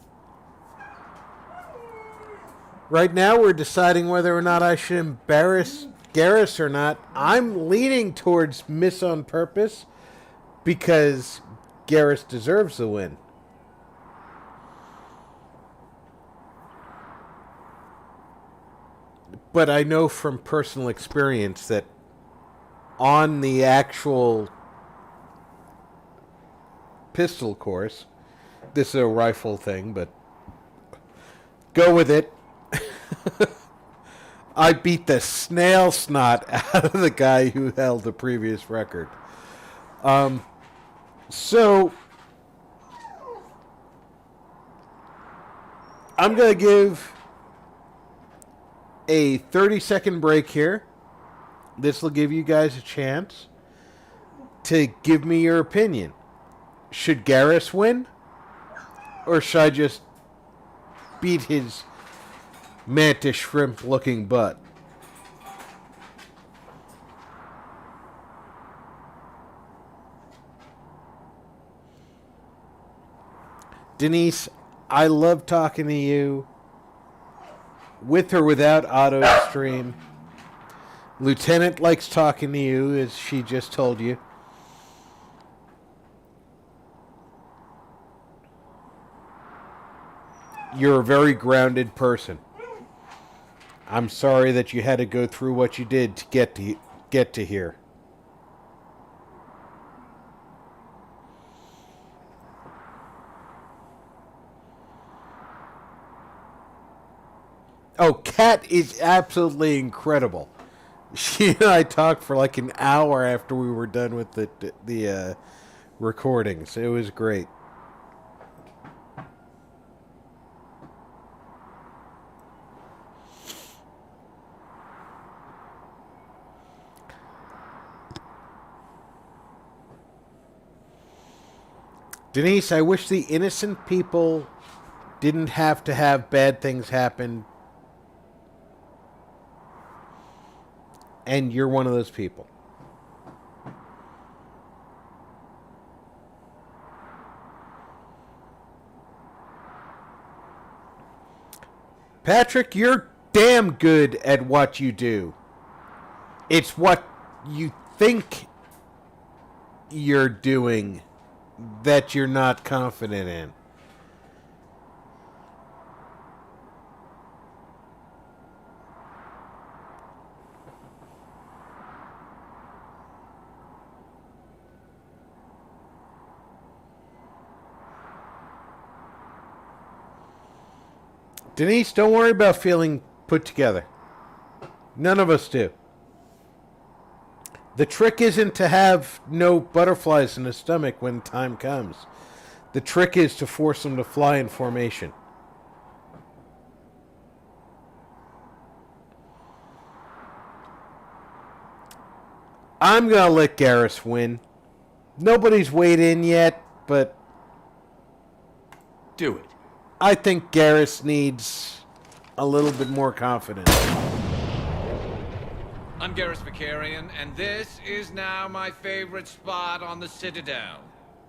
Right now, we're deciding whether or not I should embarrass Garrus or not. I'm leaning towards miss on purpose because Garrus deserves the win. But I know from personal experience that on the actual pistol course, this is a rifle thing, but go with it. I beat the snail snot out of the guy who held the previous record. So I'm going to give a 30-second break here. This will give you guys a chance to give me your opinion. Should Garrus win? Or should I just beat his mantis shrimp looking butt? Denise, I love talking to you. With or without auto stream. Lieutenant likes talking to you, as she just told you. You're a very grounded person. I'm sorry that you had to go through what you did to get to here. Oh, Kat is absolutely incredible. She and I talked for like an hour after we were done with the recordings. It was great. Denise, I wish the innocent people didn't have to have bad things happen. And you're one of those people. Patrick, you're damn good at what you do. It's what you think you're doing that you're not confident in? Denise, don't worry about feeling put together. None of us do. The trick isn't to have no butterflies in the stomach when time comes. The trick is to force them to fly in formation. I'm going to let Garrus win. Nobody's weighed in yet, but... Do it. I think Garrus needs a little bit more confidence. I'm Garrus Vicarian, and this is now my favorite spot on the Citadel.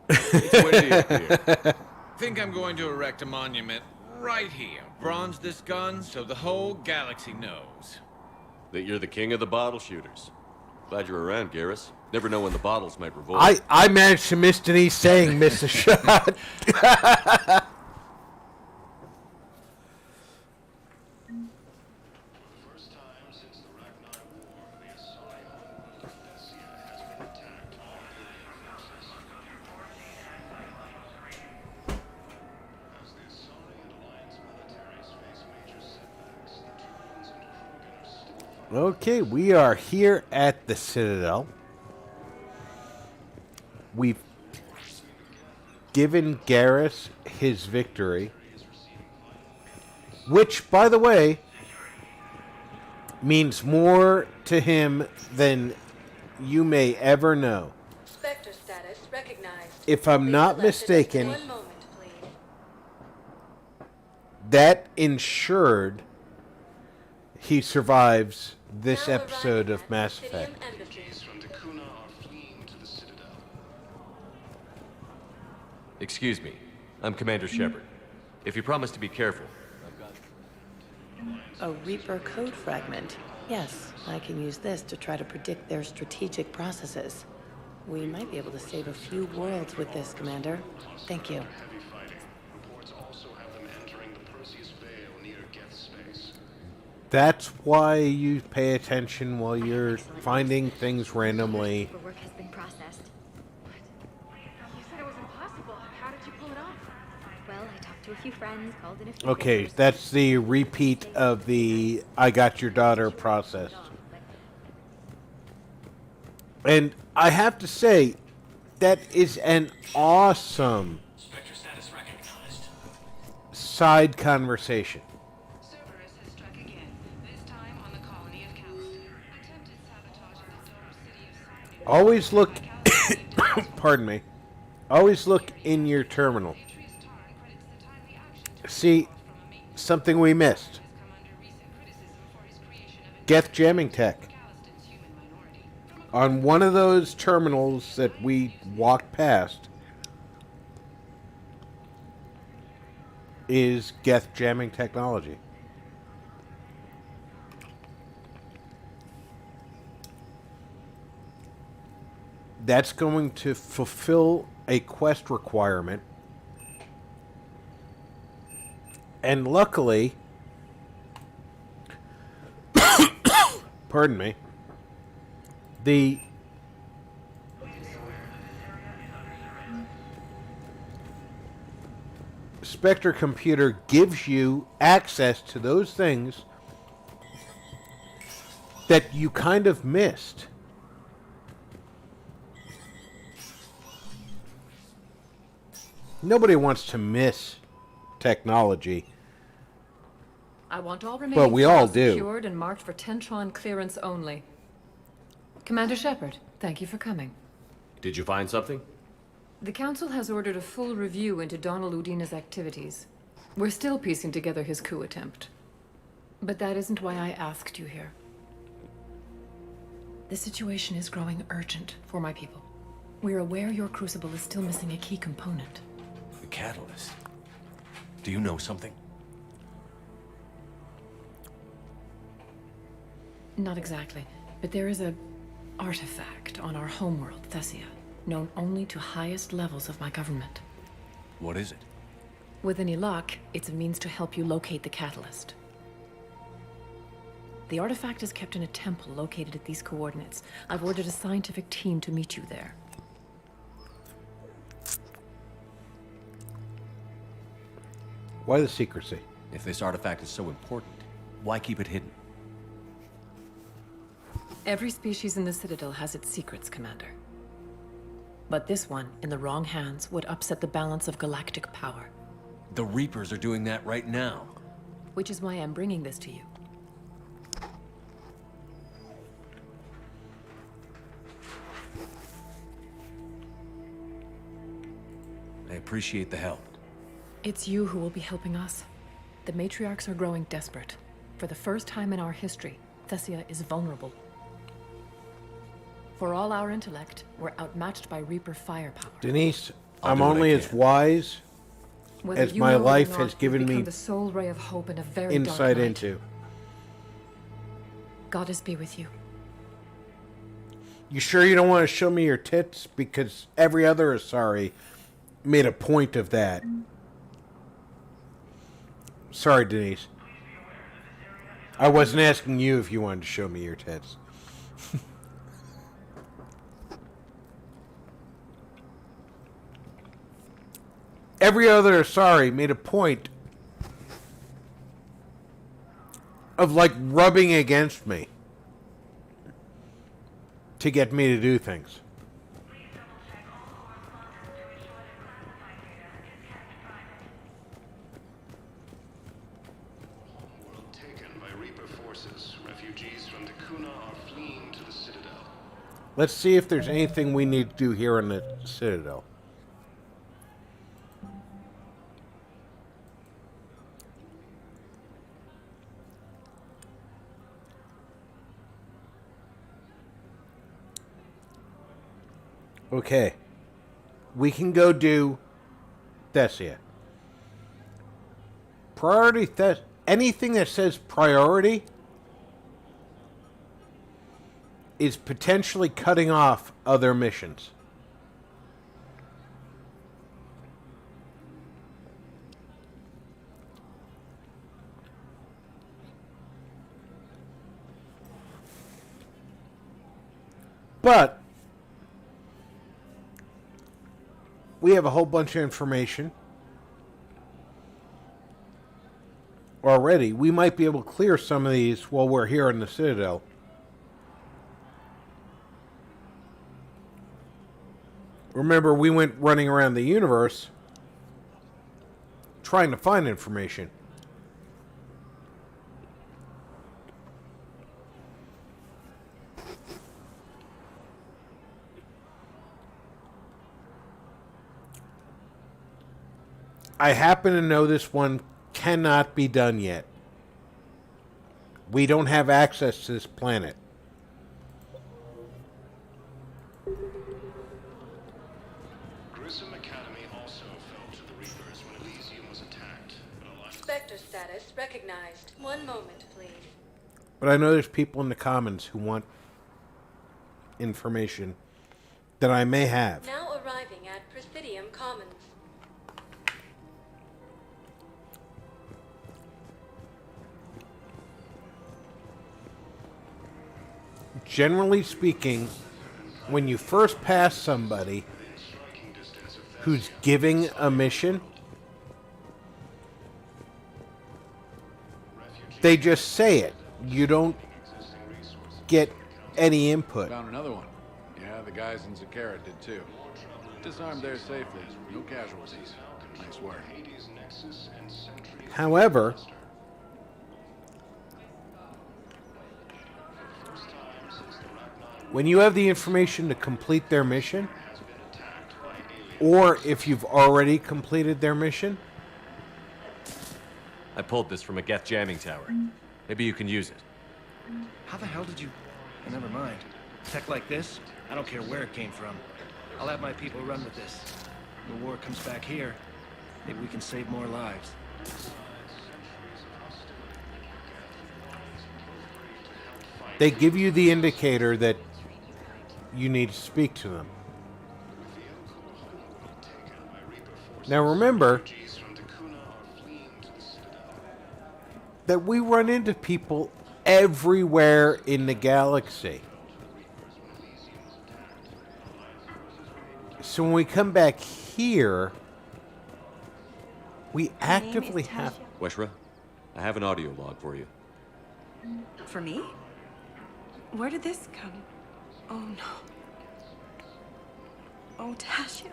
It's windy up here. Think I'm going to erect a monument right here. Bronze this gun so the whole galaxy knows. That you're the king of the bottle shooters. Glad you're around, Garrus. Never know when the bottles might revolt. I managed to miss Denise saying miss a shot. Okay, we are here at the Citadel. We've given Garrus his victory, which, by the way, means more to him than you may ever know. Spectre status recognized. If I'm not mistaken, 1 moment, please. that ensured he survives this episode of Mass Effect. Excuse me. I'm Commander Shepard. If you promise to be careful, A Reaper code fragment. Yes, I can use this to try to predict their strategic processes. We might be able to save a few worlds with this, Commander. Thank you. That's why you pay attention while you're finding things randomly. Paperwork has been processed. You said it was impossible. How did you pull it off? Well, I talked to a few friends, called in a few Okay, favors. that's the repeat of the I got your daughter process. And I have to say, that is an awesome side conversation. Always look, pardon me, always look in your terminal. See, something we missed. Geth jamming tech. On one of those terminals that we walked past is Geth jamming technology. That's going to fulfill a quest requirement. And luckily, pardon me, the Spectre computer gives you access to those things that you kind of missed. Nobody wants to miss technology. I want all remaining Well, we all files do. secured and marked for Tentron clearance only. Commander Shepard, thank you for coming. did you find something? The Council has ordered a full review into Donald Udina's activities. We're still piecing together his coup attempt. But that isn't why I asked you here. The situation is growing urgent for my people. We're aware your crucible is still missing a key component. The catalyst. Do you know something? Not exactly, but there is a artifact on our homeworld, Thessia, known only to highest levels of my government. What is it? With any luck, it's a means to help you locate the catalyst. The artifact is kept in a temple located at these coordinates. I've ordered a scientific team to meet you there. Why the secrecy? If this artifact is so important, why keep it hidden? Every species in the Citadel has its secrets, Commander. But this one, in the wrong hands, would upset the balance of galactic power. The Reapers are doing that right now. Which is why I'm bringing this to you. I appreciate the help. It's you who will be helping us. The matriarchs are growing desperate. For the first time in our history, Thessia is vulnerable. For all our intellect, we're outmatched by Reaper firepower. Denise, I'll I'm do what only I as can. wise Whether as you my know it or life not, has you've given become me the sole ray of hope in a very insight dark night. into. Goddess be with you. You sure you don't want to show me your tits? Because every other Asari made a point of that. Sorry, Denise. I wasn't asking you if you wanted to show me your tits. Every other Asari made a point of, like, rubbing against me to get me to do things. Taken by Reaper forces. Refugees from the Kuna are fleeing to the Citadel. Let's see if there's anything we need to do here in the Citadel. Okay. We can go do Thessia. Priority anything that says priority is potentially cutting off other missions. But we have a whole bunch of information already. We might be able to clear some of these while we're here in the Citadel. Remember, we went running around the universe trying to find information. I happen to know this one cannot be done yet. We don't have access to this planet. Grissom Academy also fell to the Reapers when Elysium was attacked. Spectre status recognized. One moment, please. But I know there's people in the Commons who want information that I may have. Now arriving at Presidium Commons. Generally speaking, when you first pass somebody who's giving a mission, they just say it. You don't get any input. Found another one. Yeah, the guys in Zakara did too. Disarmed there safely. No casualties. Nice work. However, when you have the information to complete their mission, or if you've already completed their mission, I pulled this from a Geth jamming tower. Maybe you can use it. How the hell did you... Never mind. Tech like this, I don't care where it came from. I'll have my people run with this. When the war comes back here, maybe we can save more lives. they give you the indicator that you need to speak to them. Now remember that we run into people everywhere in the galaxy. So when we come back here, we actively have... Weshra, I have an audio log for you. For me? Where did this come? Oh no. Oh, Tasha.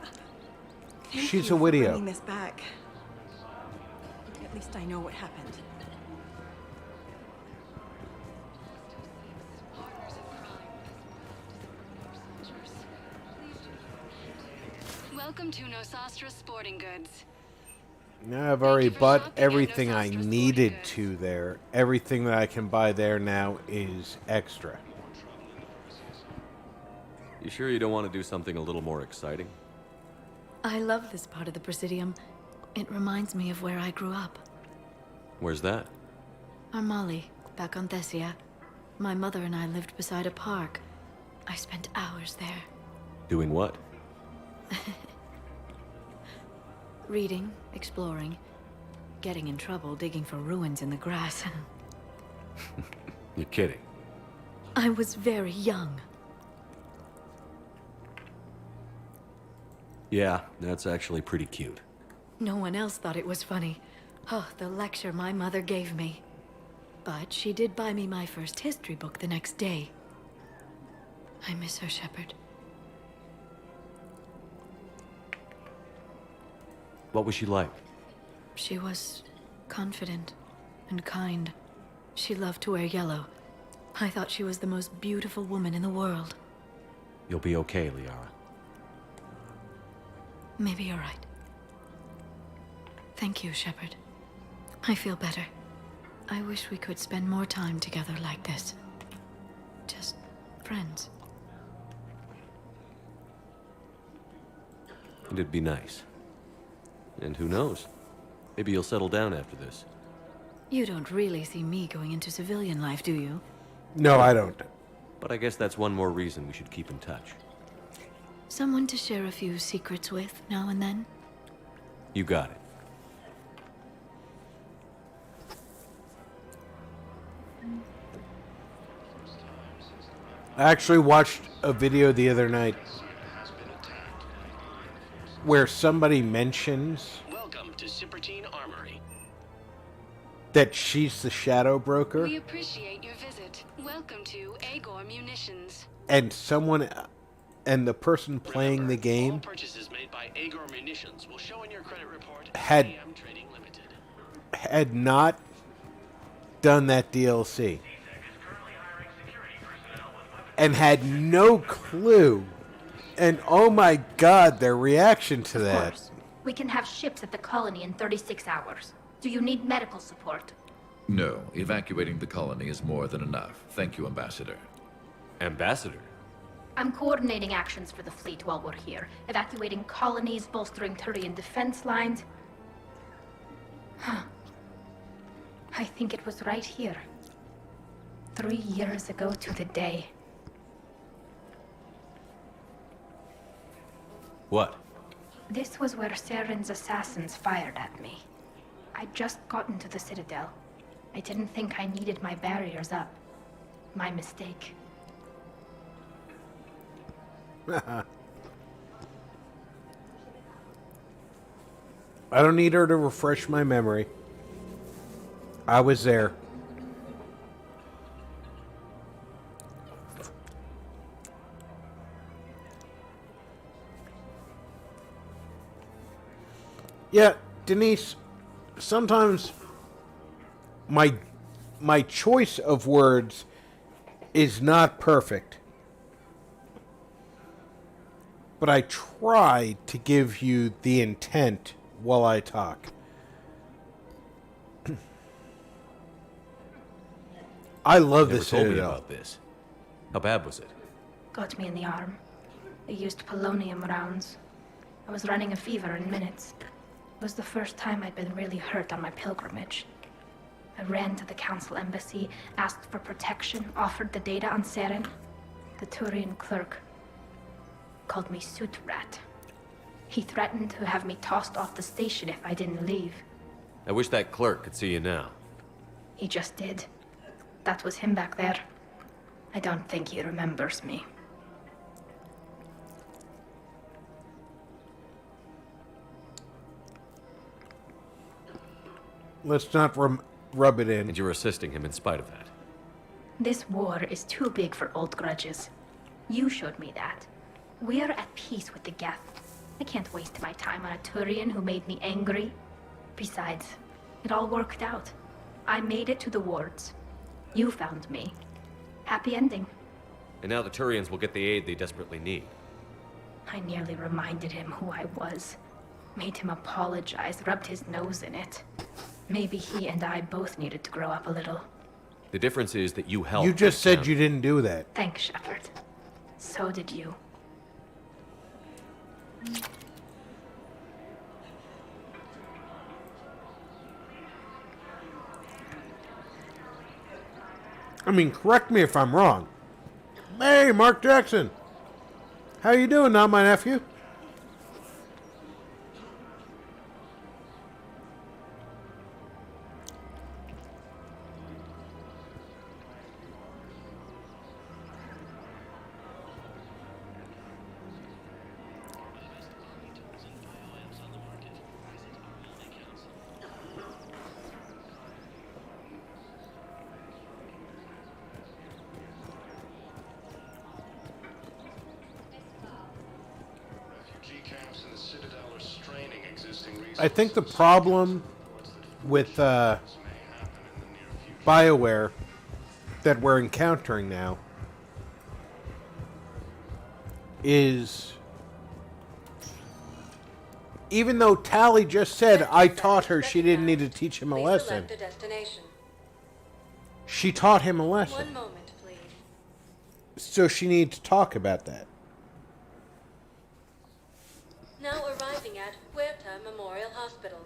Thank She's you a for widow. bringing this back. At least I know what happened. Welcome to Nosastra Sporting Goods. Now I've already bought everything I needed to there. Everything that I can buy there now is extra. You sure you don't want to do something a little more exciting? I love this part of the Presidium. It reminds me of where I grew up. Where's that? Armali, back on Thessia. My mother and I lived beside a park. I spent hours there. Doing what? Reading, exploring, getting in trouble digging for ruins in the grass. You're kidding. I was very young. Yeah, that's actually pretty cute. No one else thought it was funny. Oh, the lecture my mother gave me. But she did buy me my first history book the next day. I miss her, Shepard. What was she like? She was confident and kind. She loved to wear yellow. I thought she was the most beautiful woman in the world. You'll be okay, Liara. Maybe you're right. Thank you, Shepard. I feel better. I wish we could spend more time together like this. Just friends. It'd be nice. And who knows? Maybe you'll settle down after this. You don't really see me going into civilian life, do you? No, I don't. But I guess that's one more reason we should keep in touch. Someone to share a few secrets with now and then? You got it. I actually watched a video the other night where somebody mentions Welcome to Sippertine Armory. that she's the shadow broker, We appreciate your visit. Welcome to Agor Munitions. and someone, and the person playing the game All purchases made by Agor Munitions will show in your credit report had AM Trading Limited. had not done that DLC and had no clue. And oh my god, their reaction to that. We can have ships at the colony in 36 hours. Do you need medical support? No, evacuating the colony is more than enough. Thank you, Ambassador. Ambassador? I'm coordinating actions for the fleet while we're here. Evacuating colonies, bolstering Turian defense lines. Huh. I think it was right here. 3 years ago to the day. What? This was where Saren's assassins fired at me. I'd just gotten to the Citadel. I didn't think I needed my barriers up. My mistake. I don't need her to refresh my memory. I was there. Yeah, Denise, sometimes my choice of words is not perfect. But I try to give you the intent while I talk. I love Never this told me Citadel. about this. How bad was it? Got me in the arm. They used polonium rounds. I was running a fever in minutes. It was the first time I'd been really hurt on my pilgrimage. I ran to the council embassy, asked for protection, offered the data on Seren. The Turian clerk called me Soot Rat. He threatened to have me tossed off the station if I didn't leave. I wish that clerk could see you now. He just did. That was him back there. I don't think he remembers me. Let's not rub it in. And you're assisting him in spite of that. This war is too big for old grudges. You showed me that. We're at peace with the Geth. I can't waste my time on a Turian who made me angry. Besides, it all worked out. I made it to the wards. You found me. Happy ending. And now the Turians will get the aid they desperately need. I nearly reminded him who I was. Made him apologize, rubbed his nose in it. Maybe he and I both needed to grow up a little. The difference is that you helped. You just said you didn't do that. Thanks, Shepard. So did you. I mean, correct me if I'm wrong. Hey, Mark Jackson. How you doing now, my nephew? I think the problem with BioWare that we're encountering now is, even though Tally just said I taught her she didn't need to teach him a lesson, she taught him a lesson. One moment, please. So she needs to talk about that. Now arriving at Huerta Memorial Hospital.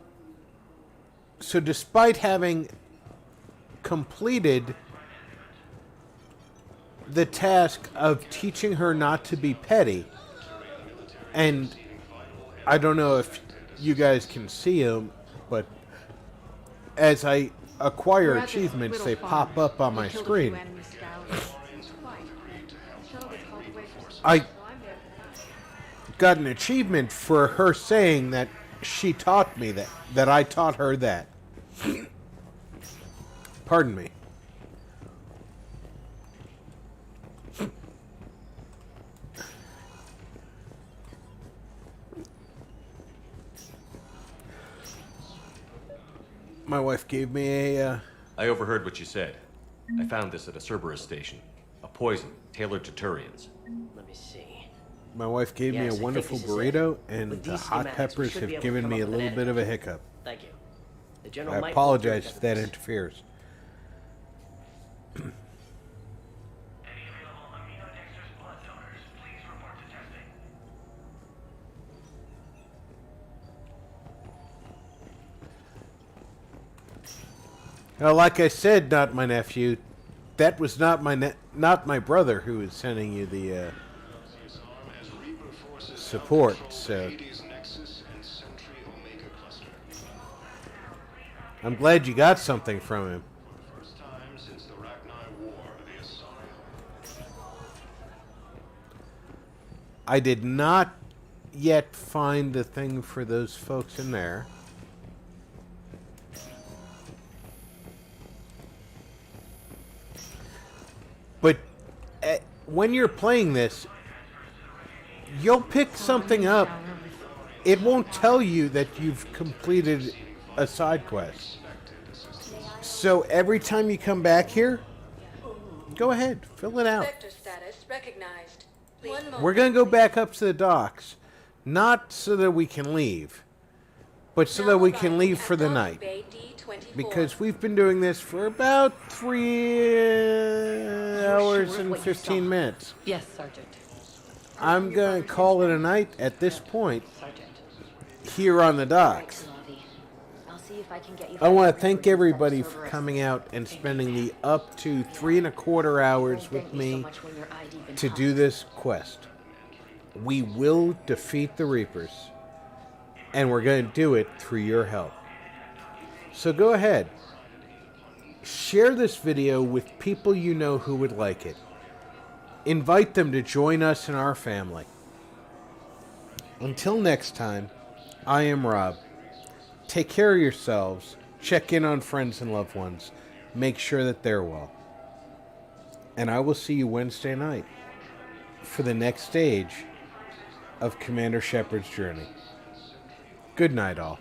So despite having completed the task of teaching her not to be petty, and I don't know if you guys can see them, but as I acquire achievements, they pop up on my screen. I got an achievement for her saying that she taught me that I taught her that. Pardon me. My wife gave me a... I overheard what you said. I found this at a Cerberus station. A poison tailored to Turians. Let me see. My wife gave me a wonderful burrito, and the hot peppers have given me a little bit of a hiccup. Thank you. The general I might apologize if that interferes. Now, like I said, not my nephew. That was not my brother who was sending you the support. So I'm glad you got something from him. I did not yet find the thing for those folks in there. But when you're playing this, you'll pick something up. It won't tell you that you've completed a side quest. So every time you come back here, go ahead, fill it out. Vector status recognized. One moment. We're going to go back up to the docks, not so that we can leave, but so that we can leave for the night. Because we've been doing this for about 3 hours and 15 minutes. Yes, Sergeant. I'm going to call it a night at this point here on the docks. I want to thank everybody for coming out and spending the up to 3¼ hours with me to do this quest. We will defeat the Reapers. And we're going to do it through your help. So go ahead. Share this video with people you know who would like it. Invite them to join us in our family. Until next time, I am Rob. Take care of yourselves. Check in on friends and loved ones. Make sure that they're well. And I will see you Wednesday night for the next stage of Commander Shepard's journey. Good night, all.